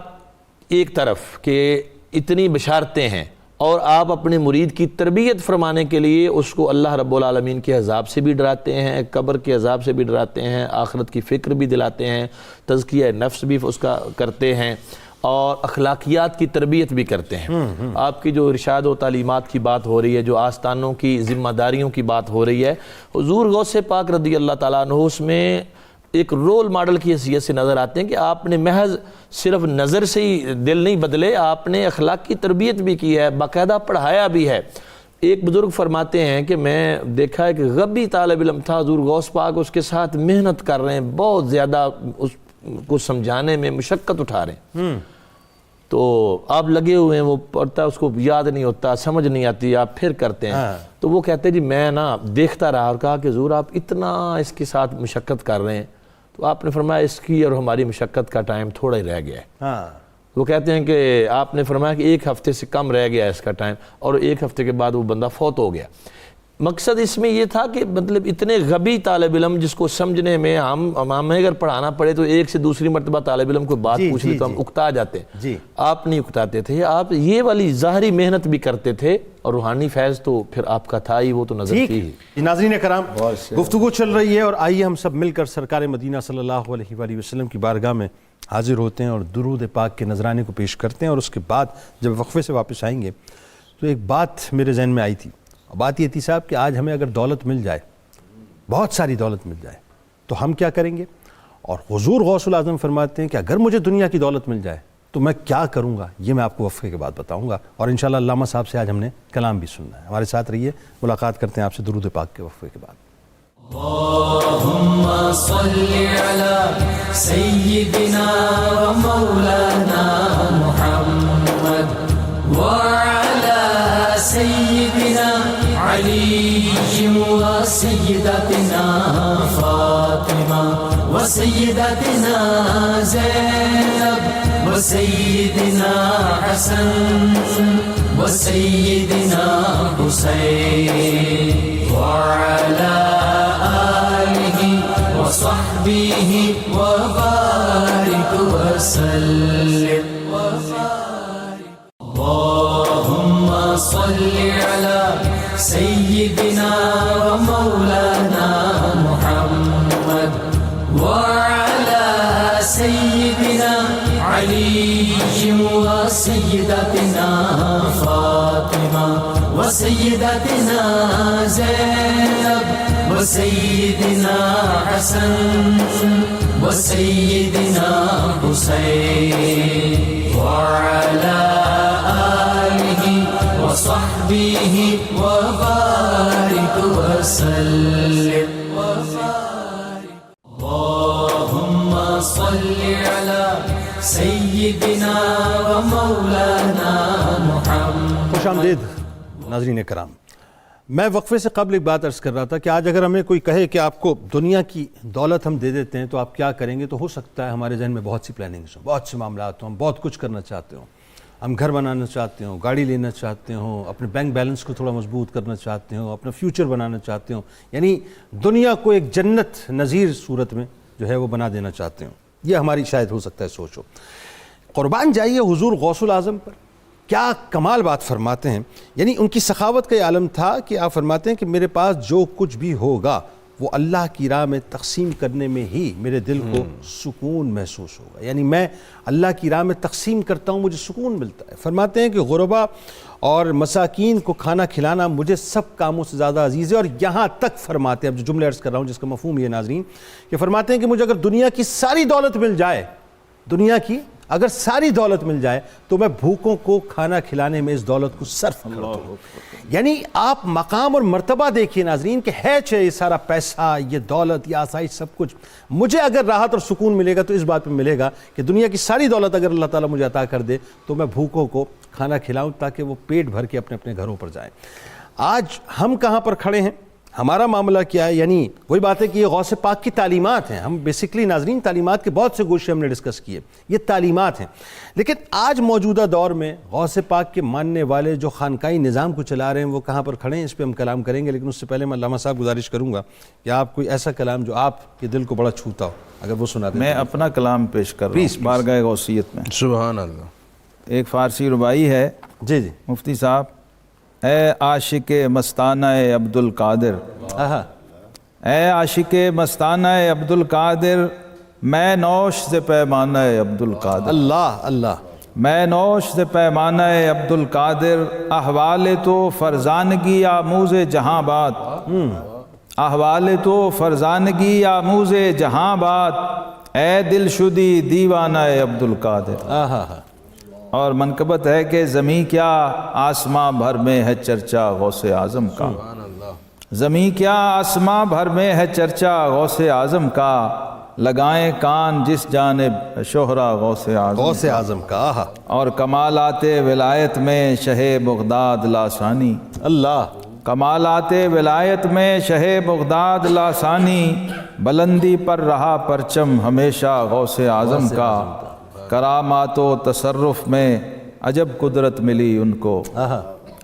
ایک طرف کہ اتنی بشارتیں ہیں اور آپ اپنے مرید کی تربیت فرمانے کے لیے اس کو اللہ رب العالمین کے عذاب سے بھی ڈراتے ہیں، قبر کے عذاب سے بھی ڈراتے ہیں، آخرت کی فکر بھی دلاتے ہیں، تزکیہ نفس بھی اس کا کرتے ہیں، اور اخلاقیات کی تربیت بھی کرتے ہیں۔ آپ کی جو ارشاد و تعلیمات کی بات ہو رہی ہے، جو آستانوں کی ذمہ داریوں کی بات ہو رہی ہے، حضور غوث پاک رضی اللہ تعالیٰ عنہ اس میں ایک رول ماڈل کی حیثیت سے نظر آتے ہیں کہ آپ نے محض صرف نظر سے ہی دل نہیں بدلے، آپ نے اخلاق کی تربیت بھی کی ہے، باقاعدہ پڑھایا بھی ہے۔ ایک بزرگ فرماتے ہیں کہ میں دیکھا ہے کہ غبی طالب علم تھا، حضور غوث پاک اس کے ساتھ محنت کر رہے ہیں، بہت زیادہ اس کو سمجھانے میں مشقت اٹھا رہے ہیں، تو آپ لگے ہوئے ہیں، وہ پڑھتا ہے، اس کو یاد نہیں ہوتا، سمجھ نہیں آتی، آپ پھر کرتے ہیں۔ تو وہ کہتے ہیں جی میں دیکھتا رہا اور کہا کہ حضور آپ اتنا اس کے ساتھ مشقت کر رہے ہیں، تو آپ نے فرمایا اس کی اور ہماری مشقت کا ٹائم تھوڑا ہی رہ گیا ہے۔ وہ کہتے ہیں کہ آپ نے فرمایا کہ 1 ہفتے سے کم رہ گیا ہے اس کا ٹائم، اور 1 ہفتے کے بعد وہ بندہ فوت ہو گیا۔ مقصد اس میں یہ تھا کہ مطلب اتنے غبی طالب علم جس کو سمجھنے میں ہمیں اگر پڑھانا پڑے تو ایک سے دوسری مرتبہ طالب علم کو بات پوچھ لی تو ہم اکتا جاتے ہیں، آپ نہیں اکتاتے تھے، آپ یہ والی ظاہری محنت بھی کرتے تھے، اور روحانی فیض تو پھر آپ کا تھا ہی، وہ تو نظر تھی ہی۔ ناظرین کرام، گفتگو چل رہی ہے اور آئیے ہم سب مل کر سرکار مدینہ صلی اللہ علیہ وآلہ وسلم کی بارگاہ میں حاضر ہوتے ہیں اور درود پاک کے نذرانے کو پیش کرتے ہیں، اور اس کے بعد جب وقفے سے واپس آئیں گے تو ایک بات میرے ذہن میں آئی تھی، بات یہ تھی صاحب کہ آج ہمیں اگر دولت مل جائے، بہت ساری دولت مل جائے، تو ہم کیا کریں گے؟ اور حضور غوث الاعظم فرماتے ہیں کہ اگر مجھے دنیا کی دولت مل جائے تو میں کیا کروں گا، یہ میں آپ کو وقفے کے بعد بتاؤں گا، اور انشاءاللہ علامہ صاحب سے آج ہم نے کلام بھی سننا ہے۔ ہمارے ساتھ رہیے، ملاقات کرتے ہیں آپ سے درود پاک کے وقفے کے بعد۔ اللہم صلی علی سیدنا و مولانا محمد وعلی سیدنا علی و سیدتنا فاطمہ و سیدتنا زینب و سیدنا حسن و سیدنا حسین وعلی وصحبه وبارك وسلم اللهم صل على سيدنا ومولانا محمد وعلى سيدنا علي وسيدتنا فاطمة وسيدتنا زينب وسيدنا حسن وسيدنا حسين وعلى آله وصحبه وبارك وسلم اللهم صل على سيدنا ومولانا محمد۔ خوش آمدید ناظرین کرام، میں وقفے سے قبل ایک بات عرض کر رہا تھا کہ آج اگر ہمیں کوئی کہے کہ آپ کو دنیا کی دولت ہم دے دیتے ہیں تو آپ کیا کریں گے، تو ہو سکتا ہے ہمارے ذہن میں بہت سی پلاننگز ہوں، بہت سے معاملات ہوں، ہم بہت کچھ کرنا چاہتے ہوں، ہم گھر بنانا چاہتے ہوں، گاڑی لینا چاہتے ہوں، اپنے بینک بیلنس کو تھوڑا مضبوط کرنا چاہتے ہوں، اپنا فیوچر بنانا چاہتے ہوں، یعنی دنیا کو ایک جنت نظیر صورت میں جو ہے وہ بنا دینا چاہتے ہوں، یہ ہماری شاید ہو سکتا ہے سوچ ہو۔ قربان جائیے حضور غوث الاعظم پر، کیا کمال بات فرماتے ہیں، یعنی ان کی سخاوت کا یہ عالم تھا کہ آپ فرماتے ہیں کہ میرے پاس جو کچھ بھی ہوگا وہ اللہ کی راہ میں تقسیم کرنے میں ہی میرے دل کو سکون محسوس ہوگا، یعنی میں اللہ کی راہ میں تقسیم کرتا ہوں، مجھے سکون ملتا ہے۔ فرماتے ہیں کہ غربا اور مساکین کو کھانا کھلانا مجھے سب کاموں سے زیادہ عزیز ہے، اور یہاں تک فرماتے ہیں، اب جو جملے عرض کر رہا ہوں جس کا مفہوم یہ ناظرین، کہ فرماتے ہیں کہ مجھے اگر دنیا کی ساری دولت مل جائے، دنیا کی اگر ساری دولت مل جائے تو میں بھوکوں کو کھانا کھلانے میں اس دولت کو صرف کر دوں۔ یعنی آپ مقام اور مرتبہ دیکھیے ناظرین کہ ہے چاہے یہ سارا پیسہ، یہ دولت، یہ آسائش، سب کچھ، مجھے اگر راحت اور سکون ملے گا تو اس بات پہ ملے گا کہ دنیا کی ساری دولت اگر اللہ تعالیٰ مجھے عطا کر دے تو میں بھوکوں کو کھانا کھلاؤں تاکہ وہ پیٹ بھر کے اپنے اپنے گھروں پر جائیں۔ آج ہم کہاں پر کھڑے ہیں، ہمارا معاملہ کیا ہے، یعنی وہی بات ہے کہ یہ غوث پاک کی تعلیمات ہیں۔ ہم بیسکلی ناظرین تعلیمات کے بہت سے گوشے ہم نے ڈسکس کیے، یہ تعلیمات ہیں، لیکن آج موجودہ دور میں غوث پاک کے ماننے والے جو خانقاہی نظام کو چلا رہے ہیں وہ کہاں پر کھڑے ہیں، اس پہ ہم کلام کریں گے، لیکن اس سے پہلے میں علامہ صاحب گزارش کروں گا کہ آپ کوئی ایسا کلام جو آپ کے دل کو بڑا چھوتا ہو اگر وہ سنا دیں۔ میں اپنا کلام پیش کر رہا ہوں بارگاہ غوثیت میں۔ سبحان اللہ۔ ایک فارسی ربائی ہے، جی جی مفتی صاحب، اے عاشق مستانہ عبد القادر، اے عاشق مستانہ عبد القادر، میں نوش سے پیمانہ عبد القادر۔ اللہ اللہ۔ میں نوش سے پیمانہ عبد القادر، احوال تو فرزانگی آموز جہاں بات، احوال تو فرزانگی آموز جہاں بات، اے دل شدی دیوانہ عبد القادر۔ اور منقبت ہے کہ زمیں کیا آسماں بھر میں ہے چرچا غوث اعظم کا، زمیں کیا آسماں بھر میں ہے چرچا غوث اعظم کا، لگائیں کان جس جانب شہرا غوث اعظم کا۔ اور کمالات ولایت میں شہ بغداد لاسانی، اللہ، کمالات ولایت میں شہ بغداد لاسانی، بلندی پر رہا پرچم ہمیشہ غوث اعظم کا، کرامات و تصرف میں عجب قدرت ملی ان کو،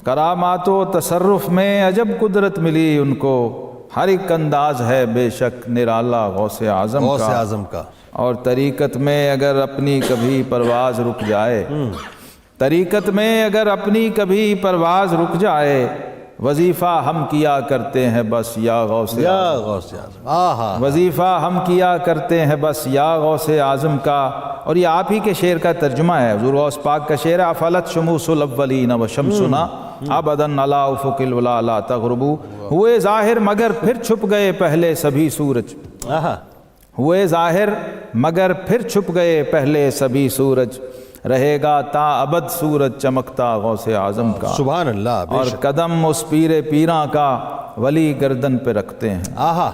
کرامات و تصرف میں عجب قدرت ملی ان کو، ہر ایک انداز ہے بے شک نرالا غوث اعظم کا۔ اور طریقت میں اگر اپنی کبھی پرواز رک جائے، طریقت میں اگر اپنی کبھی پرواز رک جائے، وظیفہ ہم کیا کرتے ہیں بس یا غوث اعظم، وظیفہ ہم کیا کرتے ہیں بس یا غوث اعظم کا۔ اور یہ آپ ہی کے شعر کا ترجمہ ہے، حضور غوث پاک کا شعر ہے، افلت شموس الاولین وشمسنا ابداً علی افق الولا لا تغربو، ہوئے ظاہر مگر پھر چھپ گئے پہلے سبھی سورج، ہوئے ظاہر مگر پھر چھپ گئے پہلے سبھی سورج، رہے گا تا ابد سورج چمکتا غوث اعظم کا۔ سبحان اللہ۔ اور قدم اس پیر پیراں کا ولی گردن پہ رکھتے ہیں،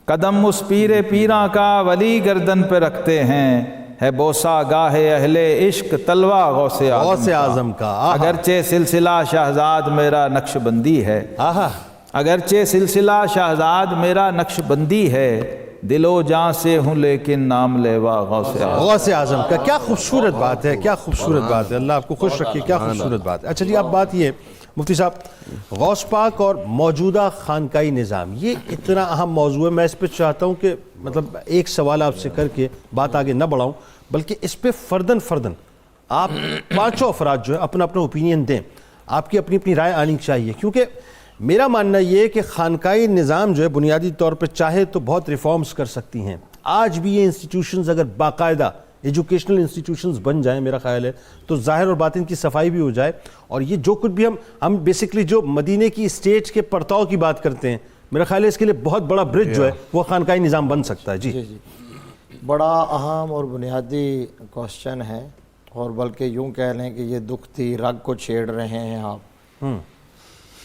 قدم اس پیر پیراں کا ولی گردن پہ رکھتے ہیں، ہے بوسا گاہ اہل عشق تلوا غوث اعظم کا، اگرچہ سلسلہ شہزاد میرا نقش بندی ہے، اگرچہ سلسلہ شہزاد میرا نقش بندی ہے، دل و جان سے ہوں لیکن نام لیوا غوث اعظم کا۔ کیا خوبصورت بات ہے، کیا خوبصورت بات ہے، اللہ آپ کو خوش رکھے، کیا خوبصورت بات ہے۔ اچھا جی، اب بات یہ مفتی صاحب، غوث پاک اور موجودہ خانقائی نظام، یہ اتنا اہم موضوع ہے، میں اس پہ چاہتا ہوں کہ مطلب ایک سوال آپ سے کر کے بات آگے نہ بڑھاؤں، بلکہ اس پہ فرداً آپ پانچوں افراد جو ہے اپنا اوپینین دیں، آپ کی اپنی رائے آنی چاہیے، کیونکہ میرا ماننا یہ ہے کہ خانقائی نظام جو ہے بنیادی طور پہ چاہے تو بہت ریفارمز کر سکتی ہیں۔ آج بھی یہ انسٹیٹیوشنز اگر باقاعدہ ایجوکیشنل انسٹیٹیوشنز بن جائیں، میرا خیال ہے تو ظاہر اور باطن کی صفائی بھی ہو جائے، اور یہ جو کچھ بھی ہم بیسکلی جو مدینے کی اسٹیٹ کے پرتاؤ کی بات کرتے ہیں، میرا خیال ہے اس کے لیے بہت بڑا برج جو ہے وہ خانقائی نظام بن سکتا ہے۔ جی بڑا اہم اور بنیادی کوشچن ہے، اور بلکہ یوں کہہ لیں کہ یہ دکھتی رگ کو چھیڑ رہے ہیں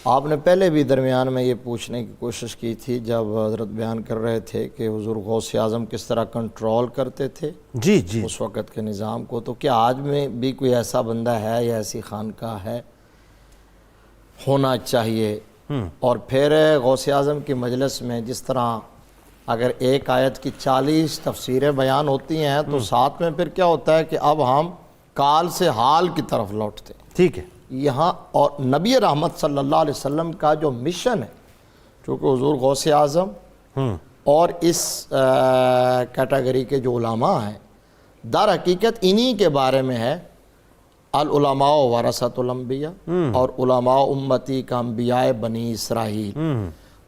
آپ نے پہلے بھی درمیان میں یہ پوچھنے کی کوشش کی تھی جب حضرت بیان کر رہے تھے کہ حضور غوث اعظم کس طرح کنٹرول کرتے تھے جی اس وقت کے نظام کو، تو کیا آج میں بھی کوئی ایسا بندہ ہے یا ایسی خانقاہ ہے، ہونا چاہیے۔ اور پھر غوث اعظم کی مجلس میں جس طرح اگر ایک آیت کی 40 تفسیریں بیان ہوتی ہیں تو ساتھ میں پھر کیا ہوتا ہے کہ اب ہم کال سے حال کی طرف لوٹتے ہیں، ٹھیک ہے یہاں۔ اور نبی رحمت صلی اللہ علیہ وسلم کا جو مشن ہے، چونکہ حضور غوث اعظم اور اس کیٹیگری کے جو علماء ہیں، در حقیقت انہی کے بارے میں ہے، العلماء ورثۃ الانبیاء، اور علماء امتی کا انبیاء بنی اسرائیل۔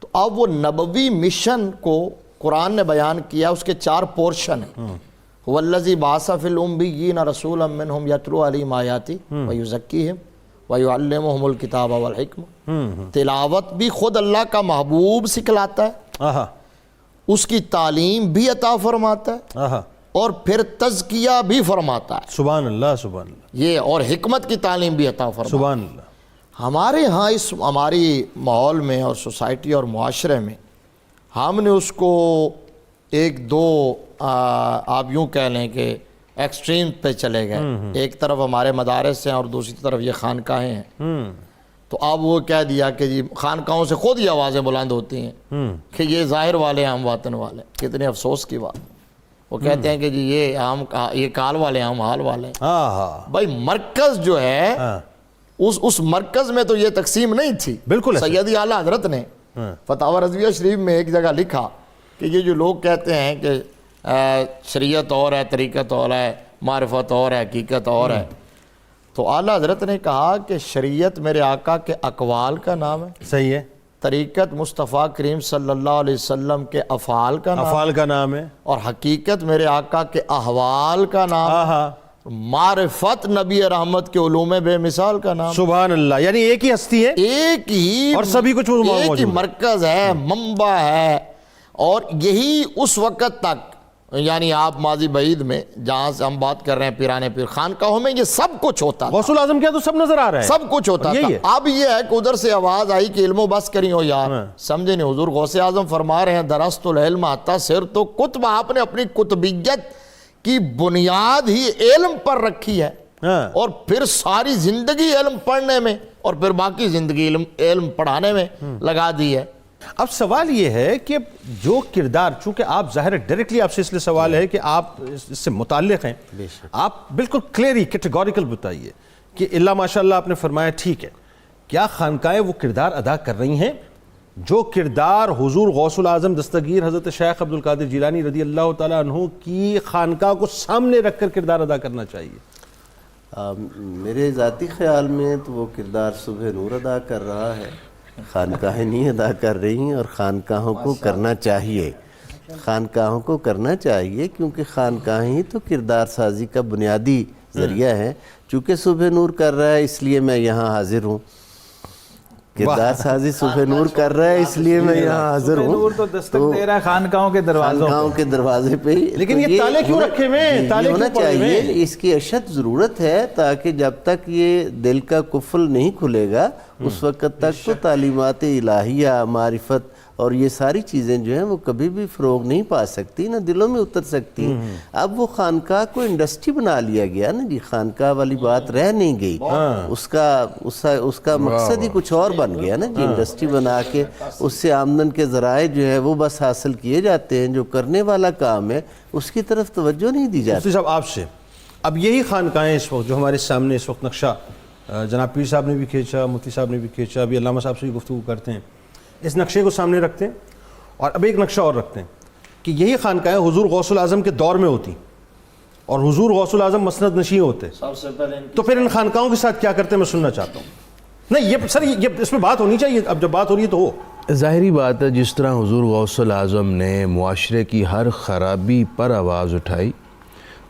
تو اب وہ نبوی مشن کو قرآن نے بیان کیا، اس کے 4 پورشن ہیں۔ وَالَّذِي بَعَثَ فِي الْأُمِّيِّينَ رَسُولًا مِّنْهُمْ يَتْلُو عَلَيْهِمْ آيَاتِهِ وَيُزَكِّيهِمْ وَيُعَلِّمُهُمُ الْكِتَابَ وَالْحِكْمَةَ۔ تلاوت بھی خود اللہ کا محبوب سکھلاتا ہے، اس کی تعلیم بھی عطا فرماتا ہے، اور پھر تزکیہ بھی فرماتا ہے۔ سبحان اللہ، سبحان اللہ، یہ اور حکمت کی تعلیم بھی عطا فرماتا ہے۔ سبحان اللہ۔ ہمارے ہاں اس ہماری ماحول میں اور سوسائٹی اور معاشرے میں ہم نے اس کو ایک دو آپ یوں کہہ لیں کہ ایکسٹریم پہ چلے گئے، ایک طرف ہمارے مدارس ہیں اور دوسری طرف یہ خانقاہیں ہیں، تو اب وہ کہہ دیا کہ جی خانقاہوں سے خود ہی آوازیں بلند ہوتی ہیں کہ یہ ظاہر والے ہم باطن والے۔ کتنے افسوس کی بات، وہ کہتے ہیں کہ جی یہ کال والے ہم حال والے ہیں۔ بھائی مرکز جو ہے، اس مرکز میں تو یہ تقسیم نہیں تھی۔ بالکل سیدی اعلیٰ حضرت نے فتاوی رضویہ شریف میں ایک جگہ لکھا کہ یہ جو لوگ کہتے ہیں کہ شریعت اور ہے، طریقت اور ہے، معرفت اور ہے، حقیقت اور ہے، تو اعلیٰ حضرت نے کہا کہ شریعت میرے آقا کے اقوال کا نام ہے، صحیح ہے، طریقت مصطفیٰ کریم صلی اللہ علیہ وسلم کے افعال کا نام ہے، اور حقیقت میرے آقا کے احوال کا نام ہے، معرفت نبی رحمت کے علوم بے مثال کا نام. سبحان اللہ. یعنی ایک ہی ہستی ہے, ایک ہی اور سبھی کچھ ایک ہی مرکز ہے, منبع ہے. اور یہی اس وقت تک, یعنی آپ ماضی بعید میں جہاں سے ہم بات کر رہے ہیں پیرانے پیر خانقاہوں میں یہ سب کچھ ہوتا تھا. غوث الاعظم کیا تو سب نظر آ رہا ہے, سب کچھ ہوتا تھا. اب یہ ہے کہ ادھر سے آواز آئی کہ علم و بس کری ہو یار, سمجھے نہیں. حضور غوث اعظم فرما رہے ہیں درست العلم حتی صرت کتب. آپ نے اپنی کتبیت کی بنیاد ہی علم پر رکھی ہے, اور پھر ساری زندگی علم پڑھنے میں اور پھر باقی زندگی علم پڑھانے میں لگا دی ہے. اب سوال یہ ہے کہ جو کردار, چونکہ آپ ظاہر ڈائریکٹلی آپ سے اس لیے سوال ہے کہ آپ اس سے متعلق ہیں, آپ بالکل کلیئرلی کیٹیگوریکل بتائیے کہ اللہ ماشاءاللہ آپ نے فرمایا ٹھیک ہے, کیا خانقاہیں وہ کردار ادا کر رہی ہیں جو کردار حضور غوث الاعظم دستگیر حضرت شیخ عبد القادر جیلانی رضی اللہ تعالیٰ عنہ کی خانقاہ کو سامنے رکھ کر کردار ادا کرنا چاہیے؟ میرے ذاتی خیال میں تو وہ کردار صبح نور ادا کر رہا ہے, خانقاہیں نہیں ادا کر رہی ہیں, اور خانقاہوں کو کرنا چاہیے. خانقاہوں کو کرنا چاہیے کیونکہ خانقاہیں ہی تو کردار سازی کا بنیادی ذریعہ ہے. چونکہ صبح نور کر رہا ہے اس لیے میں یہاں حاضر ہوں, کردار سازی صبح نور کر رہا ہے اس لیے میں یہاں حاضر ہوں. نور تو دستک دے رہا ہے خانقاہوں کے دروازے پہ ہی. لیکن یہ تالے کیوں رکھے ہوئے, تالے ہونا چاہیے. اس کی اشد ضرورت ہے تاکہ جب تک یہ دل کا قفل نہیں کھلے گا اس وقت تک تو تعلیمات الہیہ, معرفت اور یہ ساری چیزیں جو ہیں وہ کبھی بھی فروغ نہیں پا سکتی, نہ دلوں میں اتر سکتی. اب وہ خانقاہ کو انڈسٹری بنا لیا گیا نا جی, خانقاہ والی بات رہ نہیں گئی. اس کا مقصد ہی کچھ اور بن گیا نا جی. انڈسٹری بنا کے اس سے آمدن کے ذرائع جو ہے وہ بس حاصل کیے جاتے ہیں, جو کرنے والا کام ہے اس کی طرف توجہ نہیں دی جاتی. مفتی صاحب آپ سے, اب یہی خانقاہیں اس وقت جو ہمارے سامنے اس وقت نقشہ جناب پیر صاحب نے بھی کھینچا, مفتی صاحب نے بھی کھینچا, ابھی علامہ صاحب سے بھی گفتگو کرتے ہیں, اس نقشے کو سامنے رکھتے ہیں, اور اب ایک نقشہ اور رکھتے ہیں کہ یہی خانقاہیں حضور غوث الاعظم کے دور میں ہوتی اور حضور غوث الاعظم مسند نشین ہوتے, تو پھر ان خانقاہوں کے ساتھ کیا کرتے ہیں میں سننا چاہتا ہوں. نہیں یہ سر یہ اس میں بات ہونی چاہیے, اب جب بات ہو رہی ہے تو ہو. ظاہری بات ہے جس طرح حضور غوث الاعظم نے معاشرے کی ہر خرابی پر آواز اٹھائی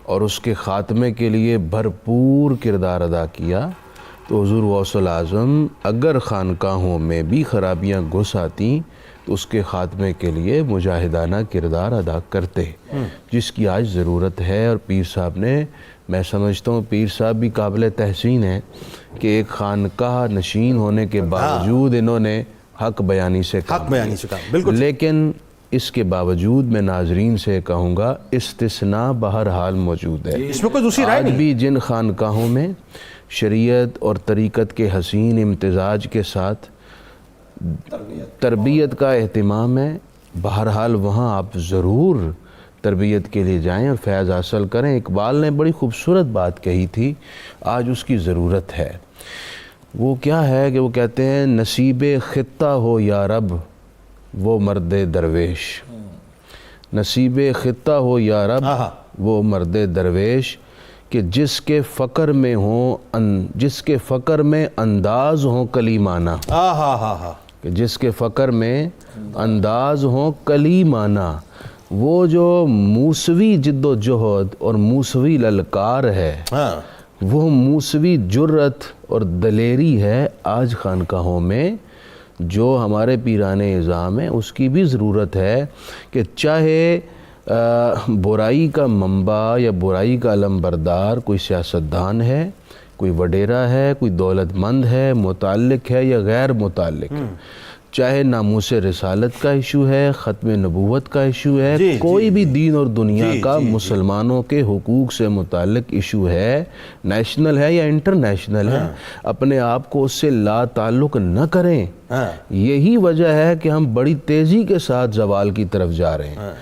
اور اس کے خاتمے کے لیے بھرپور کردار ادا کیا, تو حضور غوث الاعظم اگر خانقاہوں میں بھی خرابیاں گھس آتیں تو اس کے خاتمے کے لیے مجاہدانہ کردار ادا کرتے, جس کی آج ضرورت ہے. اور پیر صاحب نے, میں سمجھتا ہوں پیر صاحب بھی قابل تحسین ہے کہ ایک خانقاہ نشین ہونے کے باوجود انہوں نے حق بیانی سے کام, بالکل. لیکن اس کے باوجود میں ناظرین سے کہوں گا استثناء بہرحال موجود ہے. اس میں کوئی دوسری رائے نہیں. آج بھی جن خانقاہوں میں شریعت اور طریقت کے حسین امتزاج کے ساتھ تربیت کا اہتمام ہے, بہرحال وہاں آپ ضرور تربیت کے لیے جائیں اور فیض حاصل کریں. اقبال نے بڑی خوبصورت بات کہی تھی, آج اس کی ضرورت ہے. وہ کیا ہے کہ وہ کہتے ہیں نصیب خطہ ہو یا رب وہ مرد درویش, نصیب خطہ ہو یا رب وہ مرد درویش, کہ جس کے فقر میں انداز ہوں کلیمانہ, کہ جس کے فقر میں انداز ہوں کلیمانہ, وہ جو موسوی جد و جہد اور موسوی للکار ہے, وہ موسوی جرت اور دلیری ہے آج خانقاہوں میں جو ہمارے پیران اعظام ہیں. اس کی بھی ضرورت ہے کہ چاہے برائی کا منبع یا برائی کا علمبردار کوئی سیاستدان ہے, کوئی وڈیرا ہے, کوئی دولت مند ہے, متعلق ہے یا غیر متعلق, چاہے ناموس رسالت کا ایشو ہے, ختم نبوت کا ایشو ہے, کوئی بھی دین اور دنیا کا مسلمانوں کے حقوق سے متعلق ایشو ہے, نیشنل ہے یا انٹرنیشنل ہے, اپنے آپ کو اس سے لا تعلق نہ کریں. یہی وجہ ہے کہ ہم بڑی تیزی کے ساتھ زوال کی طرف جا رہے ہیں.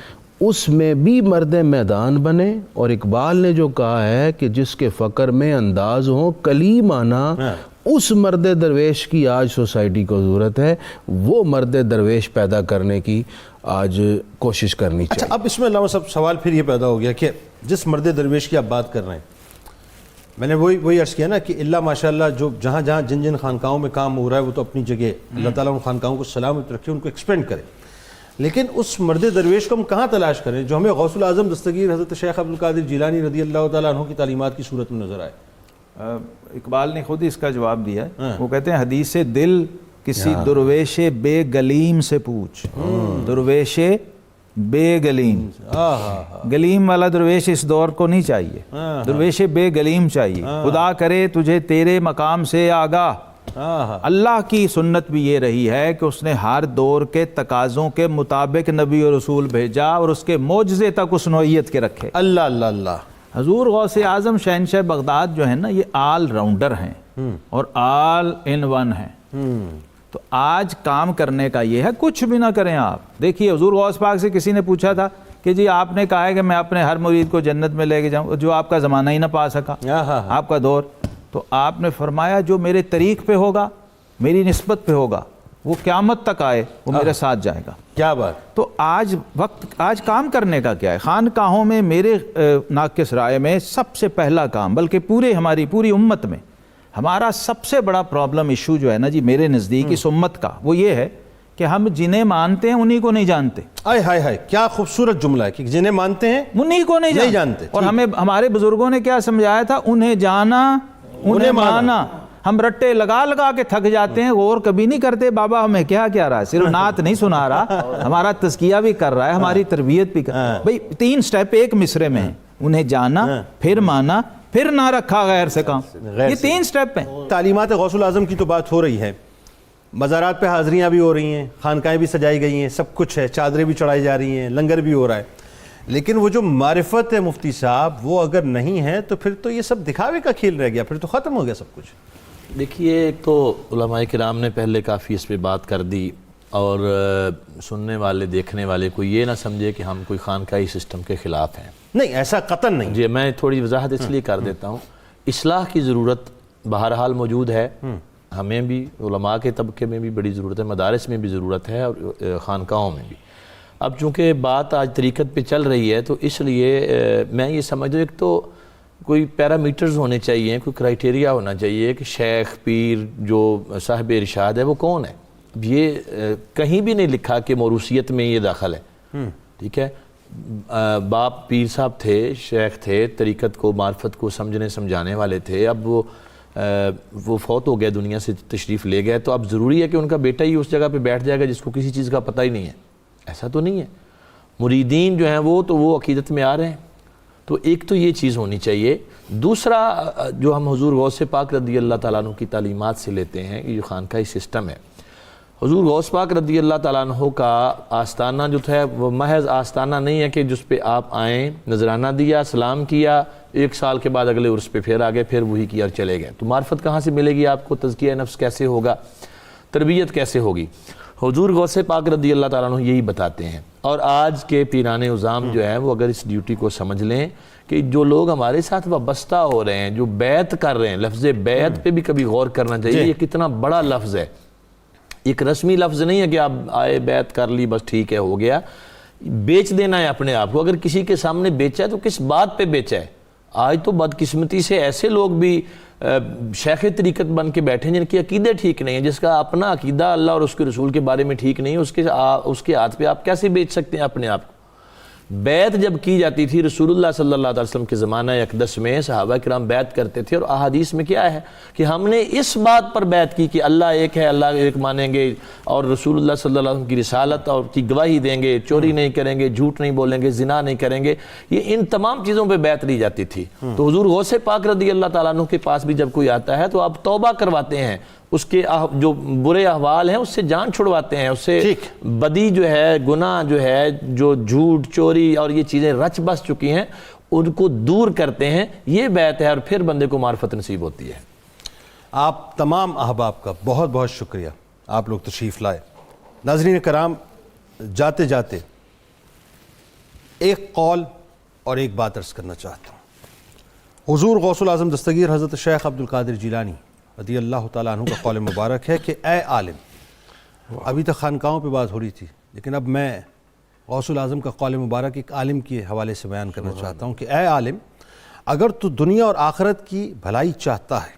اس میں بھی مرد میدان بنے, اور اقبال نے جو کہا ہے کہ جس کے فقر میں انداز ہو کلیمانہ, اس مرد درویش کی آج سوسائٹی کو ضرورت ہے. وہ مرد درویش پیدا کرنے کی آج کوشش کرنی چاہیے. اچھا, اب اس میں علامہ صاحب سوال پھر یہ پیدا ہو گیا کہ جس مرد درویش کی آپ بات کر رہے ہیں, میں نے وہی عرض کیا نا کہ اللہ ماشاءاللہ جو جہاں جہاں جن خانقاہوں میں کام ہو رہا ہے وہ تو اپنی جگہ, اللہ تعالیٰ ان خانقاہوں کو سلامت رکھے, ان کو ایکسپینڈ کرے. لیکن اس مرد درویش کو ہم کہاں تلاش کریں جو ہمیں غوث العظم دستگیر حضرت شیخ عبد القادر جیلانی رضی اللہ تعالیٰ عنہ کی تعلیمات کی صورت میں نظر آئے؟ اقبال نے خود اس کا جواب دیا ہے. وہ کہتے ہیں حدیث دل کسی درویش بے گلیم سے پوچھ. درویش بے گلیم، گلیم والا درویش اس دور کو نہیں چاہیے، درویش بے گلیم چاہیے. خدا کرے تجھے تیرے مقام سے آگاہ. اللہ کی سنت بھی یہ رہی ہے کہ اس نے ہر دور کے تقاضوں کے مطابق نبی و رسول بھیجا اور اس کے معجزے تک اس نوعیت کے رکھے. اللہ اللہ اللہ. حضور غوث اعظم شہنشاہ بغداد جو ہیں نا یہ آل راؤنڈر ہیں اور آل ان ون ہیں. تو آج کام کرنے کا یہ ہے کچھ بھی نہ کریں آپ. دیکھیے حضور غوث پاک سے کسی نے پوچھا تھا کہ جی آپ نے کہا ہے کہ میں اپنے ہر مرید کو جنت میں لے کے جاؤں، جو آپ کا زمانہ ہی نہ پا سکا، آپ کا دور. تو آپ نے فرمایا جو میرے طریق پہ ہوگا، میری نسبت پہ ہوگا، وہ قیامت تک آئے وہ میرے ساتھ جائے گا. کیا بات. تو آج کام کرنے کا کیا ہے؟ خانقاہوں میں میرے ناقص رائے میں سب سے پہلا کام، بلکہ ہماری پوری امت میں ہمارا سب سے بڑا پرابلم ایشو جو ہے نا جی میرے نزدیک اس امت کا، وہ یہ ہے کہ ہم جنہیں مانتے ہیں انہی کو نہیں جانتے. ہائے کیا خوبصورت جملہ ہے کہ جنہیں مانتے ہیں انہی کو نہیں جانتے. اور ہمیں ہمارے بزرگوں نے کیا سمجھایا تھا؟ انہیں جانا انہیں مانا. ہم رٹے لگا کے تھک جاتے ہیں، غور کبھی نہیں کرتے بابا ہمیں کیا رہا ہے. صرف نعت نہیں سنا رہا، ہمارا تزکیہ بھی کر رہا ہے، ہماری تربیت بھی کر رہا ہے. بھئی 3 سٹیپ ایک مصرے میں ہیں، انہیں جانا، پھر مانا، پھر نہ رکھا غیر سے کام. یہ 3 سٹیپ ہیں. تعلیمات غوث العظم کی تو بات ہو رہی ہے، مزارات پہ حاضریاں بھی ہو رہی ہیں، خانقاہیں بھی سجائی گئی ہیں، سب کچھ ہے، چادریں بھی چڑھائی جا رہی ہیں، لنگر بھی ہو رہا ہے. لیکن وہ جو معرفت ہے مفتی صاحب وہ اگر نہیں ہے تو پھر تو یہ سب دکھاوے کا کھیل رہ گیا، پھر تو ختم ہو گیا سب کچھ. دیکھیے ایک تو علماء کرام نے پہلے کافی اس پہ بات کر دی، اور سننے والے دیکھنے والے کو یہ نہ سمجھے کہ ہم کوئی خانقاہی سسٹم کے خلاف ہیں. نہیں، ایسا قطعاً نہیں. جی میں تھوڑی وضاحت اس لیے کر دیتا ہوں. اصلاح کی ضرورت بہرحال موجود ہے، ہمیں بھی، علماء کے طبقے میں بھی بڑی ضرورت ہے، مدارس میں بھی ضرورت ہے، اور خانقاہوں میں بھی. اب چونکہ بات آج طریقت پہ چل رہی ہے تو اس لیے میں یہ سمجھتا ہوں ایک تو کوئی پیرامیٹرز ہونے چاہیے، کوئی کرائٹیریا ہونا چاہیے کہ شیخ پیر جو صاحب ارشاد ہے وہ کون ہے. اب یہ کہیں بھی نہیں لکھا کہ موروثیت میں یہ داخل ہے. ٹھیک ہے، باپ پیر صاحب تھے، شیخ تھے، طریقت کو معرفت کو سمجھانے والے تھے. اب وہ فوت ہو گئے، دنیا سے تشریف لے گئے، تو اب ضروری ہے کہ ان کا بیٹا ہی اس جگہ پہ بیٹھ جائے گا جس کو کسی چیز کا پتہ ہی نہیں ہے؟ ایسا تو نہیں ہے. مریدین جو ہیں وہ عقیدت میں آ رہے ہیں. تو ایک تو یہ چیز ہونی چاہیے. دوسرا جو ہم حضور غوث پاک رضی اللہ تعالیٰ عنہ کی تعلیمات سے لیتے ہیں، یہ جو خانقاہی سسٹم ہے، حضور غوث پاک رضی اللہ تعالیٰ عنہ کا آستانہ جو تھا وہ محض آستانہ نہیں ہے کہ جس پہ آپ آئیں، نذرانہ دیا، سلام کیا، 1 سال کے بعد اگلے عرس پہ پھر آگے، پھر وہی کیا اور چلے گئے. تو معرفت کہاں سے ملے گی آپ کو؟ تزکیہ نفس کیسے ہوگا؟ تربیت کیسے ہوگی؟ حضور غوث پاک رضی اللہ تعالیٰ عنہ یہی بتاتے ہیں. اور آج کے پیران عظام جو ہیں وہ اگر اس ڈیوٹی کو سمجھ لیں کہ جو لوگ ہمارے ساتھ وابستہ ہو رہے ہیں، جو بیعت کر رہے ہیں، لفظ بیعت پہ بھی کبھی غور کرنا چاہیے. یہ کتنا بڑا لفظ ہے، ایک رسمی لفظ نہیں ہے کہ آپ آئے بیعت کر لی بس ٹھیک ہے ہو گیا. بیچ دینا ہے اپنے آپ کو. اگر کسی کے سامنے بیچا ہے تو کس بات پہ بیچا ہے؟ آج تو بدقسمتی سے ایسے لوگ بھی شیخ طریقت بن کے بیٹھے ہیں جن کی عقیدے ٹھیک نہیں ہے، جس کا اپنا عقیدہ اللہ اور اس کے رسول کے بارے میں ٹھیک نہیں ہے، اس کے ہاتھ پہ آپ کیسے بیچ سکتے ہیں اپنے آپ کو؟ بیعت جب کی جاتی تھی رسول اللہ صلی اللہ علیہ وسلم کے زمانہ اقدس میں، صحابہ کرام بیعت کرتے تھے، اور احادیث میں کیا ہے کہ ہم نے اس بات پر بیعت کی کہ اللہ ایک ہے، اللہ ایک مانیں گے، اور رسول اللہ صلی اللہ علیہ وسلم کی رسالت اور کی گواہی دیں گے، چوری نہیں کریں گے، جھوٹ نہیں بولیں گے، زنا نہیں کریں گے. یہ ان تمام چیزوں پہ بیعت لی جاتی تھی. تو حضور غوث پاک رضی اللہ تعالیٰ عنہ کے پاس بھی جب کوئی آتا ہے تو آپ توبہ کرواتے ہیں، اس کے جو برے احوال ہیں اس سے جان چھڑواتے ہیں، اس سے بدی جو ہے، گناہ جو ہے، جو جھوٹ چوری اور یہ چیزیں رچ بس چکی ہیں ان کو دور کرتے ہیں. یہ بیعت ہے، اور پھر بندے کو معرفت نصیب ہوتی ہے. آپ تمام احباب کا بہت بہت شکریہ، آپ لوگ تشریف لائے. ناظرین کرام، جاتے جاتے ایک قول اور ایک بات عرض کرنا چاہتا ہوں. حضور غوث العظم دستگیر حضرت شیخ عبد القادر جیلانی رضی اللہ تعالیٰ عنہ کا قول مبارک ہے کہ اے عالم، ابھی تک خانقاہوں پہ بات ہو رہی تھی لیکن اب میں غوث العظم کا قول مبارک ایک عالم کے حوالے سے بیان کرنا چاہتا ہوں کہ اے عالم، اگر تو دنیا اور آخرت کی بھلائی چاہتا ہے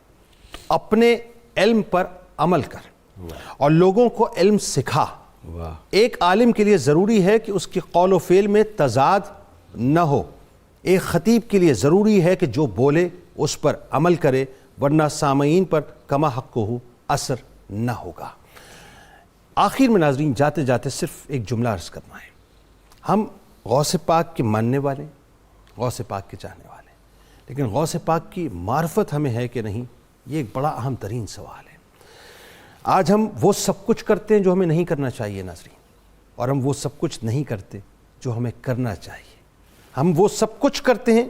تو اپنے علم پر عمل کر اور لوگوں کو علم سکھا، ایک عالم کے لیے ضروری ہے کہ اس کی قول و فعل میں تضاد نہ ہو. ایک خطیب کے لیے ضروری ہے کہ جو بولے اس پر عمل کرے، ورنہ سامعین پر کما حق ہو اثر نہ ہوگا. آخر میں ناظرین جاتے جاتے صرف ایک جملہ عرض کرنا ہے. ہم غوث پاک کے ماننے والے، غوث پاک کے چاہنے والے، لیکن غوث پاک کی معرفت ہمیں ہے کہ نہیں، یہ ایک بڑا اہم ترین سوال ہے. آج ہم وہ سب کچھ کرتے ہیں جو ہمیں نہیں کرنا چاہیے ناظرین، اور ہم وہ سب کچھ نہیں کرتے جو ہمیں کرنا چاہیے. ہم وہ سب کچھ کرتے ہیں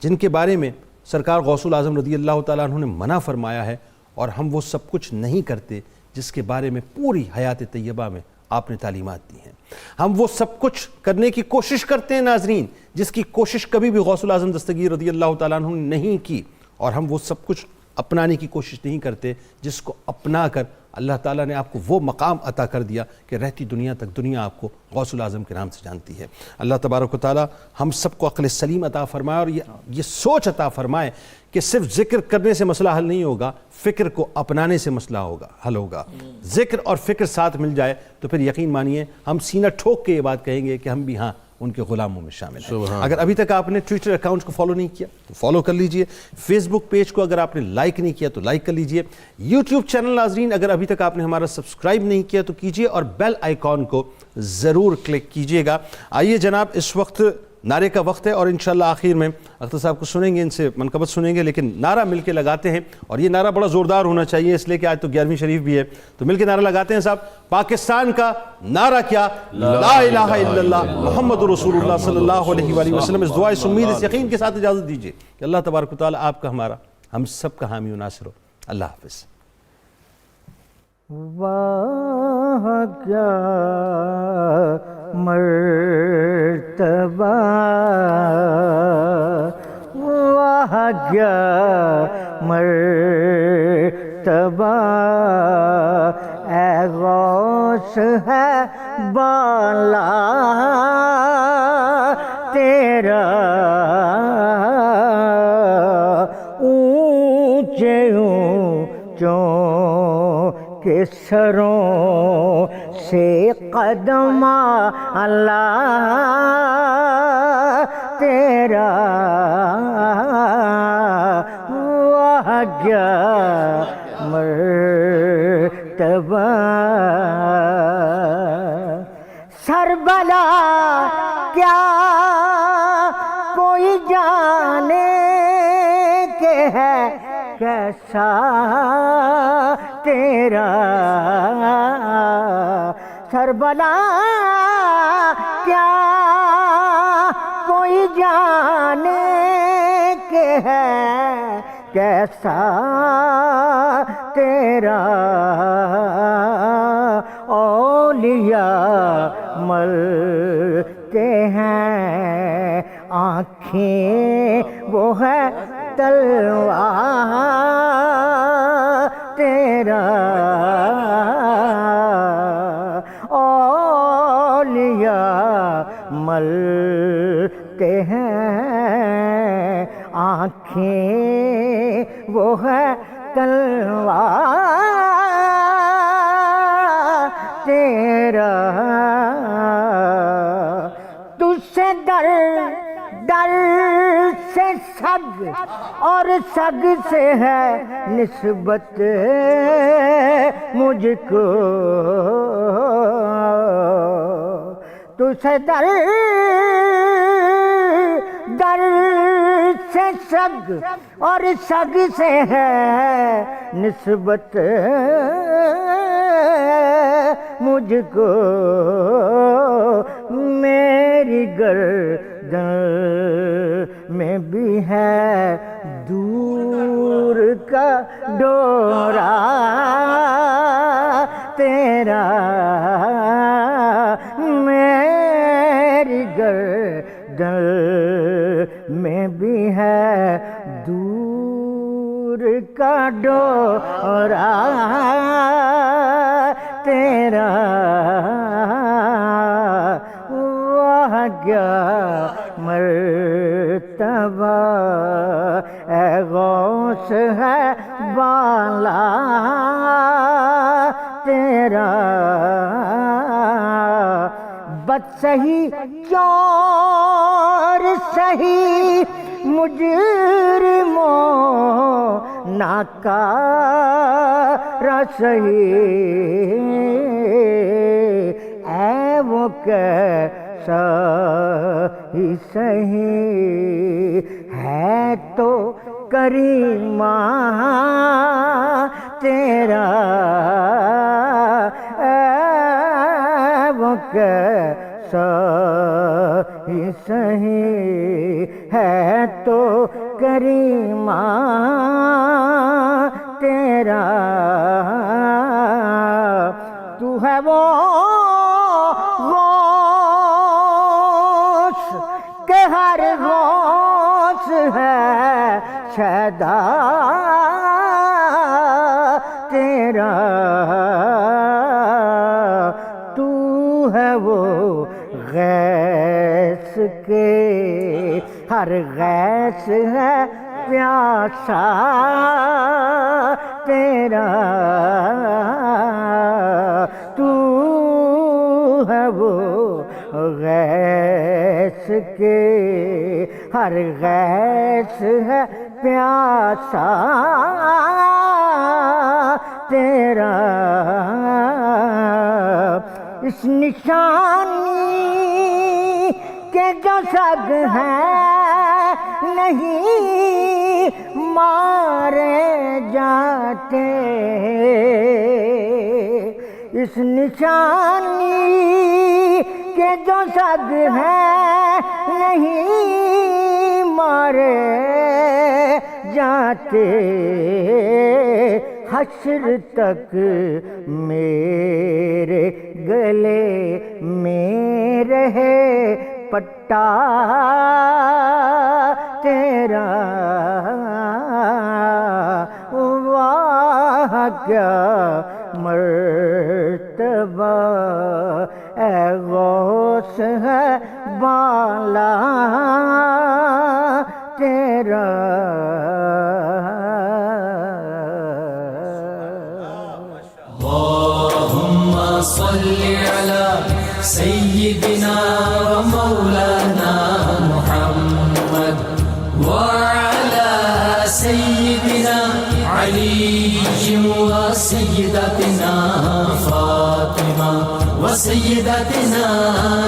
جن کے بارے میں سرکار غوث الاعظم رضی اللہ تعالیٰ عنہ نے منع فرمایا ہے، اور ہم وہ سب کچھ نہیں کرتے جس کے بارے میں پوری حیات طیبہ میں آپ نے تعلیمات دی ہیں. ہم وہ سب کچھ کرنے کی کوشش کرتے ہیں ناظرین جس کی کوشش کبھی بھی غوث الاعظم دستگیر رضی اللہ تعالیٰ عنہ نے نہیں کی، اور ہم وہ سب کچھ اپنانے کی کوشش نہیں کرتے جس کو اپنا کر اللہ تعالیٰ نے آپ کو وہ مقام عطا کر دیا کہ رہتی دنیا تک دنیا آپ کو غوث الاعظم کے نام سے جانتی ہے. اللہ تبارک و تعالیٰ ہم سب کو عقل سلیم عطا فرمائے، اور یہ سوچ عطا فرمائے کہ صرف ذکر کرنے سے مسئلہ حل نہیں ہوگا، فکر کو اپنانے سے مسئلہ حل ہوگا. ذکر اور فکر ساتھ مل جائے تو پھر یقین مانیے ہم سینہ ٹھوک کے یہ بات کہیں گے کہ ہم بھی ہاں ان کے غلاموں میں شامل ہیں. اگر ابھی تک آپ نے ٹویٹر اکاؤنٹ کو فالو نہیں کیا تو فالو کر لیجئے. فیس بک پیج کو اگر آپ نے لائک نہیں کیا تو لائک کر لیجئے. یوٹیوب چینل ناظرین اگر ابھی تک آپ نے ہمارا سبسکرائب نہیں کیا تو کیجئے، اور بیل آئیکن کو ضرور کلک کیجئے گا. آئیے جناب، اس وقت نعرے کا وقت ہے، اور انشاءاللہ آخر میں اختر صاحب کو سنیں گے، ان سے منقبت سنیں گے، لیکن نعرہ مل کے لگاتے ہیں. اور یہ نعرہ بڑا زوردار ہونا چاہیے، اس لیے کہ آج تو 11ویں شریف بھی ہے، تو مل کے نعرہ لگاتے ہیں صاحب. پاکستان کا نعرہ کیا؟ لا الہ الا اللہ محمد رسول اللہ صلی اللہ علیہ وآلہ وسلم. اس دعا، اس امید، اس یقین کے ساتھ اجازت دیجیے کہ اللہ تبارک و تعالیٰ آپ کا، ہمارا، ہم سب کا حامی و ناصر ہو. اللہ حافظ. واہ کیا مرتبہ، واہ کیا مرتبہ، اے غوث ہے بالا تیرا، اونچے اونچوں کے سروں سے قدم اللہ تیرا، واہ کیا مرتبہ. سربلا کیا کوئی جانے کہ ہے کیسا تیرا، کربلا کیا کوئی جانے کہ ہے کیسا تیرا، اولیاء ملتے ہیں آنکھیں وہ ہے تلوار تیرا، اولیاء ملتے ہیں آنکھیں وہ ہے تلوار تیرا، تجھ سے در در سے سگ اور سگ سے ہے نسبت مجھ کو، تجھ سے در در سے سگ اور سگ سے ہے نسبت مجھ کو، میری گردن میں بھی ہے دور کا ڈورا تیرا، میری گردن میں بھی ہے دور کا ڈورا تیرا، واہ کیا مرتبہ، اے غوث ہے بالا تیرا، بد سہی چور سہی مجرموں ناکارہ سہی اے وہ کیسا ہی سہی ہے تو کریمہ تیرا اے وہ کیسا ہی سہی ہے تو کریمہ تیرا تو ہے وہ غوث کہ ہر غوث ہے شیدا تیرا تو ہے وہ غیث کے ہر غیث ہے پیاسا تیرا تو ہے وہ غیث کے ہر غیث ہے پیاسا تیرا اس نشانی کے جو سگ ہیں نہیں مارے جاتے اس نشانی کے جو سگ ہیں نہیں مارے جاتے حشر تک میرے گلے میں رہے پٹا تیرا واہ کیا مرتبہ اے غوث ہے بالا تیرا اللهم صل على سيدنا ومولانا محمد وعلى سيدنا علي وسيدتنا فاطمة وسيدتنا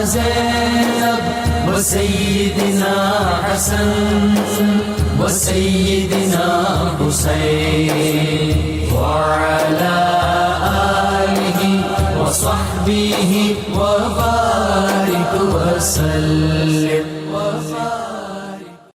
زينب وسيدنا حسن وسيدنا حسين وعلى آله وصحبه وبارك وسلم